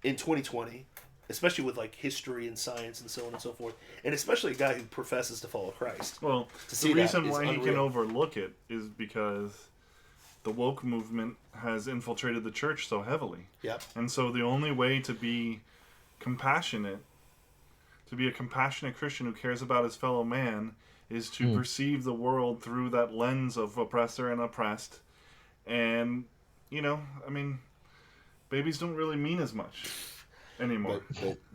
S2: in 2020, especially with like history and science and so on and so forth, and especially a guy who professes to follow Christ.
S1: Well,
S2: To see
S1: the
S2: that
S1: reason
S2: is
S1: why he can
S2: unreal.
S1: overlook it is because the woke movement has infiltrated the church so heavily.
S2: Yep.
S1: And so the only way to be compassionate, to be a compassionate Christian who cares about his fellow man, is to perceive the world through that lens of oppressor and oppressed. And, I mean, babies don't really mean as much anymore.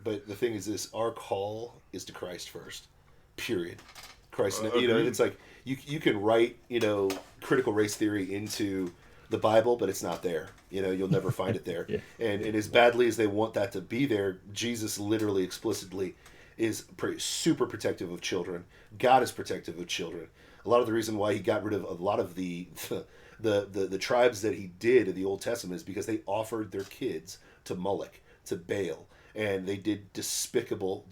S2: But the thing is this: our call is to Christ first. Period. Christ.
S1: Agreed.
S2: It's like you can write critical race theory into the Bible, but it's not there. You'll never find it there.
S5: Yeah.
S2: And as badly as they want that to be there, Jesus literally explicitly is super protective of children. God is protective of children. A lot of the reason why he got rid of a lot of the tribes that he did in the Old Testament is because they offered their kids to Moloch, to Baal, and they did despicable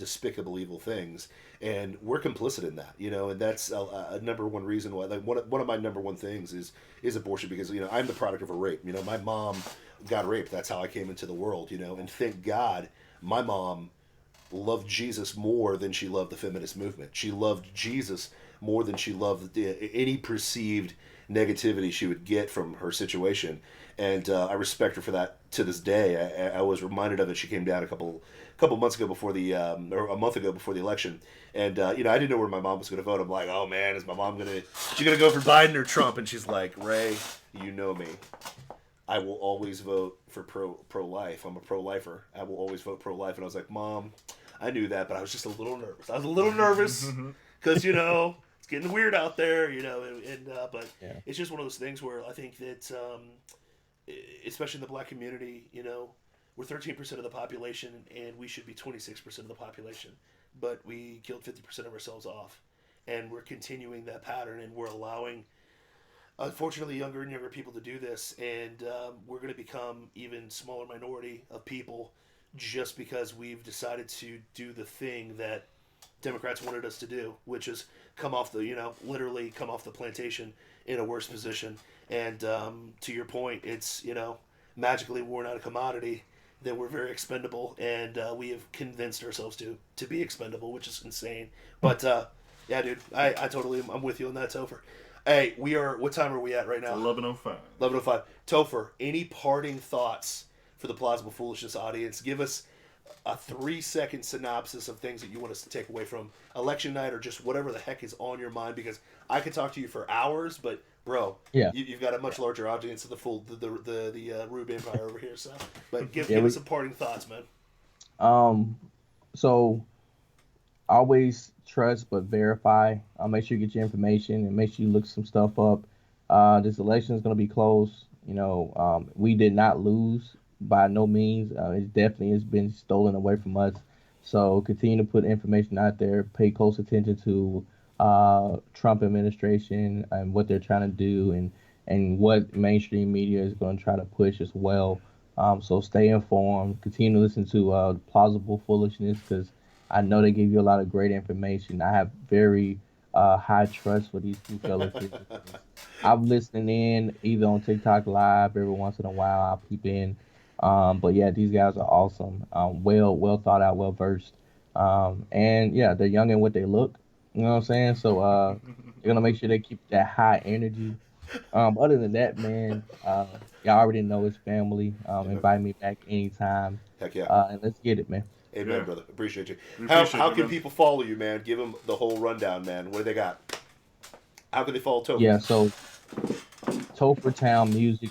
S2: evil things, and we're complicit in that, and that's a number one reason why. Like one of my number one things is abortion, because I'm the product of a rape. My mom got raped. That's how I came into the world. And thank God my mom loved Jesus more than she loved the feminist movement. She loved Jesus more than she loved any perceived negativity she would get from her situation, and I respect her for that to this day. I was reminded of it. She came down a couple months ago before or a month ago before the election, and I didn't know where my mom was going to vote. I'm like, oh man, is my mom she gonna go for Biden or Trump? And she's like, Ray, you know me. I will always vote for pro-life. I'm a pro-lifer. I will always vote pro-life. And I was like, Mom, I knew that, but I was just a little nervous. I was a little nervous because, it's getting weird out there, but
S5: Yeah.
S2: it's just one of those things where I think that, especially in the black community, we're 13% of the population and we should be 26% of the population, but we killed 50% of ourselves off. And we're continuing that pattern, and we're allowing, unfortunately, younger and younger people to do this, and we're going to become even smaller minority of people just because we've decided to do the thing that Democrats wanted us to do, which is come off literally come off the plantation in a worse position. And to your point, it's, magically we're not a commodity, that we're very expendable, and we have convinced ourselves to be expendable, which is insane. But yeah, dude, I totally, I'm with you on that, Topher. Hey, what time are we at right now?
S1: 11:05.
S2: 11:05. Topher, any parting thoughts for the Plausible Foolishness audience? Give us a 3-second synopsis of things that you want us to take away from election night, or just whatever the heck is on your mind, because I could talk to you for hours, but bro,
S5: Yeah.
S2: you've got a much larger audience than the Rube Empire over here. So, but give
S5: Yeah,
S2: us some parting thoughts, man.
S5: So always trust but verify. Make sure you get your information and make sure you look some stuff up. This election is going to be close. We did not lose by no means. It definitely has been stolen away from us. So continue to put information out there. Pay close attention to Trump administration and what they're trying to do, and what mainstream media is going to try to push as well. So stay informed. Continue to listen to Plausible Foolishness, because I know they give you a lot of great information. I have very high trust for these two fellas here, because I'm listening in either on TikTok Live every once in a while. I'll peep in. But yeah, these guys are awesome. Well thought out, well versed. And yeah, they're young in what they look. You know what I'm saying? So you're gonna make sure they keep that high energy. Other than that, man, y'all already know it's family.
S2: Amen.
S5: Invite me back anytime.
S2: Heck yeah.
S5: And let's get it, man.
S2: Amen,
S1: Yeah.
S2: brother. Appreciate you.
S1: We
S2: How
S1: appreciate
S2: how
S1: you,
S2: can
S1: man.
S2: people follow you, man? Give them the whole rundown, man. What do they got? How can they follow Topher?
S5: Yeah, so Topher Town Music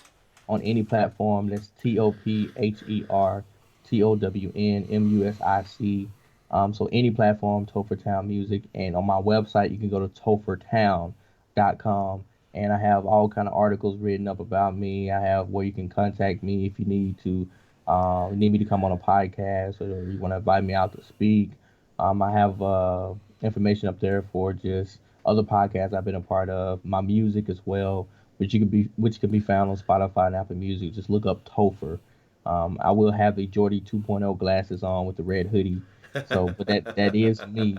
S5: on any platform. That's TOPHERTOWNMUSIC. So any platform, Topher Town Music. And on my website, you can go to tophertown.com. And I have all kind of articles written up about me. I have where you can contact me if you need me to come on a podcast, or you want to invite me out to speak. I have information up there for just other podcasts I've been a part of, my music as well, which can be found on Spotify and Apple Music. Just look up Topher. I will have the Jordy 2.0 glasses on with the red hoodie. So, but that is me.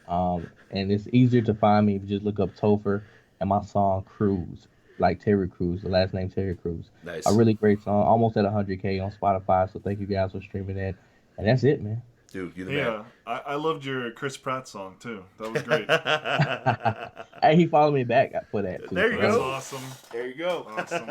S5: And it's easier to find me if you just look up Topher and my song Cruise, like Terry Crews, the last name Terry Crews.
S2: Nice.
S5: A really great song, almost at 100K on Spotify. So thank you guys for streaming that. And that's it, man.
S2: Dude, you're the
S1: Yeah, I loved your Chris Pratt song too. That was great.
S2: man.
S5: Hey, he followed me back for that too.
S2: There you
S5: so
S1: That's
S2: go.
S1: awesome.
S2: There you go.
S1: Awesome.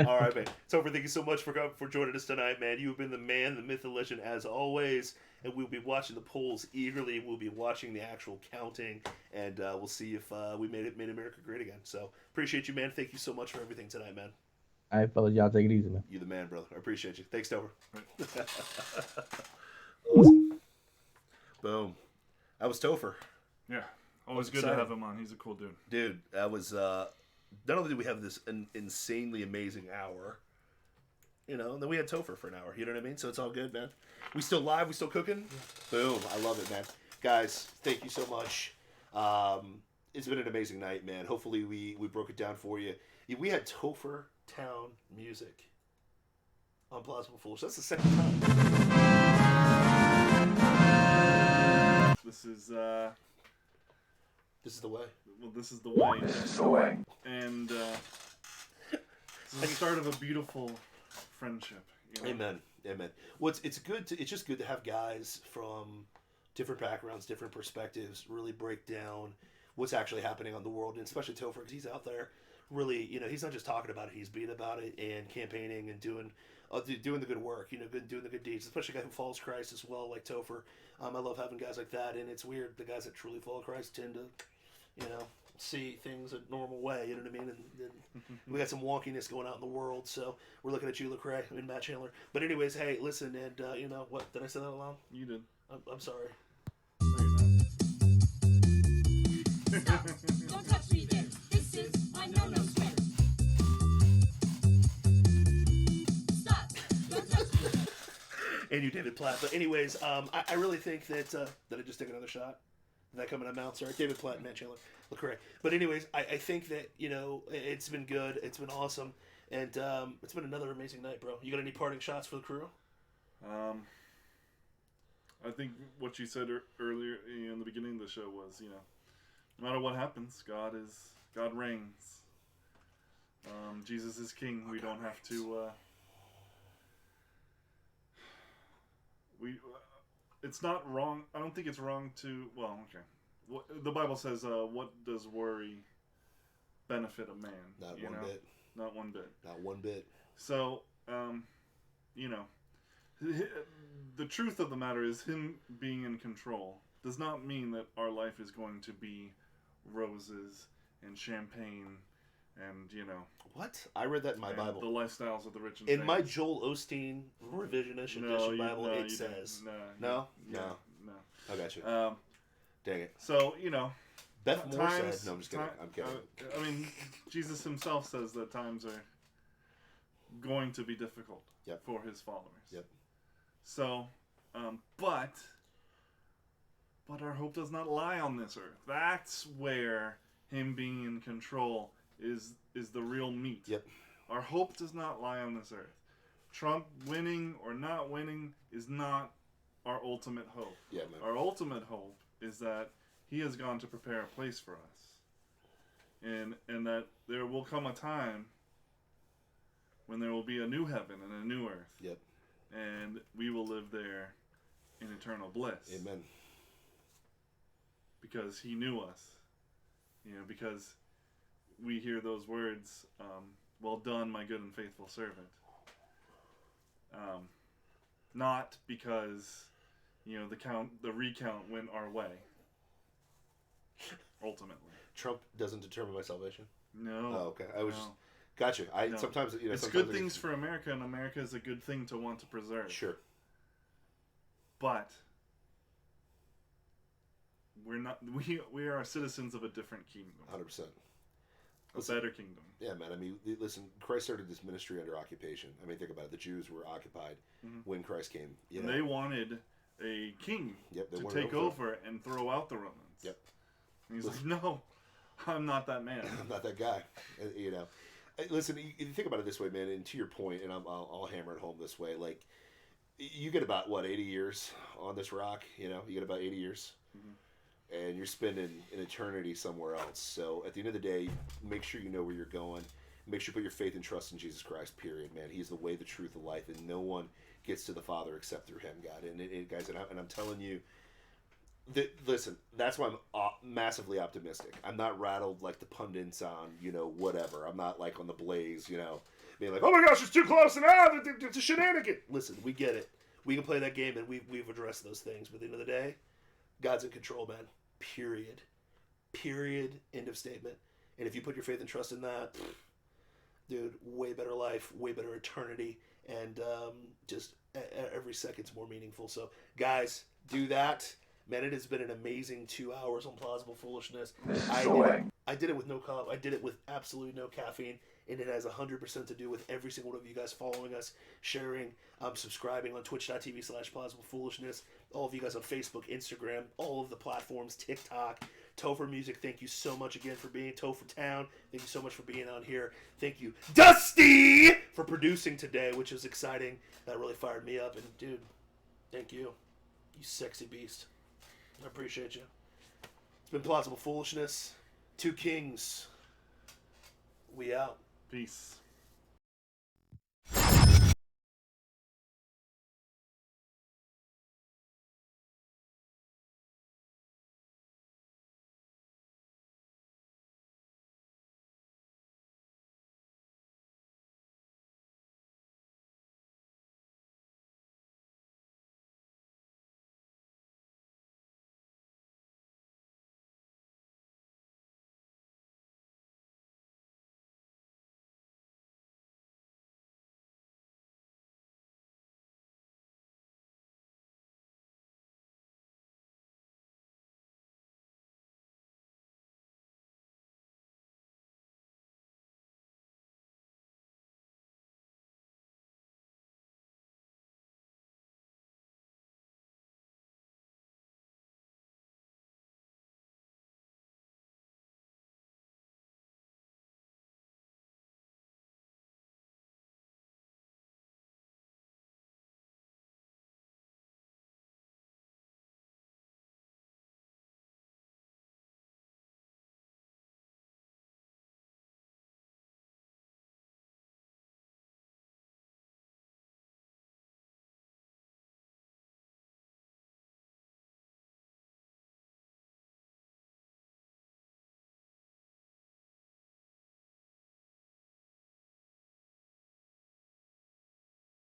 S2: All right, man. Topher, thank you so much for joining us tonight, man. You've been the man, the myth, the legend, as always. And we'll be watching the polls eagerly. We'll be watching the actual counting, and we'll see if we made America great again. So appreciate you, man. Thank you so much for everything tonight, man.
S5: All right, fellas, y'all take it easy, man.
S2: You the man, brother. I appreciate you. Thanks, Topher.
S1: Right.
S2: Awesome. Boom. That was Topher.
S1: Yeah, always good
S2: exciting.
S1: to have him on. He's a cool dude.
S2: Dude, that was not only did we have this insanely amazing hour, and then we had Topher for an hour. You know what I mean? So it's all good, man. We still live. We still cooking. Boom. I love it, man. Guys, thank you so much. It's been an amazing night, man. Hopefully we broke it down for you. We had Topher Town Music on Plausible Foolish. That's the second time.
S1: This is
S2: This is the way.
S1: this is the way.
S4: This is the way.
S1: And this is the start of a beautiful friendship. You know?
S2: Amen. Amen. Well, it's just good to have guys from different backgrounds, different perspectives, really break down what's actually happening on the world, and especially Topher, because he's out there really, he's not just talking about it, he's being about it and campaigning and doing the good work, doing the good deeds, especially a guy who follows Christ as well, like Topher. I love having guys like that, and it's weird, the guys that truly follow Christ tend to, see things a normal way, you know what I mean? And we got some wonkiness going out in the world, so we're looking at you, Lecrae, and Matt Chandler. But anyways, hey, listen, and what, did I say that out loud?
S1: You did.
S2: I'm sorry.
S1: No, you're not.
S6: Stop. Don't touch me there. This is my no-no square. Stop. Don't touch me there.
S2: And you, David Platt. But anyways, I really think that did I just take another shot? Did that come in my mouth? Sorry, David Platt and Matt Chandler. Lecrae. But anyways, I think that it's been good. It's been awesome, and it's been another amazing night, bro. You got any parting shots for the crew?
S1: I think what you said earlier in the beginning of the show was, no matter what happens, God reigns. Jesus is king. We don't have to. It's not wrong. I don't think it's wrong to. Well, okay. The Bible says, "What does worry benefit a man?"
S2: Not one bit.
S1: Not one bit.
S2: Not one bit.
S1: So, the truth of the matter is, him being in control does not mean that our life is going to be roses and champagne and,
S2: What? I read that in my
S1: and
S2: Bible.
S1: the lifestyles of the rich and
S2: In my
S1: famous.
S2: Joel Osteen revisionist edition Bible, it says. No?
S1: Yeah, No.
S2: I got you. Dang it.
S1: So, you know.
S2: Beth Moore
S1: times,
S2: said, no, I'm just kidding. I'm kidding.
S1: I mean, Jesus himself says that times are going to be difficult for his followers.
S2: Yep.
S1: So, but our hope does not lie on this earth. That's where him being in control is the real meat.
S2: Yep.
S1: Our hope does not lie on this earth. Trump winning or not winning is not our ultimate hope.
S2: Yeah, man.
S1: Our ultimate hope is that he has gone to prepare a place for us. And that there will come a time when there will be a new heaven and a new earth.
S2: Yep.
S1: And we will live there in eternal bliss.
S2: Amen.
S1: Because he knew us. You know, because we hear those words, well done, my good and faithful servant. Not because, you know, the recount went our way. Ultimately.
S2: Trump doesn't determine my salvation?
S1: No.
S2: Oh, okay. I was just... Gotcha. Sometimes, you know...
S1: It's good things for America, and America is a good thing to want to preserve.
S2: Sure.
S1: But we're not... We are citizens of a different kingdom.
S2: 100%.
S1: A better kingdom.
S2: Yeah, man. I mean, listen, Christ started this ministry under occupation. I mean, think about it. The Jews were occupied when Christ came.
S1: And they wanted a king to take over and throw out the Romans.
S2: Yep.
S1: And he's like, no, I'm not that man.
S2: I'm not that guy. You know. Listen, you think about it this way, man, and to your point, and I'll hammer it home this way. Like, you get about, 80 years on this rock? You know, you get about 80 years. Mm-hmm. And you're spending an eternity somewhere else. So at the end of the day, make sure you know where you're going. Make sure you put your faith and trust in Jesus Christ, period, man. He's the way, the truth, the life, and no one gets to the Father except through him, God. And guys, I'm telling you, listen, that's why I'm massively optimistic. I'm not rattled like the pundits on, whatever. I'm not like on the Blaze, being like, oh my gosh, it's too close, and it's a shenanigan. Listen, we get it. We can play that game, and we've addressed those things. But at the end of the day, God's in control, man. Period. End of statement. And if you put your faith and trust in that, dude, way better life, way better eternity, and just every second's more meaningful. So, guys, do that. Man, it has been an amazing 2 hours on Plausible Foolishness. I did it with no I did it with absolutely no caffeine, and it has 100% to do with every single one of you guys following us, sharing, subscribing on twitch.tv/Plausible Foolishness. All of you guys on Facebook, Instagram, all of the platforms, TikTok, Topher Music. Thank you so much again for being Topher Town. Thank you so much for being on here. Thank you, Dusty, for producing today, which is exciting. That really fired me up. And dude, thank you, you sexy beast. I appreciate you. It's been Plausible Foolishness. Two Kings. We out.
S1: Peace.